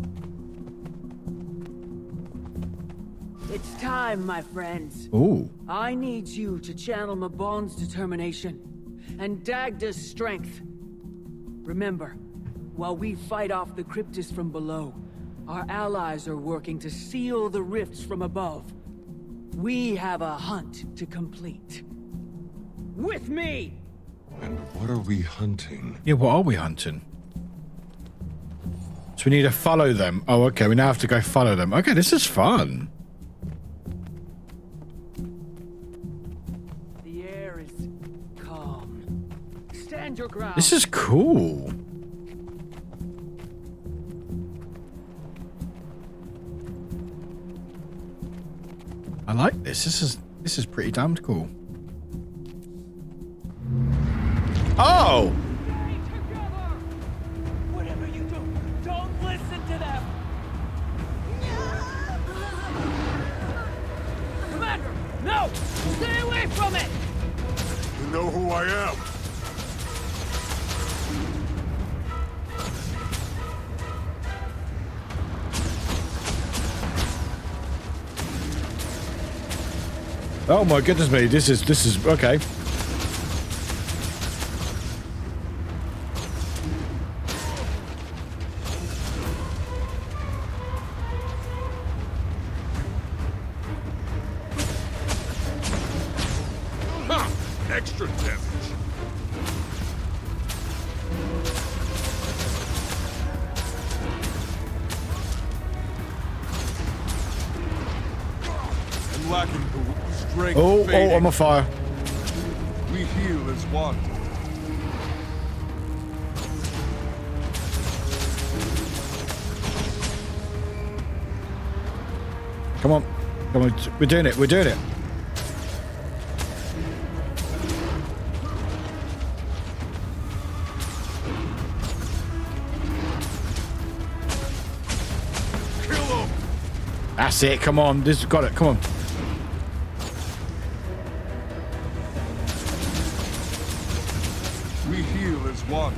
It's time, my friends. Ooh. I need you to channel Mabon's determination and Dagda's strength. Remember, while we fight off the cryptists from below, our allies are working to seal the rifts from above. We have a hunt to complete. With me! And what are we hunting? Yeah, what are we hunting? So we need to follow them. Oh, okay. We now have to go follow them. Okay, this is fun. The air is calm. Stand your ground. This is cool. I like this. This is pretty damned cool. Oh! Whatever you do, don't listen to them. Commander, no! Stay away from it! You know who I am. Oh my goodness me, this is okay. Ha! Extra damage. I'm lacking the strength. Oh, fading. I'm on fire. We heal as one. Come on. Come on. We're doing it. We're doing it. Kill him. That's it. Come on. This got it. Come on. We heal as one.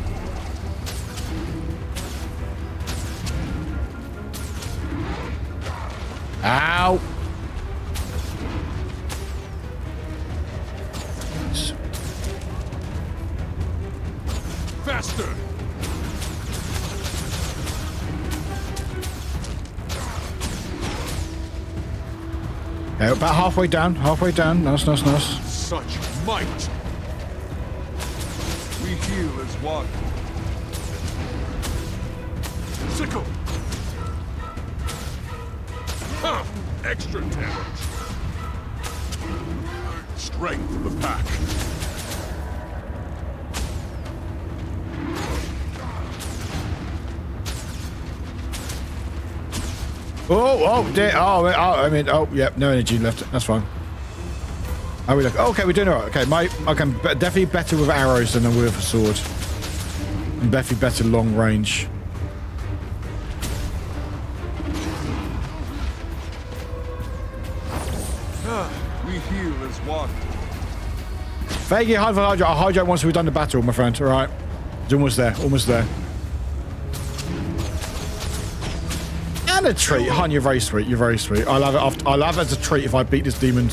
Ow! Faster! Okay, about halfway down. Halfway down. Nice, nice, nice. Such might! We heal as one. Sickle! Ha! Extra damage. Strength of the pack. Yep, no energy left. That's fine. How we look? Okay, we're doing all right. Okay, I'm definitely better with arrows than with a sword. I'm definitely better long range. We heal as one. Thank you, Hydro. I'll hydrate once we've done the battle, my friend. All right. It's almost there. Almost there. And a treat. Hun, you're very sweet. You're very sweet. I'll have it as a treat if I beat this demon.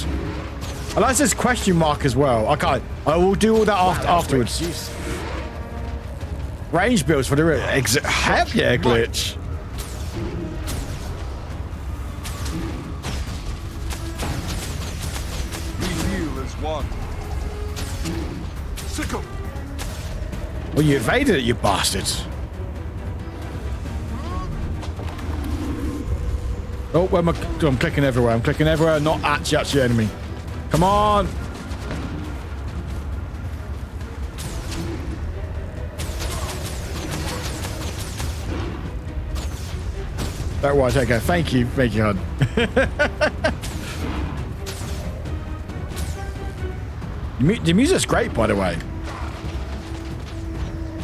I like this question mark as well. I will do all that afterwards. Range builds for the real. Heck yeah, glitch. We heal as one. Sickle. Well, you evaded it, you bastards. Oh, where am I? I'm clicking everywhere. I'm clicking everywhere, not actually the enemy. Come on. That was okay. Thank you, hon. The music's great, by the way.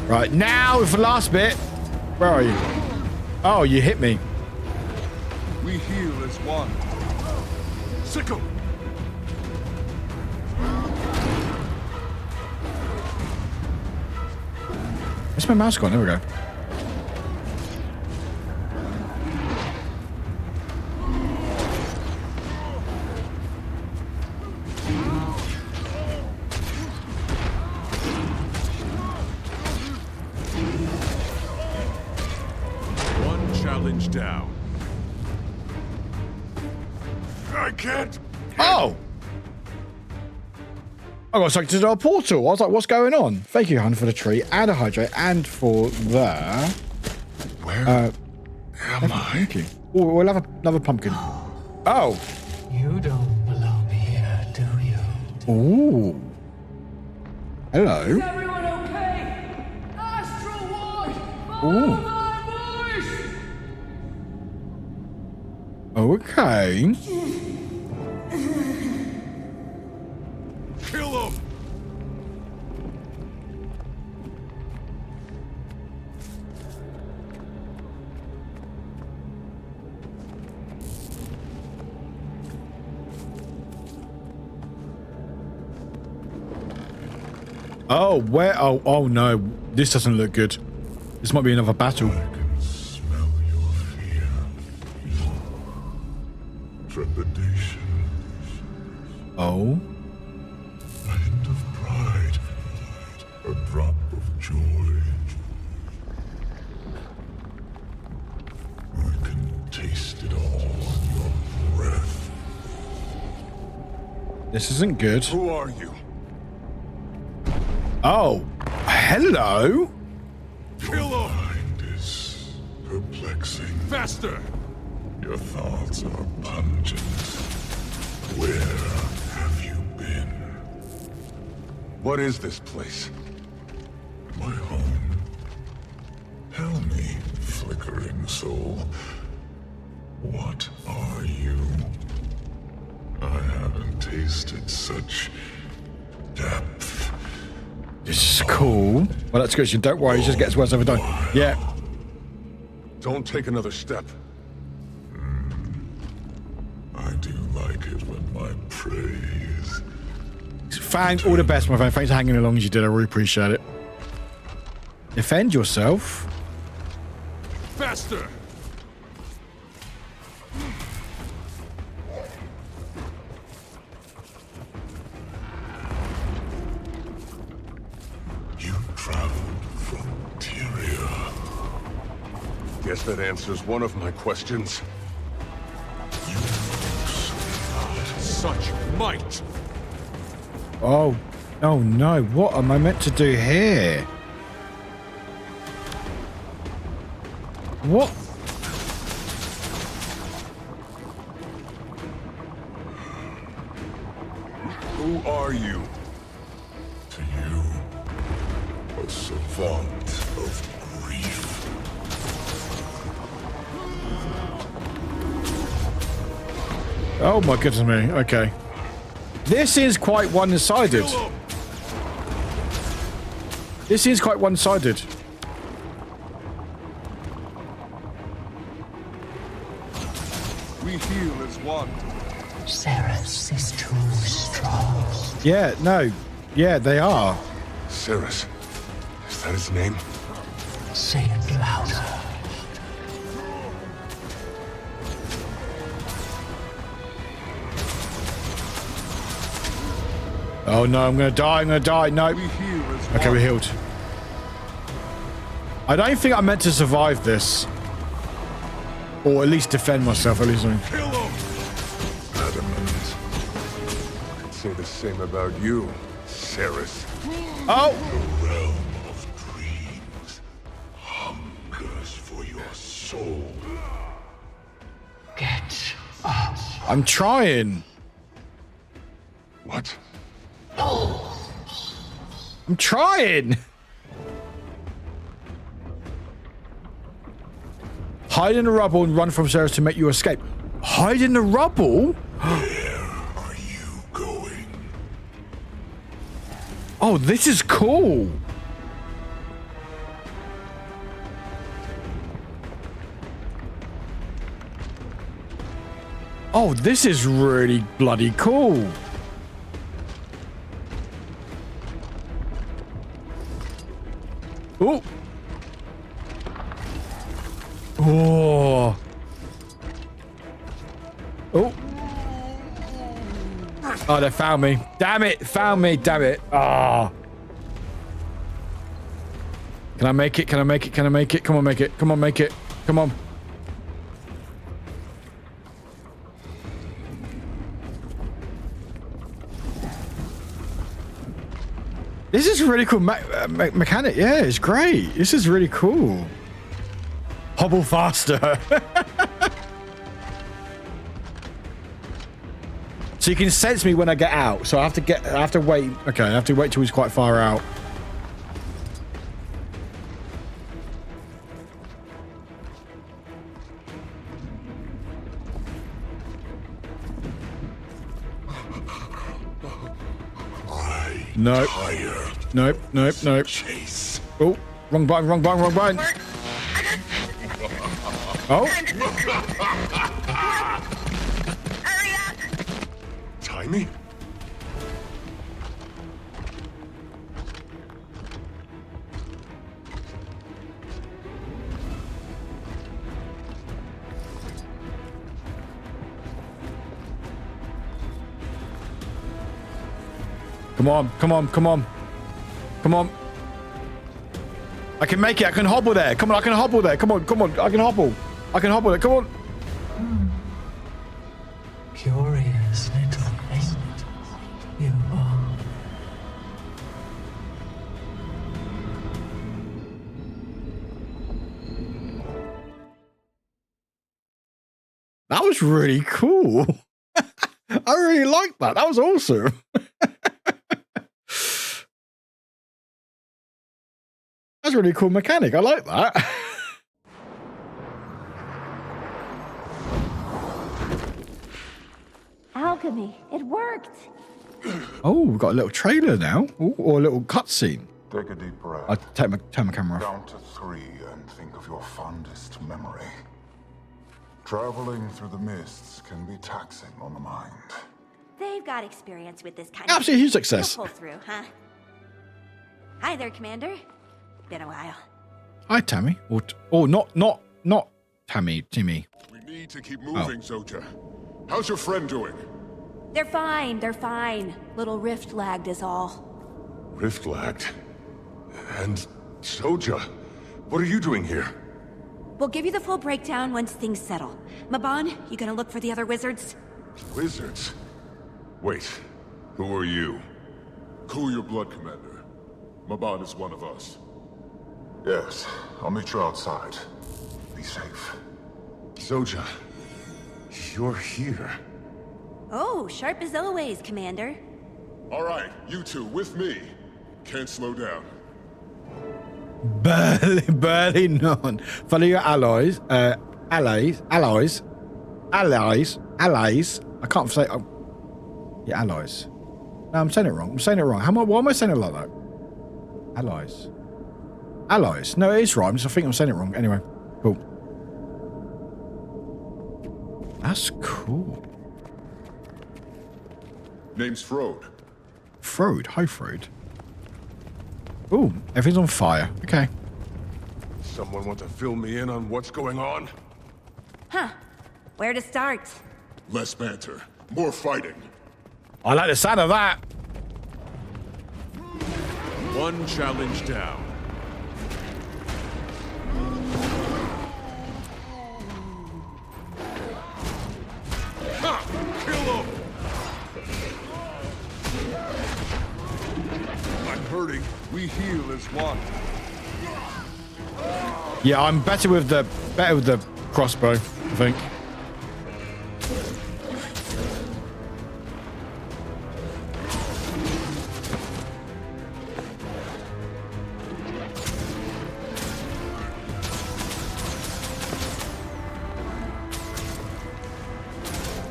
Right, now for the last bit. Where are you? Oh, you hit me. We heal as one. Sickle. Where's my mouse gone? There we go. One challenge down. I can't. Oh! I got sucked into a portal. I was like, what's going on? Thank you, hun, for the tree and a hydrate and for the... Where am I? Thank you. Oh, we'll have another pumpkin. Oh! You don't belong here, do you? Ooh. Hello. Is everyone okay? Astral Ward! Ooh. My voice! Okay. Kill him! Oh, where? Oh no. This doesn't look good. This might be another battle. I can smell your fear. Trepidation. Oh. A hint of pride. A drop of joy. I can taste it all in your breath. This isn't good. Who are you? Oh. Hello. Kill him! Mind is perplexing. Faster! Your thoughts are pungent. Where have you been? What is this place? My home. Tell me, flickering soul. What are you? I haven't tasted such depth. This is cool. Well, that's good. Don't worry. It just gets worse every time. Yeah. Don't take another step. I do like it when my prey is... Thanks. All the best, my friend. Thanks for hanging along as you did. I really appreciate it. Defend yourself. Faster! You traveled from Tyria. Guess that answers one of my questions. You not such might! Oh. Oh no, what am I meant to do here? What? Who are you? To you, a savant of grief. Oh my goodness me, okay. This is quite one-sided. This is quite one-sided. We heal as one. Ceres is too strong. Yeah, no. Yeah, they are. Ceres. Is that his name? Say it louder. Oh no, I'm gonna die, I'm gonna die. No. Okay, we're healed. I don't think I'm meant to survive this. Or at least defend myself, at least. Kill him! Adamant. I'd say the same about you, Ceres. Oh! The realm of dreams hungers for your soul. Get up. I'm trying. What? I'm trying. Hide in the rubble and run from Ceres to make you escape. Hide in the rubble? Where are you going? Oh, this is cool. Oh, this is really bloody cool. Oh. Oh. Oh. Oh, they found me. Damn it. Found me. Damn it. Ah. Oh. Can I make it? Can I make it? Can I make it? Come on, make it. Come on, make it. Come on. This is really cool mechanic. Yeah, it's great. This is really cool. Hobble faster. So you can sense me when I get out. So I have to wait. Okay, I have to wait till he's quite far out. Nope. Nope, nope, nope. Chase. Oh, wrong button, wrong button, wrong button. Oh. Timey? Come on, come on, come on. Come on. I can make it. I can hobble there. Come on, I can hobble there. Come on, come on. I can hobble. I can hobble there. Come on. Curious little thing you are. That was really cool. I really liked that. That was awesome. That's a really cool mechanic. I like that. Alchemy. It worked. Oh, we've got a little trailer now. Ooh, or a little cutscene. Take a deep breath. I'll turn my camera off. Count to 3 and think of your fondest memory. Traveling through the mists can be taxing on the mind. They've got experience with this kind Absolutely of... huge success. They'll pull through, huh? Hi there, Commander. Been a while. Hi, Tammy. Or not Tammy, Timmy. We need to keep moving, Zojja. How's your friend doing? They're fine, they're fine. Little rift lagged is all. Rift lagged. And Zojja, what are you doing here? We'll give you the full breakdown once things settle. Mabon, you gonna look for the other wizards? Wizards? Wait, who are you? Cool your blood, Commander. Mabon is one of us. Yes, I'll meet you outside. Be safe. Zojja, you're here. Oh, sharp as always, Commander. All right, you two, with me. Can't slow down. Barely none. Follow your allies. Allies. I can't say. Yeah, allies. No, I'm saying it wrong. Why am I saying it like that? Allies. No, it is right. I think I'm saying it wrong. Anyway, cool. That's cool. Name's Frode. Frode. Hi, Frode. Ooh, everything's on fire. Okay. Someone want to fill me in on what's going on? Huh. Where to start? Less banter. More fighting. I like the sound of that. One challenge down. Ha! Kill him! I'm hurting. We heal as one. Yeah, I'm better with the crossbow, I think.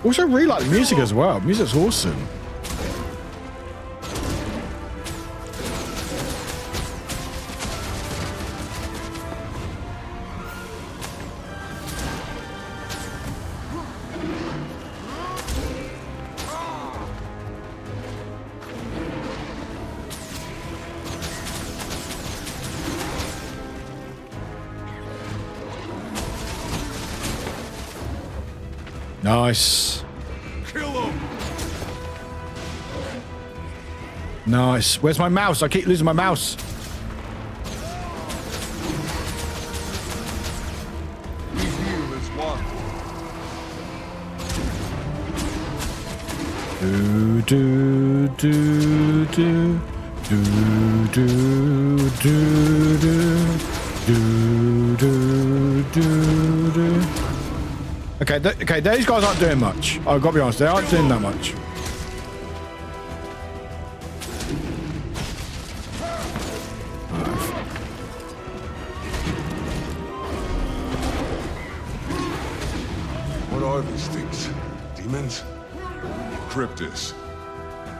Also, I really like the music as well. Music's awesome. Nice. Kill him. Nice. Where's my mouse? I keep losing my mouse. We heal as one. Do do do do do do do do do do do. Okay, okay, these guys aren't doing much. I've got to be honest, they aren't doing that much. What are these things? Demons? Cryptis.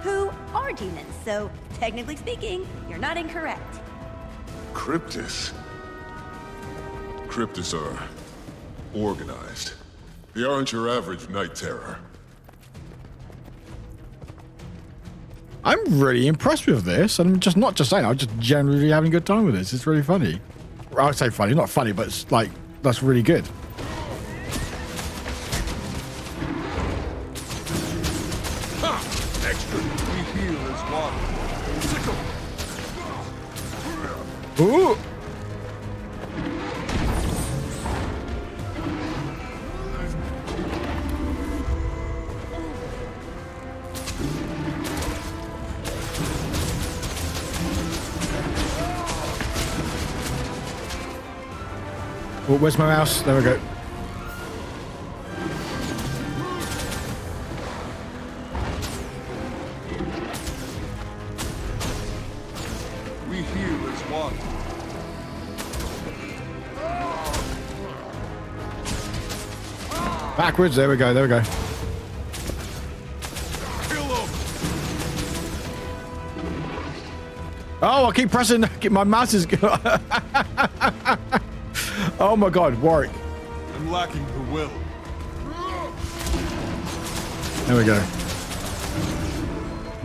Who are demons, so technically speaking, you're not incorrect. Cryptis? Cryptis are organized. They aren't your average night terror. I'm really impressed with this. I'm just not just saying, I'm just generally having a good time with this. It's really funny. I would say funny, not funny, but it's like, that's really good. Ha! Extra. We heal as one. Sickle. Ooh! Oh, where's my mouse? There we go. We heal as one. Backwards. There we go. There we go. Oh, I keep pressing. My mouse is. Oh my God, Warwick. I'm lacking the will. There we go.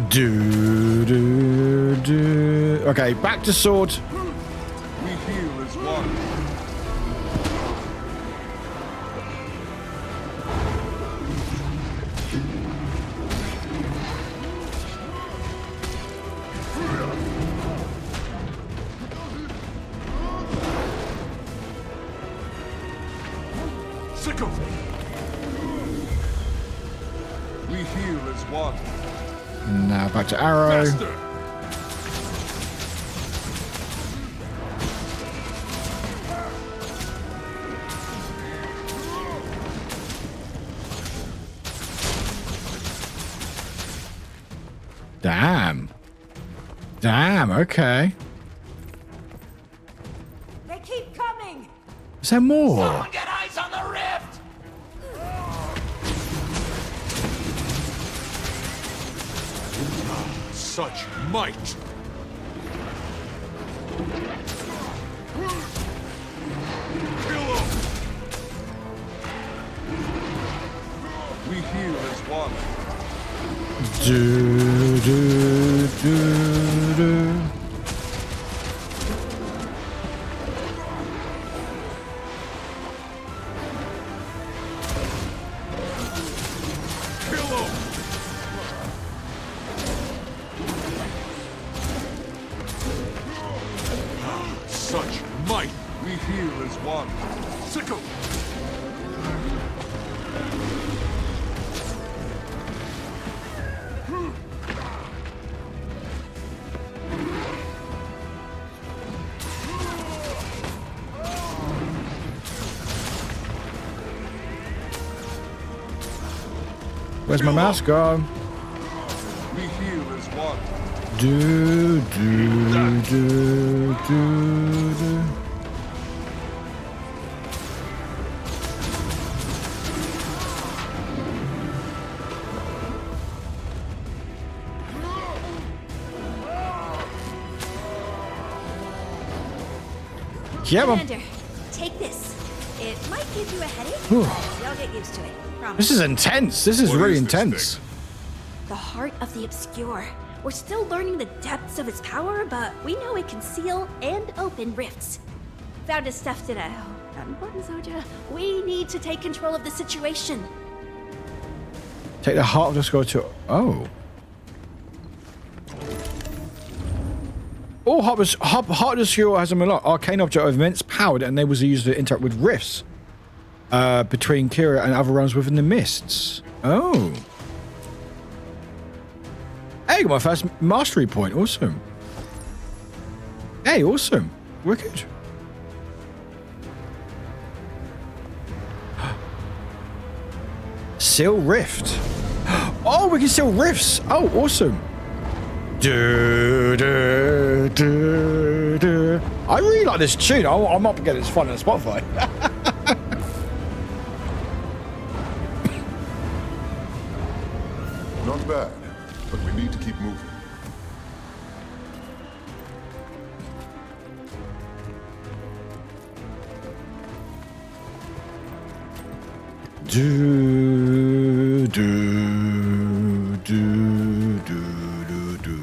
Do do do. Okay, back to sword. one. Now back to arrow. Faster. Damn. Damn, okay. They keep coming! Is there more? Someone get eyes on the rift! Such might. Kill him. We heal as one. Do, do, do, do. Kill him. Such might. We heal as one. Sickle. Where's my mouse gone? We heal as one. Do, do, do, do, do. Yeah, Commander, take this. It might give you a headache. Whew. You'll get used to it. Promise. This is intense. This is really intense. The heart of the obscure. We're still learning the depths of its power, but we know it can seal and open rifts. Found his stuff today. Oh, not important, Soja. We need to take control of the situation. Take the heart of the score to... Oh. All heart of the score has a arcane object of immense power that enables the user to interact with rifts between Kira and other realms within the mists. Oh. Hey, got my first mastery point. Awesome. Hey, awesome. Wicked. Seal rift. Oh, we can seal rifts. Oh, awesome. Do, do, do, do. I really like this tune. I'm up against it's fun on Spotify. Not bad, but we need to keep moving. Do, do, do, do, do.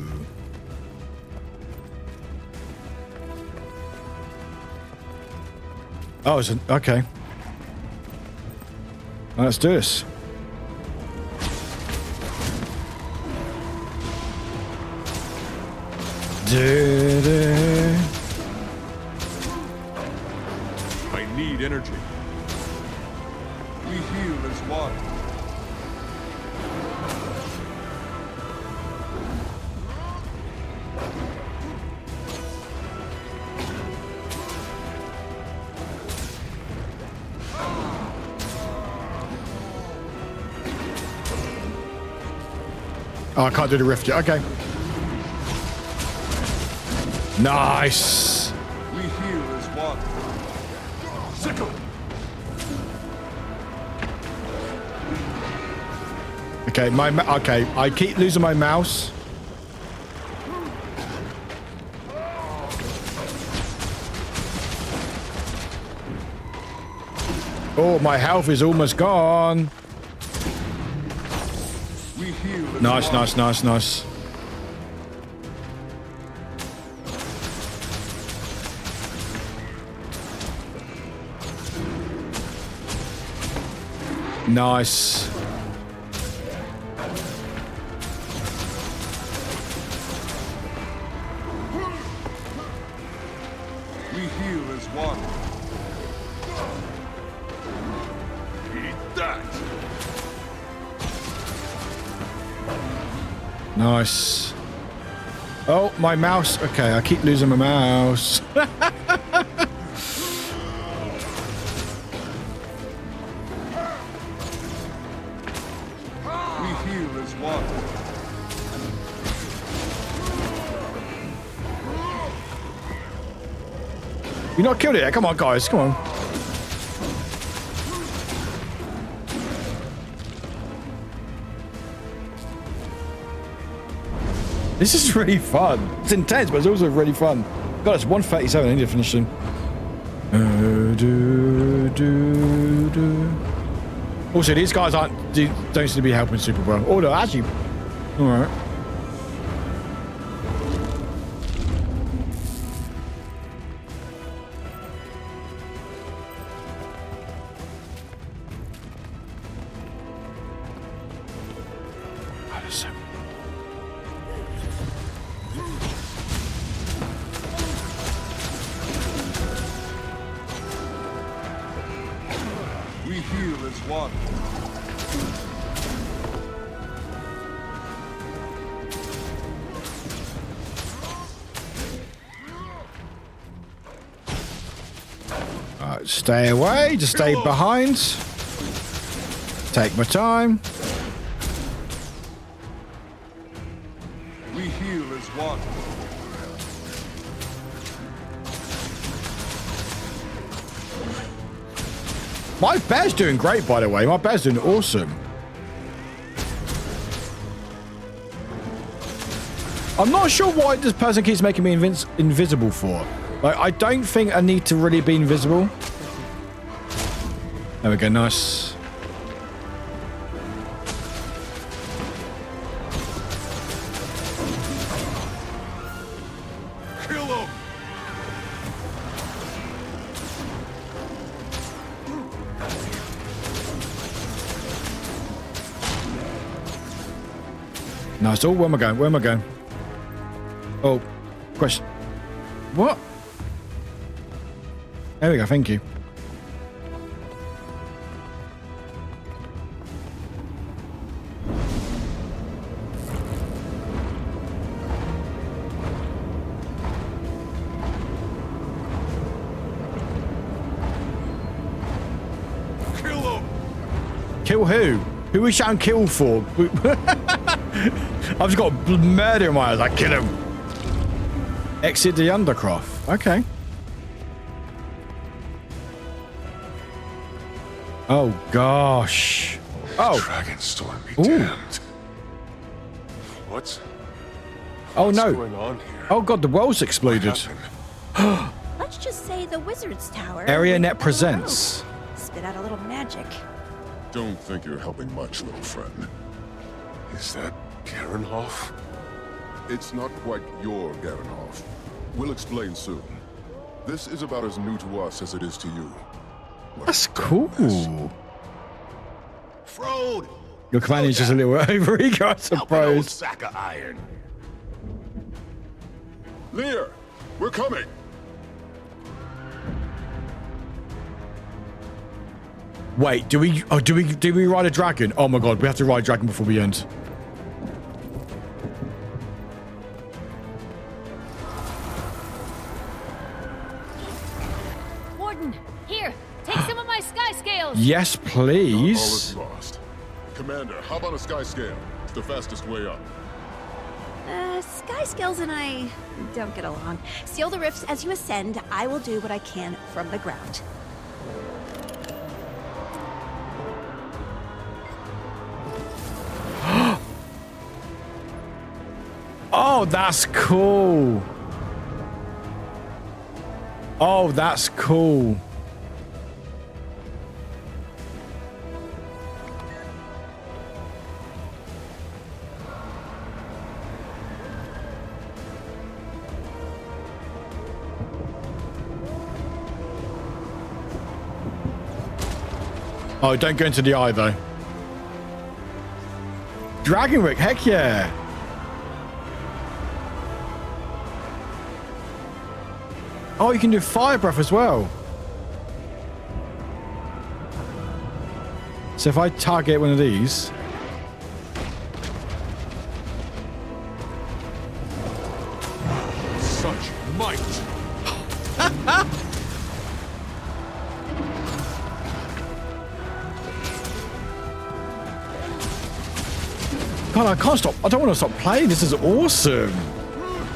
Oh, it's okay. Well, let's do this. I need energy. We heal as one. Oh, I can't do the rift yet. Okay. Nice. We heal as one. Sickle. Okay, okay. I keep losing my mouse. Oh, my health is almost gone. We heal as Nice, one. nice, nice, nice. Nice. We heal as one. Eat that. Nice. Oh, my mouse. Okay, I keep losing my mouse. We heal as one. You're not killed it yet. Come on, guys. Come on. This is really fun. It's intense, but it's also really fun. God, it's 1:37. I need to finish soon. Also, these guys don't seem to be helping super well. Oh, no, actually. All right. We heal as one. Stay away. Just stay behind. Take my time. We heal as one. My bear's doing great, by the way. My bear's doing awesome. I'm not sure why this person keeps making me invisible for. Like, I don't think I need to really be invisible. There we go. Nice. Kill him. Nice. Oh, where am I going? Where am I going? Oh, question. What? There we go. Thank you. Kill him. Kill who? Who we shouting kill for? I've just got murder in my eyes. Like, kill him. Exit the Undercroft. Okay. Oh, gosh. Oh. Dragonstorm be damned. What's no. going on here? Oh, God, the world's exploded. Let's just say the Wizard's Tower. Area Net presents. Spit out a little magic. Don't think you're helping much, little friend. Is that Garenhoff? It's not quite your Garenhoff. We'll explain soon. This is about as new to us as it is to you. That's cool. Frode! Your companion's just a little overeager, I suppose. Sack of iron. Lear, we're coming. Wait, do we ride a dragon? Oh my god, we have to ride a dragon before we end. Warden, here, take some of my sky scales. Yes, please. Not all is lost. Commander, hop on a sky scale. It's the fastest way up. Sky Scales and I don't get along. Seal the rifts as you ascend. I will do what I can from the ground. Oh, that's cool. Oh, that's cool. Oh, don't go into the eye, though. Dragonwick, heck yeah. Oh, you can do fire breath as well. So if I target one of these. such might. God, I can't stop. I don't want to stop playing. This is awesome.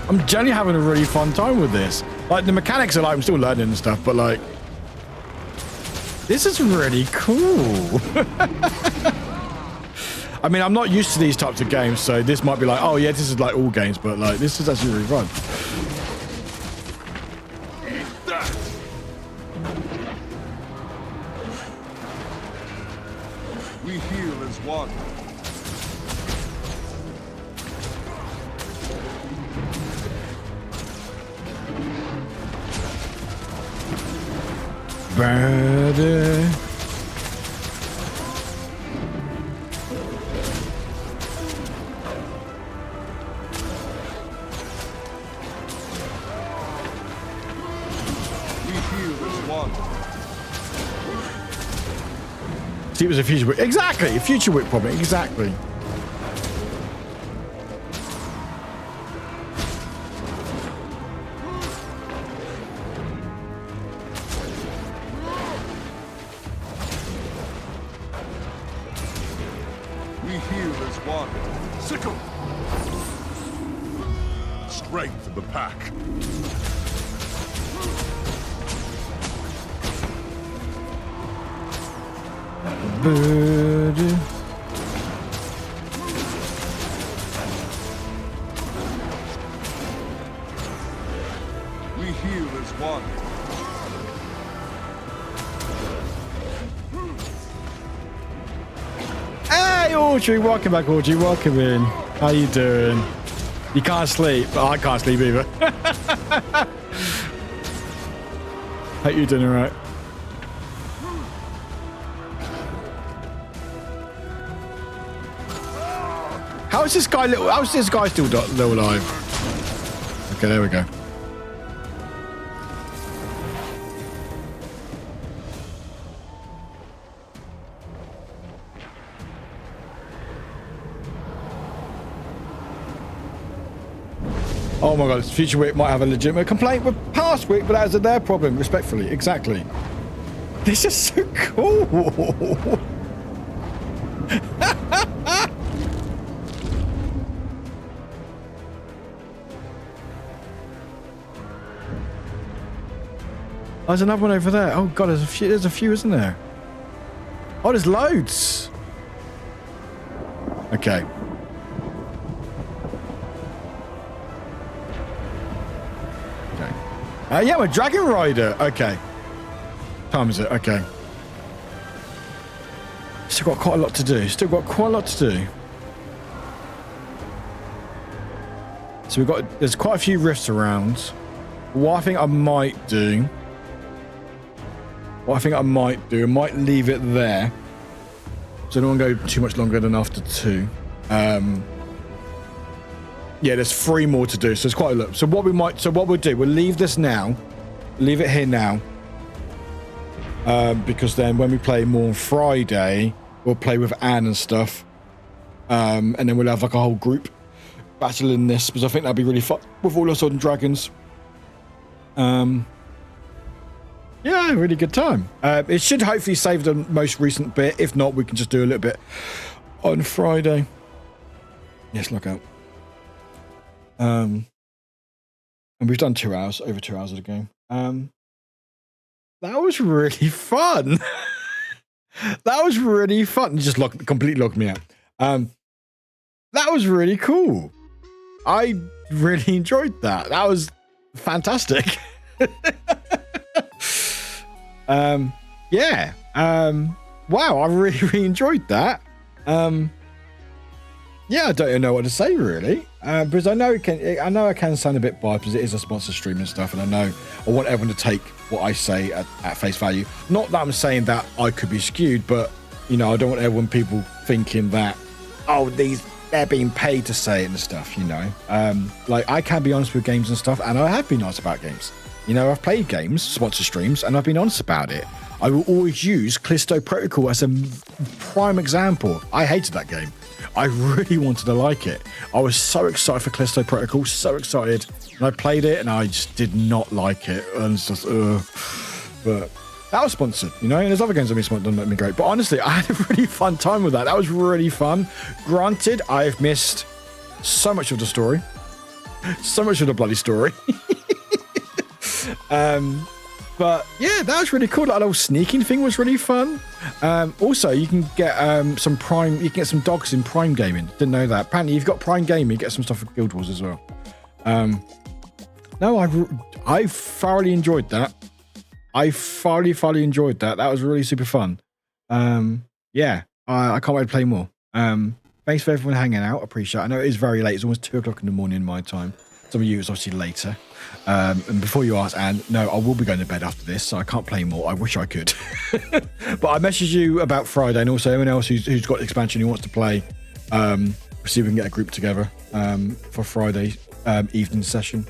I'm genuinely having a really fun time with this. Like, the mechanics are like, I'm still learning and stuff, but like, this is really cool. I mean, I'm not used to these types of games, so this might be like, oh yeah, this is like all games, but like, this is actually really fun. We heal as one. Birdie. See, it was a future whip. Exactly, a future whip problem. Exactly. We heal as one. Sickle. Strength of the pack. Birdie. We heal as one. Hey, Audrey, welcome back, Audrey. Welcome in. How you doing? You can't sleep, but I can't sleep either. Hope you're doing all right. How is this guy little? How is this guy still alive? Okay, there we go. Oh my god, future Wick might have a legitimate complaint with past Wick, but that is their problem, respectfully. Exactly. This is so cool. There's another one over there. Oh god, there's a few, isn't there? Oh, there's loads. Okay. Yeah, I'm a dragon rider. Okay. Time is it? Okay. Still got quite a lot to do. So there's quite a few rifts around. What I think I might do, I might leave it there. So I don't want to go too much longer than after 2. Yeah, there's 3 more to do, so it's quite a lot. So what we'll do, we'll leave this now. Leave it here now. Because then when we play more on Friday, we'll play with Anne and stuff. And then we'll have like a whole group battling this, because I think that'd be really fun with all us on dragons. Yeah, really good time. It should hopefully save the most recent bit. If not, we can just do a little bit on Friday. Yes, look out. And we've done 2 hours, over 2 hours of the game. That was really fun. That was really fun. It just completely locked me out. That was really cool. I really enjoyed that. That was fantastic. Yeah. Wow, I really enjoyed that. Yeah, I don't know what to say really, because I know I can sound a bit biased because it is a sponsor stream and stuff, and I know I want everyone to take what I say at face value. Not that I'm saying that I could be skewed, but you know, I don't want people thinking that, oh, they're being paid to say it and stuff. You know, like I can be honest with games and stuff, and I have been honest about games. You know, I've played games, sponsor streams, and I've been honest about it. I will always use Callisto Protocol as a prime example. I hated that game. I really wanted to like it. I was so excited for Callisto Protocol, so excited. And I played it and I just did not like it. And it's just, but that was sponsored, you know, and there's other games that have been sponsored that have been great. But honestly, I had a really fun time with that. That was really fun. Granted, I've missed so much of the story. So much of the bloody story. But yeah, that was really cool. That little sneaking thing was really fun. Also, you can get some Prime. You can get some dogs in Prime Gaming. Didn't know that. Apparently, you've got Prime Gaming. You get some stuff for Guild Wars as well. No, I thoroughly enjoyed that. I thoroughly enjoyed that. That was really super fun. Yeah, I can't wait to play more. Thanks for everyone hanging out. Appreciate it. I know it is very late. It's almost 2 o'clock in the morning my time. Some of you it's obviously later. And before you ask, Anne, no, I will be going to bed after this, so I can't play more. I wish I could. But I messaged you about Friday, and also anyone else who's got expansion who wants to play. See if we can get a group together for Friday evening session.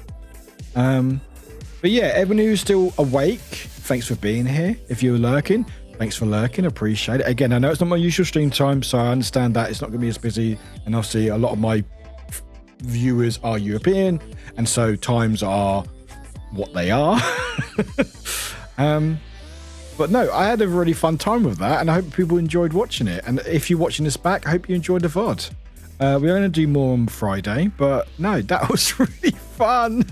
But yeah, everyone who's still awake, thanks for being here. If you're lurking, thanks for lurking. Appreciate it. Again, I know it's not my usual stream time, so I understand that it's not going to be as busy. And obviously, a lot of my viewers are European, and so times are what they are. But no, I had a really fun time with that, and I hope people enjoyed watching it. And if you're watching this back, I hope you enjoyed the VOD. We're going to do more on Friday, but no, that was really fun.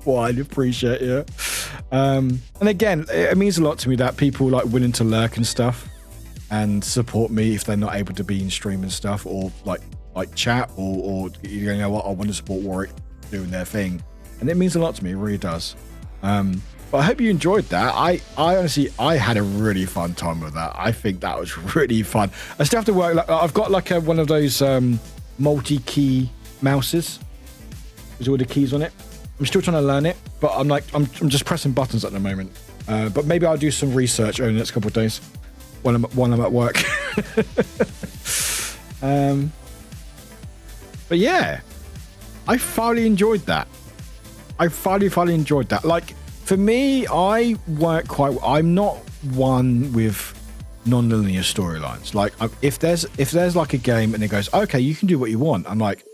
Well, I appreciate it. And again, it means a lot to me that people like willing to lurk and stuff and support me if they're not able to be in stream and stuff, or like chat, or you know what, I want to support Warwick doing their thing, and it means a lot to me. It really does. But I hope you enjoyed that. I honestly had a really fun time with that. I think that was really fun. I still have to work. Like, I've got like one of those multi-key mouses with all the keys on it. I'm still trying to learn it, but I'm just pressing buttons at the moment. But maybe I'll do some research over the next couple of days when I'm at work. But yeah, I thoroughly enjoyed that. I thoroughly enjoyed that. Like, for me, I work quite. I'm not one with non-linear storylines. Like, if there's like a game and it goes, okay, you can do what you want, I'm like,